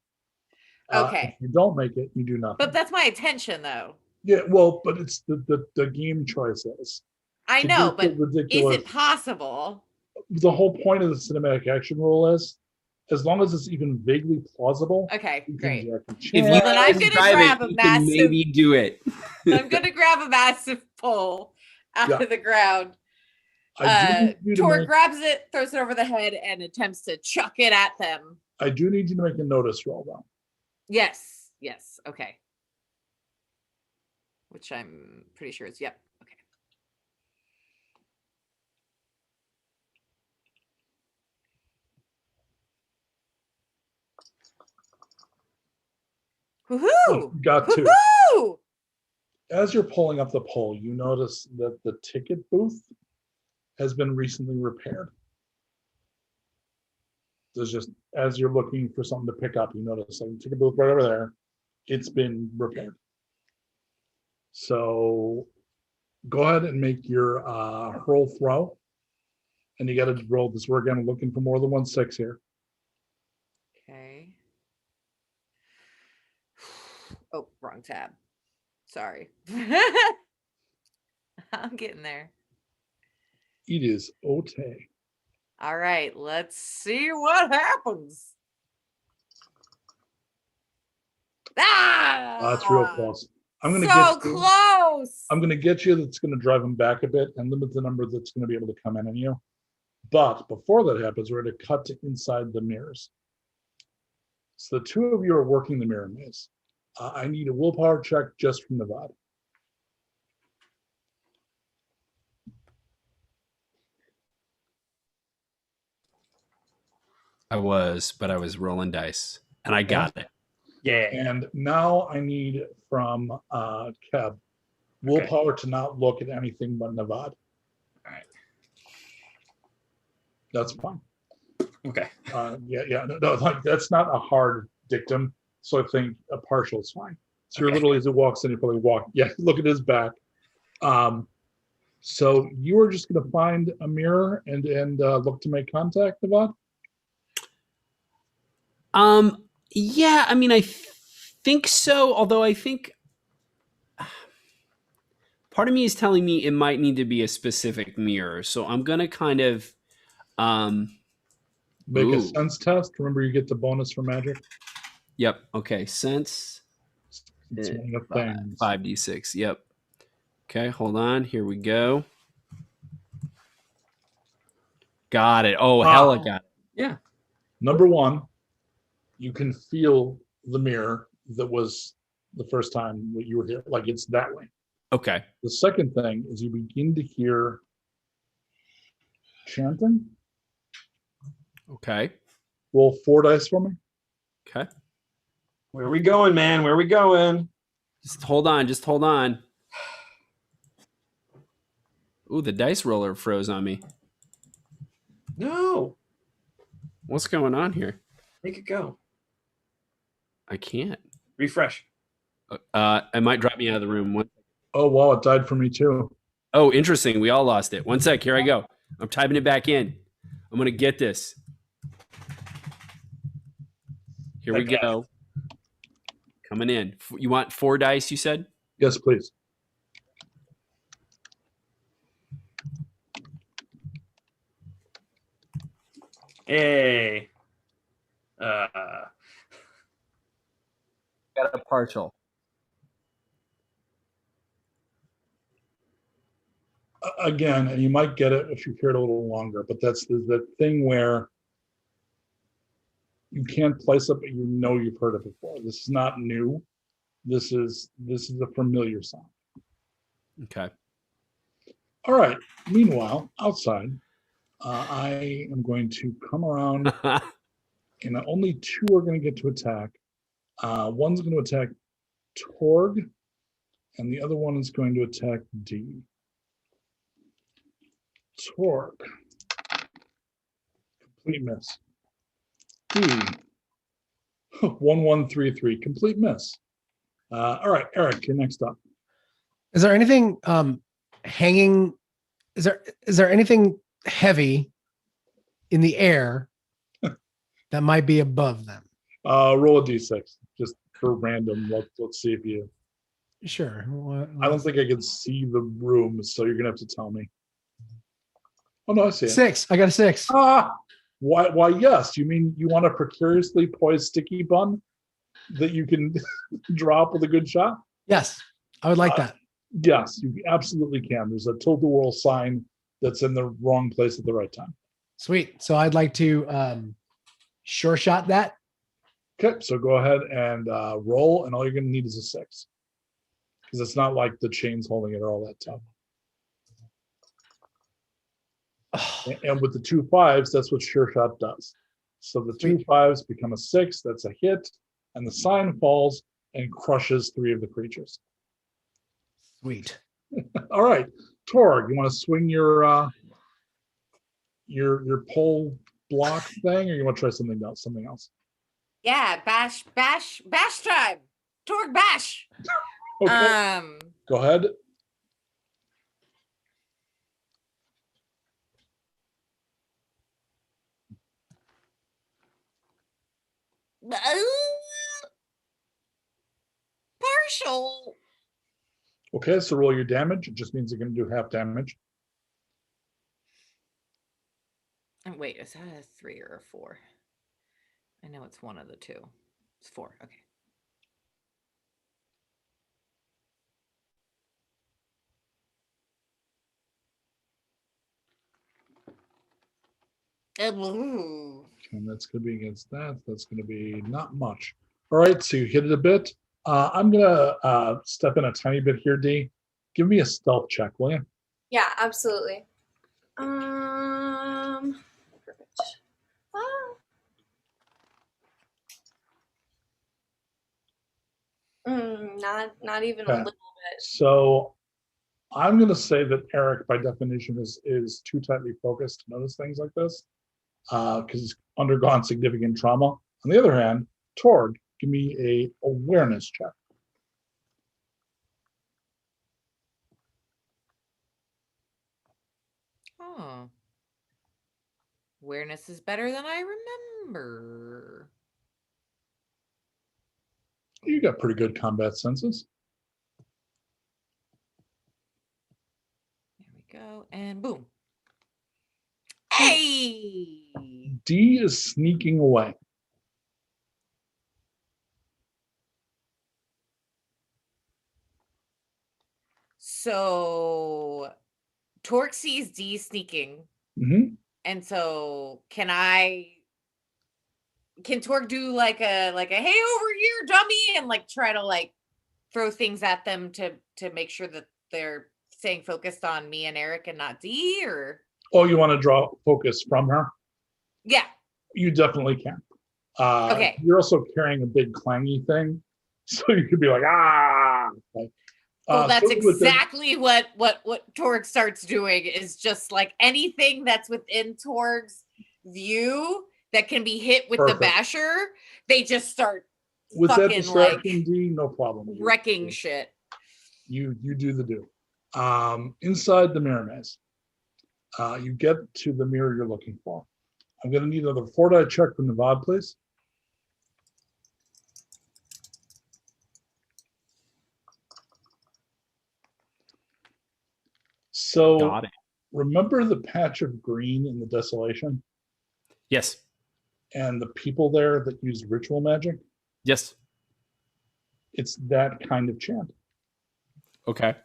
Okay. If you don't make it, you do nothing. But that's my intention, though. Yeah, well, but it's the game choices. I To know, do but the is ridiculous- it possible? The whole point of the cinematic action rule is, as long as it's even vaguely plausible. Okay, you can great. direct the If channel. you Then I'm can gonna drive grab it, a you can massive- maybe do it. I'm gonna grab a massive pole out of the ground. I do need you to Torg make- grabs it, throws it over the head, and attempts to chuck it at them. I do need you to make a notice roll, though. Yes, okay. Which I'm pretty sure is, yep, okay. Woohoo! Got 2. Woohoo! As you're pulling up the pole, you notice that the ticket booth has been recently repaired. There's just, as you're looking for something to pick up, you notice like ticket booth right over there. It's been repaired. So go ahead and make your hurl throw. And you got to roll this. We're again looking for more than 1 6 here. Okay. Oh, wrong tab. Sorry. I'm getting there. It is okay. All right, let's see what happens. Ah! That's real close. I'm going to so get you. close. I'm going to get you. That's going to drive him back a bit and limit the number that's going to be able to come in on you. But before that happens, we're going to cut to inside the mirrors. So the two of you are working the mirror maze. I need a willpower check just from Nevada. I was rolling dice, and I got it. Yeah. And now I need from Keb willpower to not look at anything but Nevada. All right. That's fine. Okay. No, like, that's not a hard dictum. So I think a partial is fine. So you're Okay. literally, as it walks in, you probably walk. Yeah, look at his back. So you are just going to find a mirror and look to make contact, Nevada? Yeah, I mean, I think so. Although I think part of me is telling me it might need to be a specific mirror. So I'm gonna kind of Make a Ooh. sense test. Remember, you get the bonus for magic. Yep. Okay. Sense. It's one of the things. 5d6. Yep. Okay. Hold on. Here we go. Got it. Oh, hella got it. Yeah. Number one, you can feel the mirror that was the first time that you were here. Like it's that way. Okay. The second thing is you begin to hear chanting. Okay. Roll 4 dice for me. Okay. Where are we going, man? Where are we going? Just hold on. Just hold on. Ooh, the dice roller froze on me. No. What's going on here? Make it go. I can't. Refresh. It might drop me out of the room. Oh, wow, it died for me too. Oh, interesting. We all lost it. 1 sec. Here I go. I'm typing it back in. I'm going to get this. Here we Okay. go. Coming in. You want 4 dice, you said? Yes, please. Hey. Got a partial. Again, and you might get it if you hear it a little longer, but that's the thing where you can't place it, but you know you've heard it before. This is not new. This is a familiar sound. Okay. All right. Meanwhile, outside, I am going to come around, and only 2 are going to get to attack. One's going to attack Torg, and the other one is going to attack D. Torg. Complete miss. D. 1133. Complete miss. All right, Erik, you're next up. Is there anything hanging? Is there anything heavy in the air that might be above them? Roll a d6 just for random. Let's see if you. Sure. I don't think I can see the room, so you're gonna have to tell me. Oh no, I see it. 6. I got a 6. Why? Why? Yes. You mean you want a precariously poised sticky bun that you can drop with a good shot? Yes, I would like that. Yes, you absolutely can. There's a tilt-a-whirl sign that's in the wrong place at the right time. Sweet. So I'd like to sure shot that. Okay, so go ahead and roll, and all you're going to need is a 6. Because it's not like the chain's holding it or all that tough. And with the 2 5s, that's what sure shot does. So the 2 5s become a 6, that's a hit, and the sign falls and crushes 3 of the creatures. Sweet. All right, Torg, you want to swing your pole block thing, or you want to try something else? Something else? Yeah, bash tribe. Torg bash. Okay, go ahead. Partial. Okay, so roll your damage. It just means you're going to do half damage. And wait, is that a 3 or a 4? I know it's one of the two. It's 4. Okay. Ooh. And that's going to be against that. That's going to be not much. All right, so you hit it a bit. I'm going to step in a tiny bit here, D. Give me a stealth check, will you? Yeah, absolutely. Perfect. Not even a Okay. little bit. So I'm going to say that Erik, by definition, is too tightly focused to notice things like this because he's undergone significant trauma. On the other hand, Torg, give me a awareness check. Oh. Awareness is better than I remember. You got pretty good combat senses. There we go. And boom. Hey! D is sneaking away. So Torg sees D sneaking. Mm-hmm. And so can Torg do like a hey over here, dummy, and like try to like throw things at them to make sure that they're staying focused on me and Erik and not D, or Oh, you want to draw focus from her? yeah. You definitely can. Okay. You're also carrying a big clangy thing, so you could be like, ah. Like, Well, that's so within- exactly what Torg starts doing, is just like anything that's within Torg's view that can be hit with Perfect. the basher, they just start with that fucking like distraction, D, no problem. wrecking shit. You do the do. Inside the mirror maze, you get to the mirror you're looking for. I'm going to need another 4-die check from Nevada, please. So Got it. remember the patch of green in the desolation Yes. and the people there that use ritual magic? Yes. It's that kind of chant. Okay.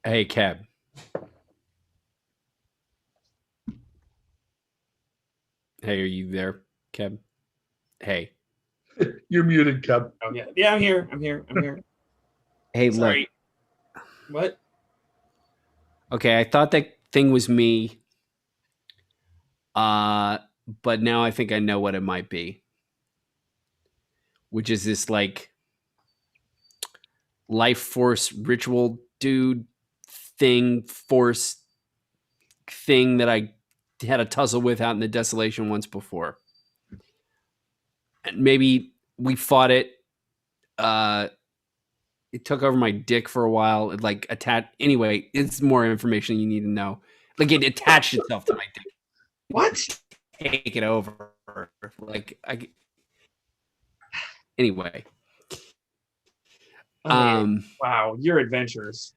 Hey, Keb. Hey, are you there, Keb? Hey. You're muted, Keb. Oh yeah, yeah. I'm here. Hey, Sorry. What? look. Okay, I thought that thing was me. But now I think I know what it might be. Which is this like life force ritual dude force thing that I had a tussle with out in the desolation once before. And maybe we fought it. It took over my dick for a while. It like attached. Anyway, it's more information you need to know. Like it attached itself to my dick. What? Take it over. Anyway. Okay. Wow, your adventures.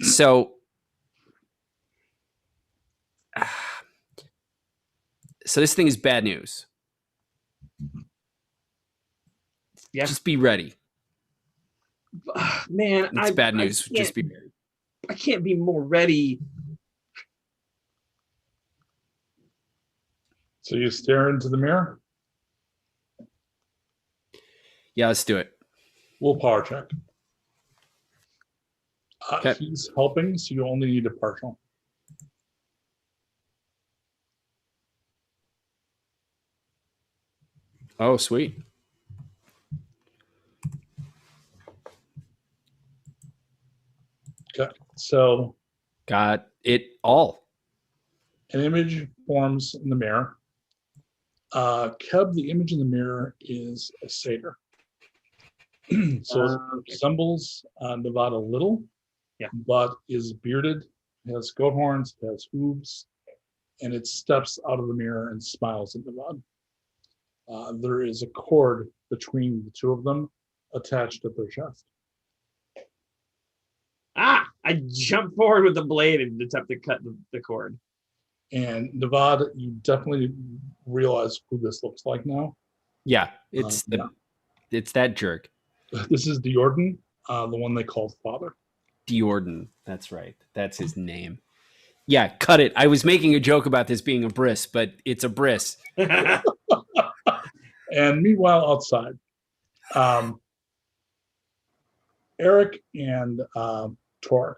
So this thing is bad news. Yeah. Just be ready. Man, It's bad news. Just be ready. I can't be more ready. So you stare into the mirror? Yeah, let's do it. Willpower check. Okay. He's helping, so you only need a partial. Oh, sweet. Okay. So Got it all. an image forms in the mirror. Keb, the image in the mirror is a satyr. So it resembles Nevada a little. but is bearded, has goat horns, has hooves, and it steps out of the mirror and smiles at Navad. There is a cord between the two of them attached at their chest. Ah! I jump forward with the blade and attempt to cut the cord. And Navad, you definitely realize who this looks like now. Yeah, it's that jerk. This is Diorden, the one they called Father. Diorden, that's right. That's his name. Yeah, cut it. I was making a joke about this being a bris, but it's a bris. And meanwhile, outside, Erik and Torg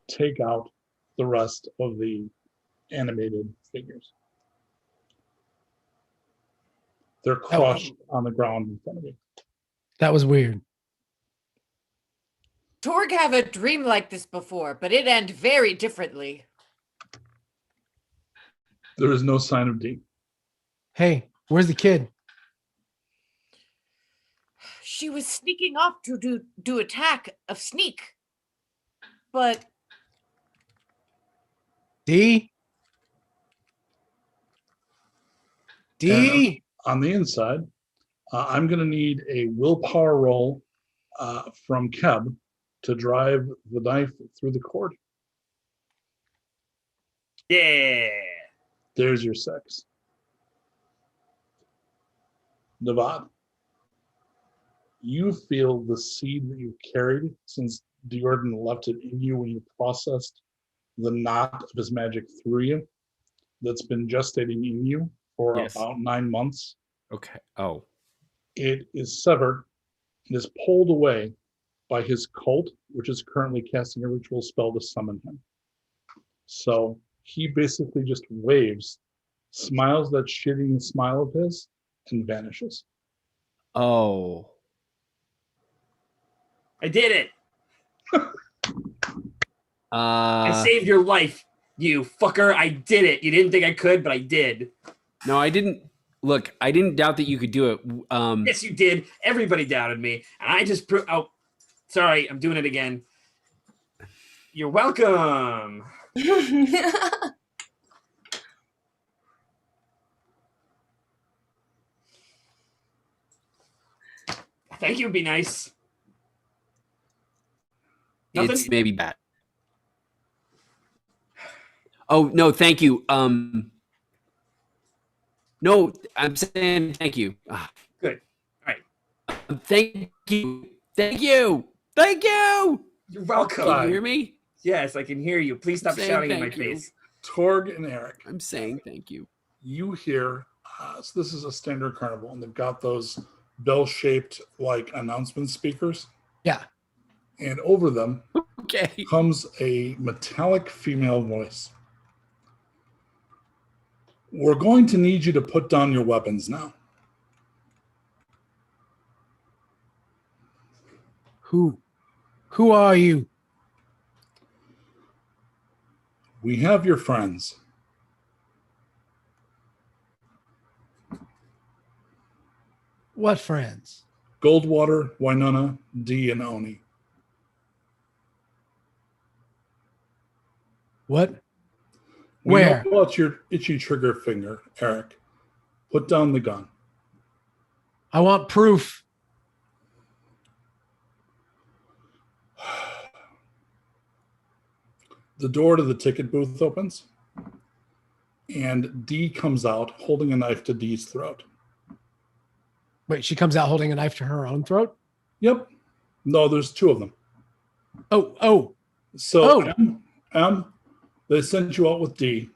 take out the rest of the animated figures. They're crushed on the ground in front of you. That was weird. Torg have a dream like this before, but it ended very differently. There is no sign of D. Hey, where's the kid? She was sneaking off to do attack of sneak. But D? And on the inside, I'm going to need a willpower roll from Keb to drive the knife through the cord. Yeah. There's your 6. Navad, you feel the seed that you've carried since Diorden left it in you when you processed the knot of his magic through you that's been gestating in you for about 9 months. Okay. Oh. It is severed and is pulled away by his Colt, which is currently casting a ritual spell to summon him. So he basically just waves, smiles that shitting smile of his, and vanishes. Oh. I did it. I I saved your life, you fucker. I did it. You didn't think I could, but I did. No, I didn't. Look, I didn't doubt that you could do it. Yes, you did. Everybody doubted me. And I just proved... Oh, sorry. I'm doing it again. You're welcome. Thank you would be nice. Nothing? It's maybe bad. Oh, no, thank you. No, I'm saying thank you. Good. All right. Thank you. Thank you. Thank you. You're welcome. Can you hear me? Yes, I can hear you. Please stop Saying shouting in my thank you. face. Torg and Erik, I'm saying thank you. you hear, so this is a standard carnival, and they've got those bell-shaped like announcement speakers. Yeah. And over them Okay. comes a metallic female voice. We're going to need you to put down your weapons now. Who are you? We have your friends. What friends? Goldwater, Wynonna, D, and Oni. What? We Where? know about your itchy trigger finger, Erik. Put down the gun. I want proof. The door to the ticket booth opens, and D comes out holding a knife to D's throat. Wait, she comes out holding a knife to her own throat? Yep. No, there's 2 of them. Oh. So, M, they sent you out with D.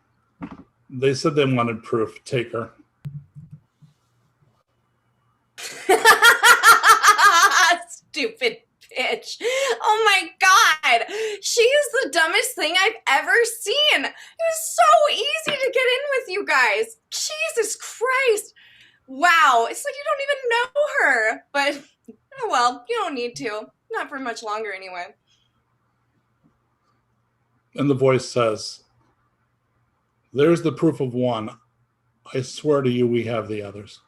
They said they wanted proof. Take her. Stupid bitch. Oh my god. She is the dumbest thing I've ever seen. It was so easy to get in with you guys. Jesus Christ. Wow. It's like you don't even know her. But, oh well, you don't need to. Not for much longer anyway. And the voice says, there's the proof of one. I swear to you, we have the others.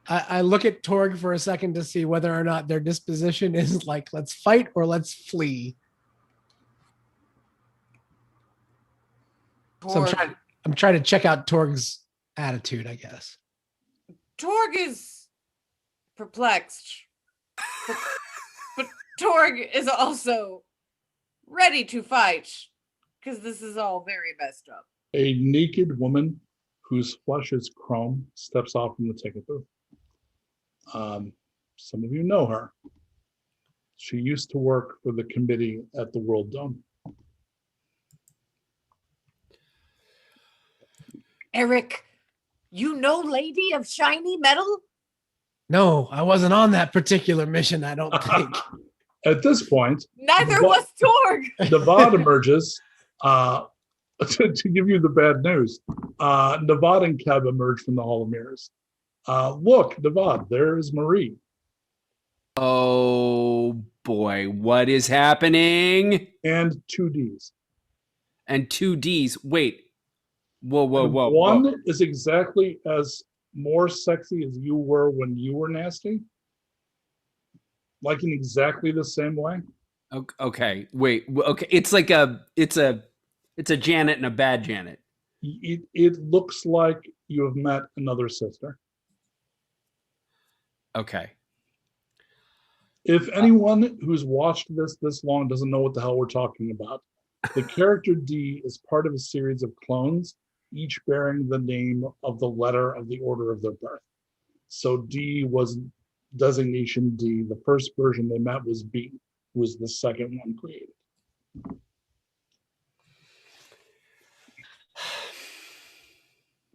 I look at Torg for a second to see whether or not their disposition is like, let's fight or let's flee. So I'm trying to check out Torg's attitude, I guess. Torg is perplexed. But Torg is also ready to fight because this is all very messed up. A naked woman whose flesh is chrome steps off from the ticket booth. Some of you know her. She used to work for the committee at the World Dome. Erik, you know Lady of Shiny Metal? No, I wasn't on that particular mission, I don't think. At this point, Neither was Torg. Navad emerges to give you the bad news. Navad and Keb emerge from the Hall of Mirrors. Look, Navad, there is Marie. Oh boy, what is happening? And 2Ds. And 2Ds. Wait. Whoa. One is exactly as more sexy as you were when you were nasty. Like in exactly the same way. Okay. Wait. Okay. It's like it's a Janet and a bad Janet. It looks like you have met another sister. Okay. If anyone who's watched this long doesn't know what the hell we're talking about, the character D is part of a series of clones, each bearing the name of the letter of the order of their birth. So D was designation D. The first version they met was B, who was the second one created.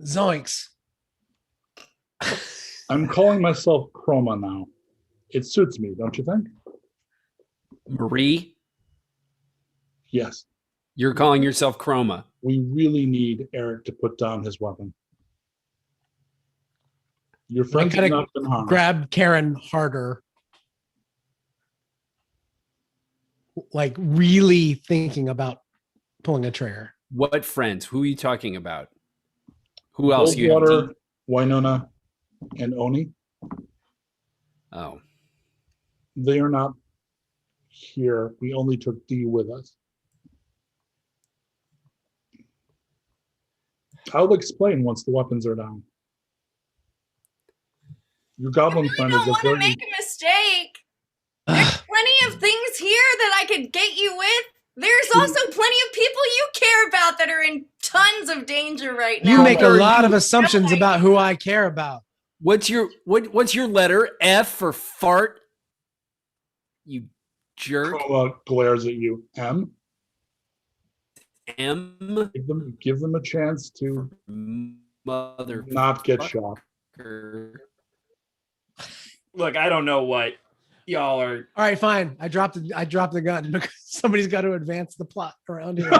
Zoinks. I'm calling myself Chroma now. It suits me, don't you think? Marie? Yes. You're calling yourself Chroma. We really need Erik to put down his weapon. Your friends have not been harmed. Grab Karen harder. Like really thinking about pulling a trigger. What friends? Who are you talking about? Who else? Goldwater, Winona, and Oni. Oh. They are not here. We only took D with us. I'll explain once the weapons are down. Your goblin friend is I don't want to make a mistake. There's plenty of things here that I could get you with. There's also plenty of people you care about that are in tons of danger right now. You make a lot of assumptions about who I care about. What's your letter? F for fart? You jerk. Chroma glares at you. M. M. Give them a chance to mother not get shot. Look, I don't know what y'all are. All right, fine. I dropped the gun because somebody's got to advance the plot around here.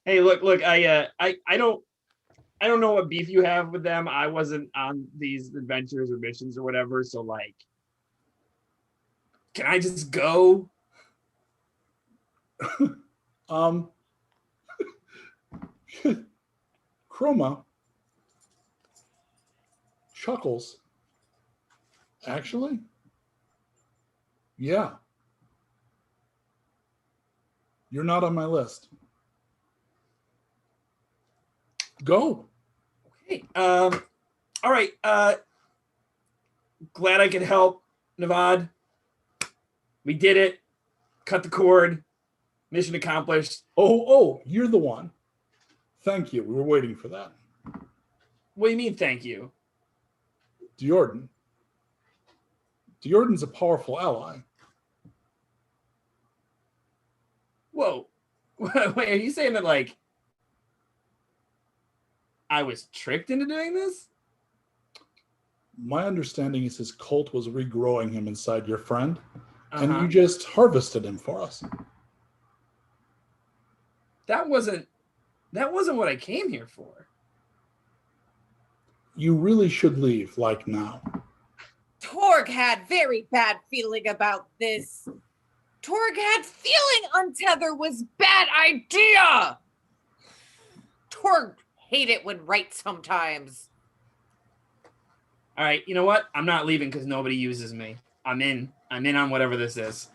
Hey, look, I don't know what beef you have with them. I wasn't on these adventures or missions or whatever, so like, can I just go? Chroma chuckles. Actually, yeah. You're not on my list. Go. Okay. All right. Glad I could help, Navad. We did it. Cut the cord. Mission accomplished. Oh, you're the one. Thank you. We were waiting for that. What do you mean, thank you? Diordan. Diordan's a powerful ally. Whoa. Wait, are you saying that, like, I was tricked into doing this? My understanding is his cult was regrowing him inside your friend, and you just harvested him for us. That wasn't what I came here for. You really should leave, like now. Torg had very bad feeling about this. Torg had feeling untether was bad idea. Torg hate it when right sometimes. All right, you know what? I'm not leaving because nobody uses me. I'm in on whatever this is.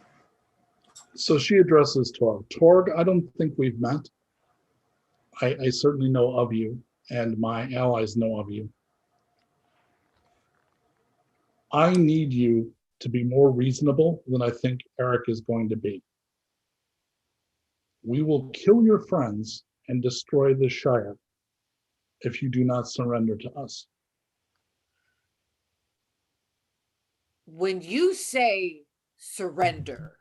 So she addresses Torg. Torg, I don't think we've met. I certainly know of you, and my allies know of you. I need you to be more reasonable than I think Erik is going to be. We will kill your friends and destroy the Shire if you do not surrender to us. When you say surrender,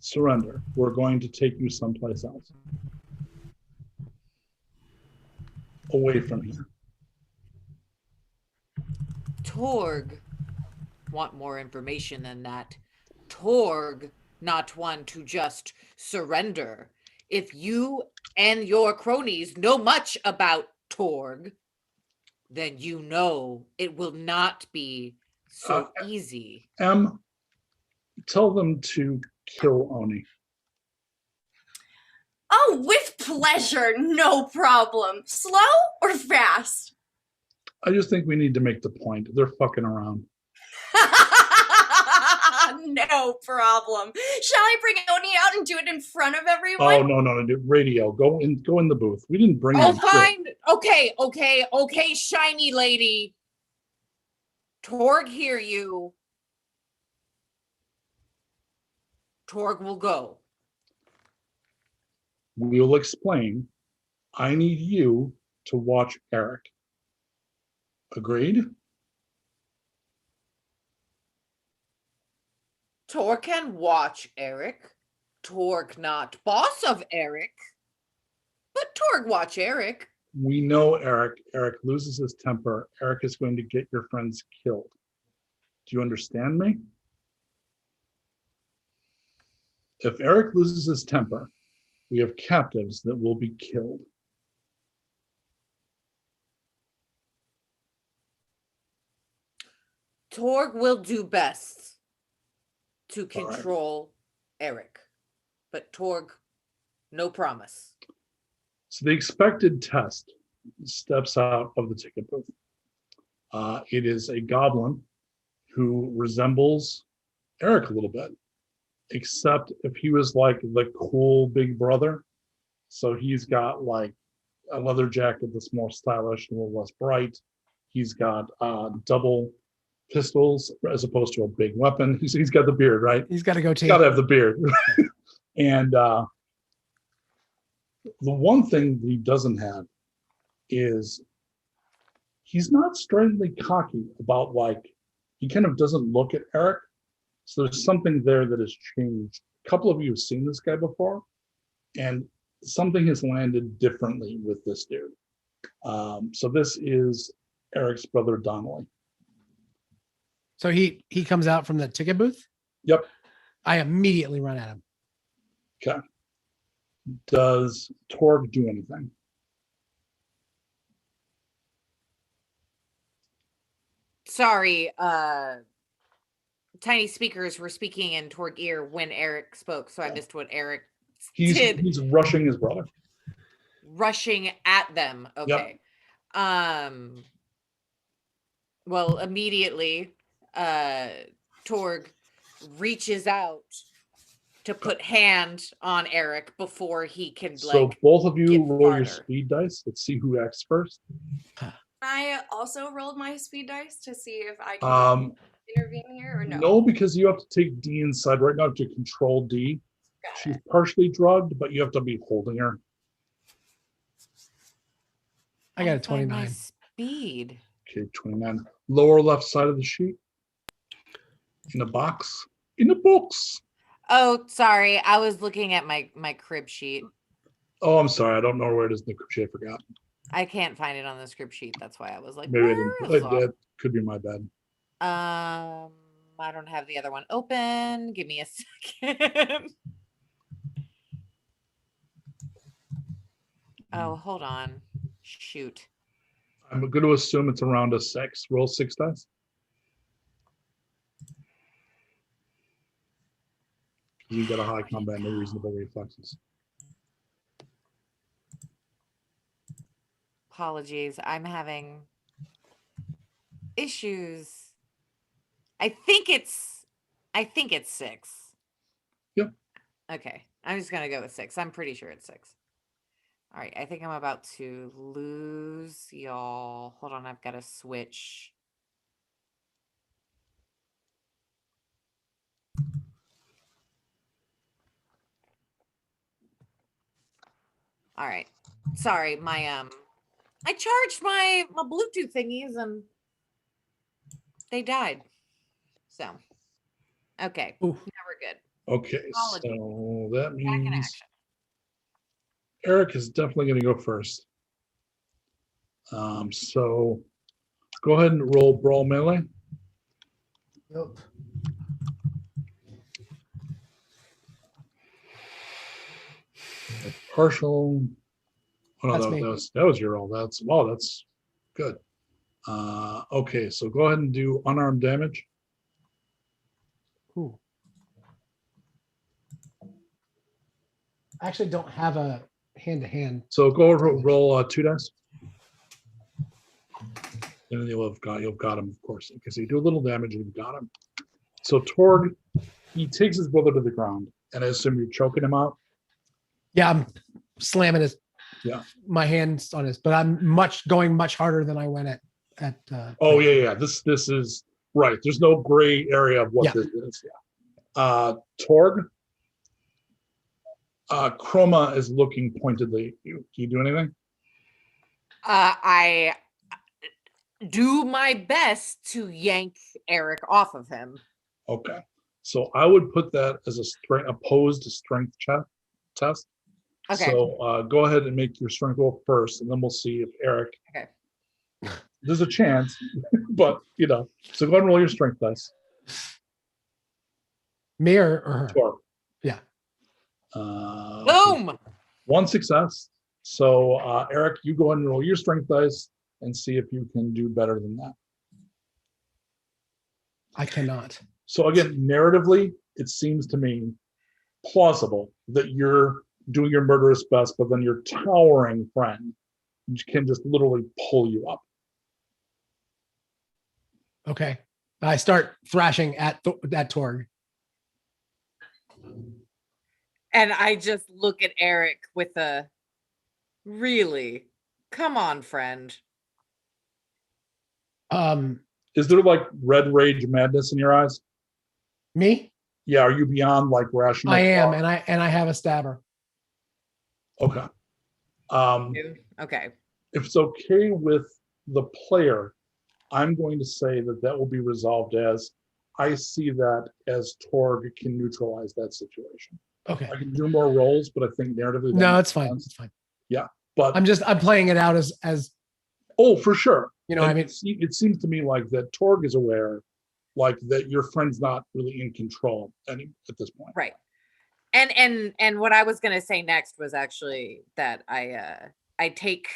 Surrender. We're going to take you someplace else. Away from here. Torg want more information than that. Torg not one to just surrender. If you and your cronies know much about Torg, then you know it will not be so easy. Tell them to kill Oni. Oh, with pleasure, no problem. Slow or fast? I just think we need to make the point. They're fucking around. No problem. Shall I bring Oni out and do it in front of everyone? Oh no, radio. Go in the booth. We didn't bring Oh, him. fine. Okay, shiny lady. Torg hear you. Torg will go. We'll explain. I need you to watch Erik. Agreed? Torg can watch Erik. Torg not boss of Erik. But Torg watch Erik. We know Erik. Erik loses his temper. Erik is going to get your friends killed. Do you understand me? If Erik loses his temper, we have captives that will be killed. Torg will do best to control Erik. But Torg, no promise. So the expected test steps out of the ticket booth. It is a goblin who resembles Erik a little bit, except if he was like the cool big brother. So he's got like a leather jacket that's more stylish and a little less bright. He's got double pistols as opposed to a big weapon. He's got the beard, right? He's got to go. He's got to have the beard. And the one thing that he doesn't have is he's not straightly cocky about, like, he kind of doesn't look at Erik. So there's something there that has changed. A couple of you have seen this guy before, and something has landed differently with this dude. So this is Eric's brother, Donnelly. So he comes out from the ticket booth? Yep. I immediately run at him. Okay. Does Torg do anything? Sorry, tiny speakers were speaking in Torg ear when Erik spoke, so I missed what Erik did. He's rushing his brother. Rushing at them. Okay. Yep. Well, immediately, Torg reaches out to put hand on Erik before he can, so like, both of you roll farther. your speed dice. Let's see who acts first. I also rolled my speed dice to see if I can intervene here or no. No, because you have to take D inside right now to control D. She's partially drugged, but you have to be holding her. I got a 29. My speed. Okay, 29. Lower left side of the sheet. In a box. In a box. Oh, sorry. I was looking at my crib sheet. Oh, I'm sorry. I don't know where it is in the crib sheet. I forgot. I can't find it on the script sheet. That's why I was like, Maybe where that could be my bad. I don't have the other one open. Give me a second. Oh, hold on. Shoot. I'm going to assume it's around a 6. Roll 6 dice. You got a high combat, no reasonable reflexes. Apologies. I'm having issues. I think it's 6. Yep. Okay. I'm just gonna go with 6. I'm pretty sure it's 6. All right, I think I'm about to lose y'all. Hold on, I've got to switch. All right. Sorry, my I charged my Bluetooth thingies and they died. So, okay. Ooh. Now we're good. Okay, Apologies. so that Back in means action. Erik is definitely going to go first. So go ahead and roll brawl melee. Yep. Partial. Oh, no, That's me. that was your roll. That's good. Okay, so go ahead and do unarmed damage. Ooh. I actually don't have a hand-to-hand. So go roll 2 dice. And then you'll have got him, of course. Because you do a little damage and you've got him. So Torg, he takes his brother to the ground, and I assume you're choking him out. Yeah, I'm slamming my hands on his, but I'm going much harder than I went at. Oh yeah. This is right. There's no gray area of what this is. Yeah. Torg, Chroma is looking pointedly at you. Can you do anything? I do my best to yank Erik off of him. Okay. So I would put that as a opposed strength test. Okay. So go ahead and make your strength roll first, and then we'll see if Erik. Okay. There's a chance, but so go ahead and roll your strength dice. Me or her? Torg. Yeah. Boom. 1 success. So Erik, you go ahead and roll your strength dice and see if you can do better than that. I cannot. So again, narratively, it seems to me plausible that you're doing your murderous best, but then your towering friend can just literally pull you up. Okay. I start thrashing at Torg. And I just look at Erik with a really, come on, friend. Is there like red rage madness in your eyes? Me? Yeah. Are you beyond like rational? I am, and I have a stabber. Okay. Okay. If it's okay with the player, I'm going to say that will be resolved as I see that as Torg can neutralize that situation. Okay. I can do more rolls, but I think narratively. No, it's fine. It's fine. Yeah, but I'm playing it out as. Oh, for sure. I mean, it seems to me like that Torg is aware, like that your friend's not really in control at this point. Right. And what I was gonna say next was actually that I take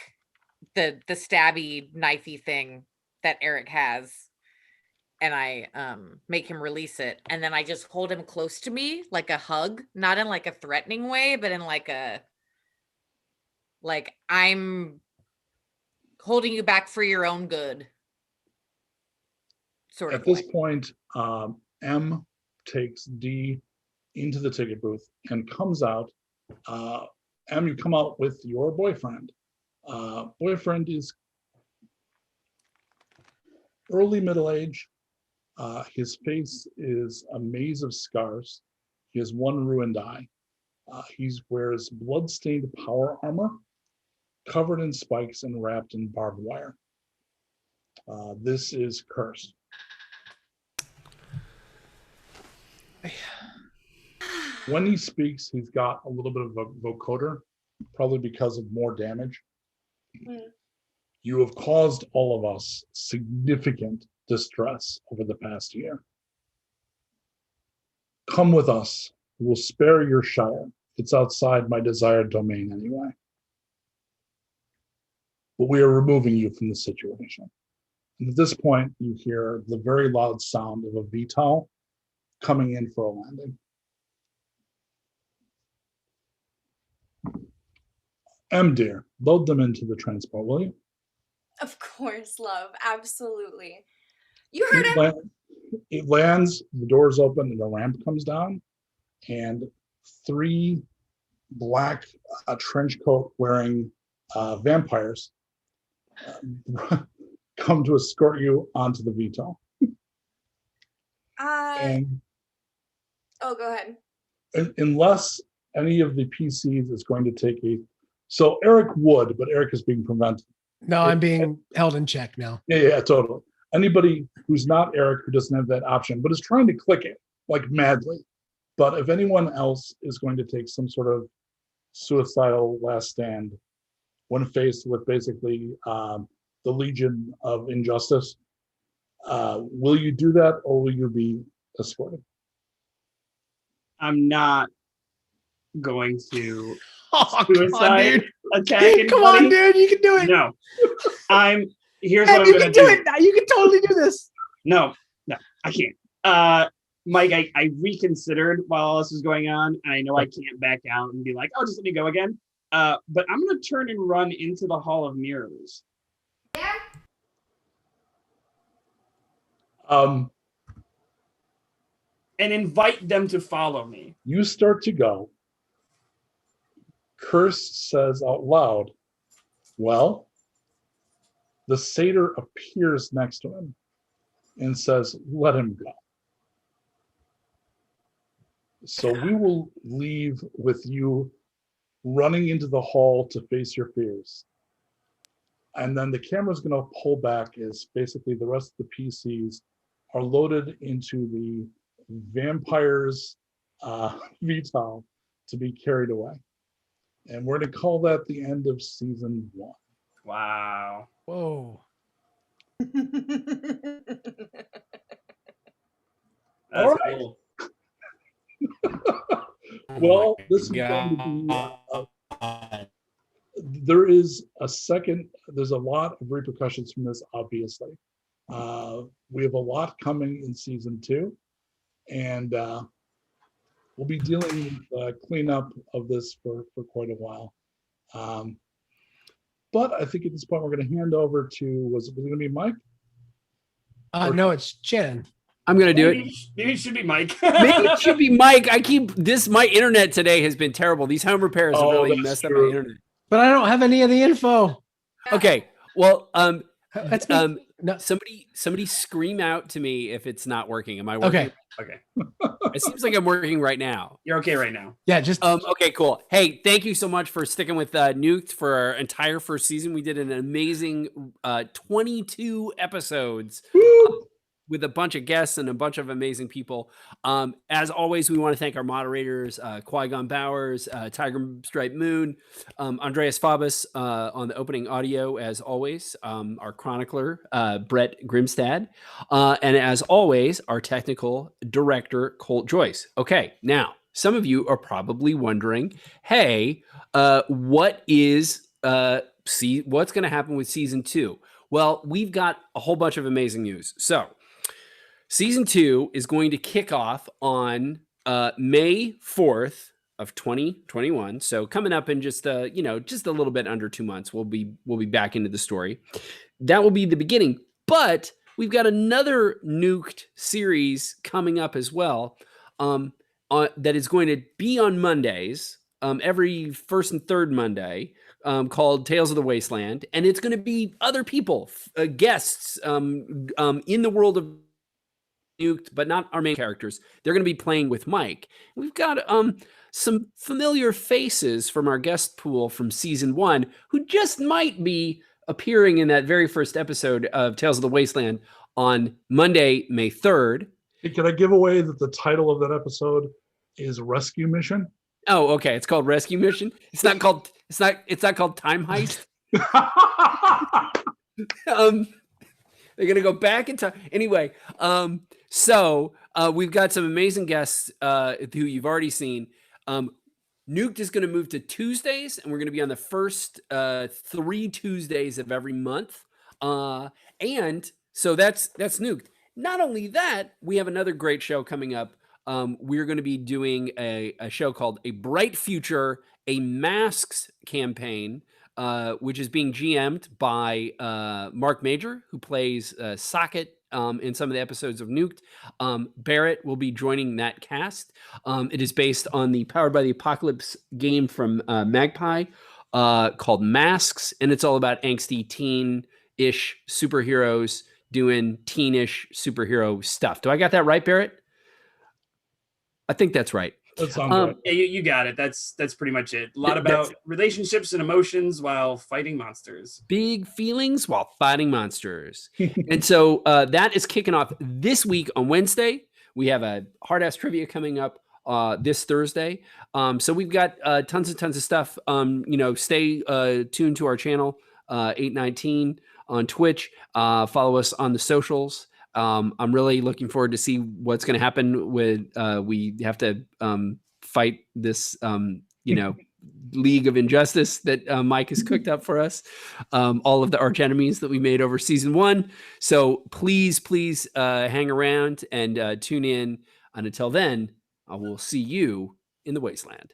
the stabby knifey thing that Erik has, and I make him release it, and then I just hold him close to me like a hug, not in like a threatening way, but in like I'm holding you back for your own good. Sort of. At this point, M takes D into the ticket booth and comes out. M, you come out with your boyfriend. Boyfriend is early middle age. His face is a maze of scars. He has one ruined eye. He wears blood-stained power armor, covered in spikes and wrapped in barbed wire. This is cursed. When he speaks, he's got a little bit of a vocoder, probably because of more damage. You have caused all of us significant distress over the past year. Come with us. We'll spare your shire. It's outside my desired domain anyway. But we are removing you from the situation. And at this point, you hear the very loud sound of a VTOL coming in for a landing. M, dear, load them into the transport, will you? Of course, love. Absolutely. You heard him. It lands, the doors open, and the ramp comes down, and 3 black trench coat wearing vampires come to escort you onto the VTOL. And Oh, go ahead. unless any of the PCs is going to take so Erik would, but Erik is being prevented. No, I'm being held in check now. Yeah, totally. Anybody who's not Erik, who doesn't have that option, but is trying to click it like madly. But if anyone else is going to take some sort of suicidal last stand when faced with basically the Legion of Injustice, will you do that, or will you be escorted? I'm not going to Oh, suicide attack anybody. Come on, dude. You can do it. No. Here's Hey, what I'm you gonna can do it. You can totally do this. No, I can't. Mike, I reconsidered while all this was going on, and I know I can't back out and be like, oh, just let me go again. But I'm gonna turn and run into the Hall of Mirrors. Um, and invite them to follow me. You start to go. Curse says out loud, well, the satyr appears next to him and says, let him go. So we will leave with you running into the hall to face your fears. And then the camera's going to pull back as basically the rest of the PCs are loaded into the vampires VTOL to be carried away. And we're going to call that the end of season 1. Wow. Whoa. All right. Cool. Well, this is going to be there's a lot of repercussions from this, obviously. We have a lot coming in season 2, and we'll be dealing with cleanup of this for quite a while. But I think at this point we're going to hand over to, was it going to be Mike? No, it's Shannon. I'm going to do it. Maybe it should be Mike. Maybe it should be Mike. My internet today has been terrible. These home repairs have really messed up my internet. But I don't have any of the info. Okay. Well, That's me. No. somebody scream out to me if it's not working. Am I working? Okay. It seems like I'm working right now. You're okay right now. Yeah, just okay, cool. Hey, thank you so much for sticking with Nuked for our entire first season. We did an amazing 22 episodes with a bunch of guests and a bunch of amazing people. As always, we want to thank our moderators, Qui-Gon Bowers, Tiger Stripe Moon, Andreas Fabus on the opening audio, as always, our chronicler, Brett Grimstad, and as always, our technical director, Colt Joyce. Okay, now, some of you are probably wondering, hey, what's going to happen with season 2? Well, we've got a whole bunch of amazing news. So, season 2 is going to kick off on May 4th of 2021. So coming up in just a little bit under 2 months, we'll be back into the story. That will be the beginning. But we've got another Nuked series coming up as well that is going to be on Mondays, every first and third Monday, called Tales of the Wasteland. And it's going to be other people, guests in the world of Nuked, but not our main characters. They're going to be playing with Mike. We've got some familiar faces from our guest pool from season 1 who just might be appearing in that very first episode of Tales of the Wasteland on Monday, May 3rd. Hey, can I give away that the title of that episode is Rescue Mission? Oh, okay. It's called Rescue Mission. It's not called Time Heist. They're going to go back in time. Anyway, so we've got some amazing guests who you've already seen. Nuked is going to move to Tuesdays, and we're going to be on the first 3 Tuesdays of every month. And so that's Nuked. Not only that, we have another great show coming up. We're going to be doing a show called A Bright Future, a Masks campaign, which is being GM'd by Mark Major, who plays Socket in some of the episodes of Nuked. Barrett will be joining that cast. It is based on the Powered by the Apocalypse game from Magpie called Masks, and it's all about angsty teen-ish superheroes doing teenish superhero stuff. Do I got that right, Barrett? I think that's right. That sounds right. Yeah, you got it. That's pretty much it. A lot about relationships and emotions while fighting monsters. Big feelings while fighting monsters. And so that is kicking off this week on Wednesday. We have a hard-ass trivia coming up this Thursday. So we've got tons and tons of stuff. Stay tuned to our channel, 819 on Twitch. Follow us on the socials. I'm really looking forward to see what's going to happen with we have to fight this League of Injustice that Mike has cooked up for us, all of the arch enemies that we made over season 1. So please hang around and tune in, and until then I will see you in the wasteland.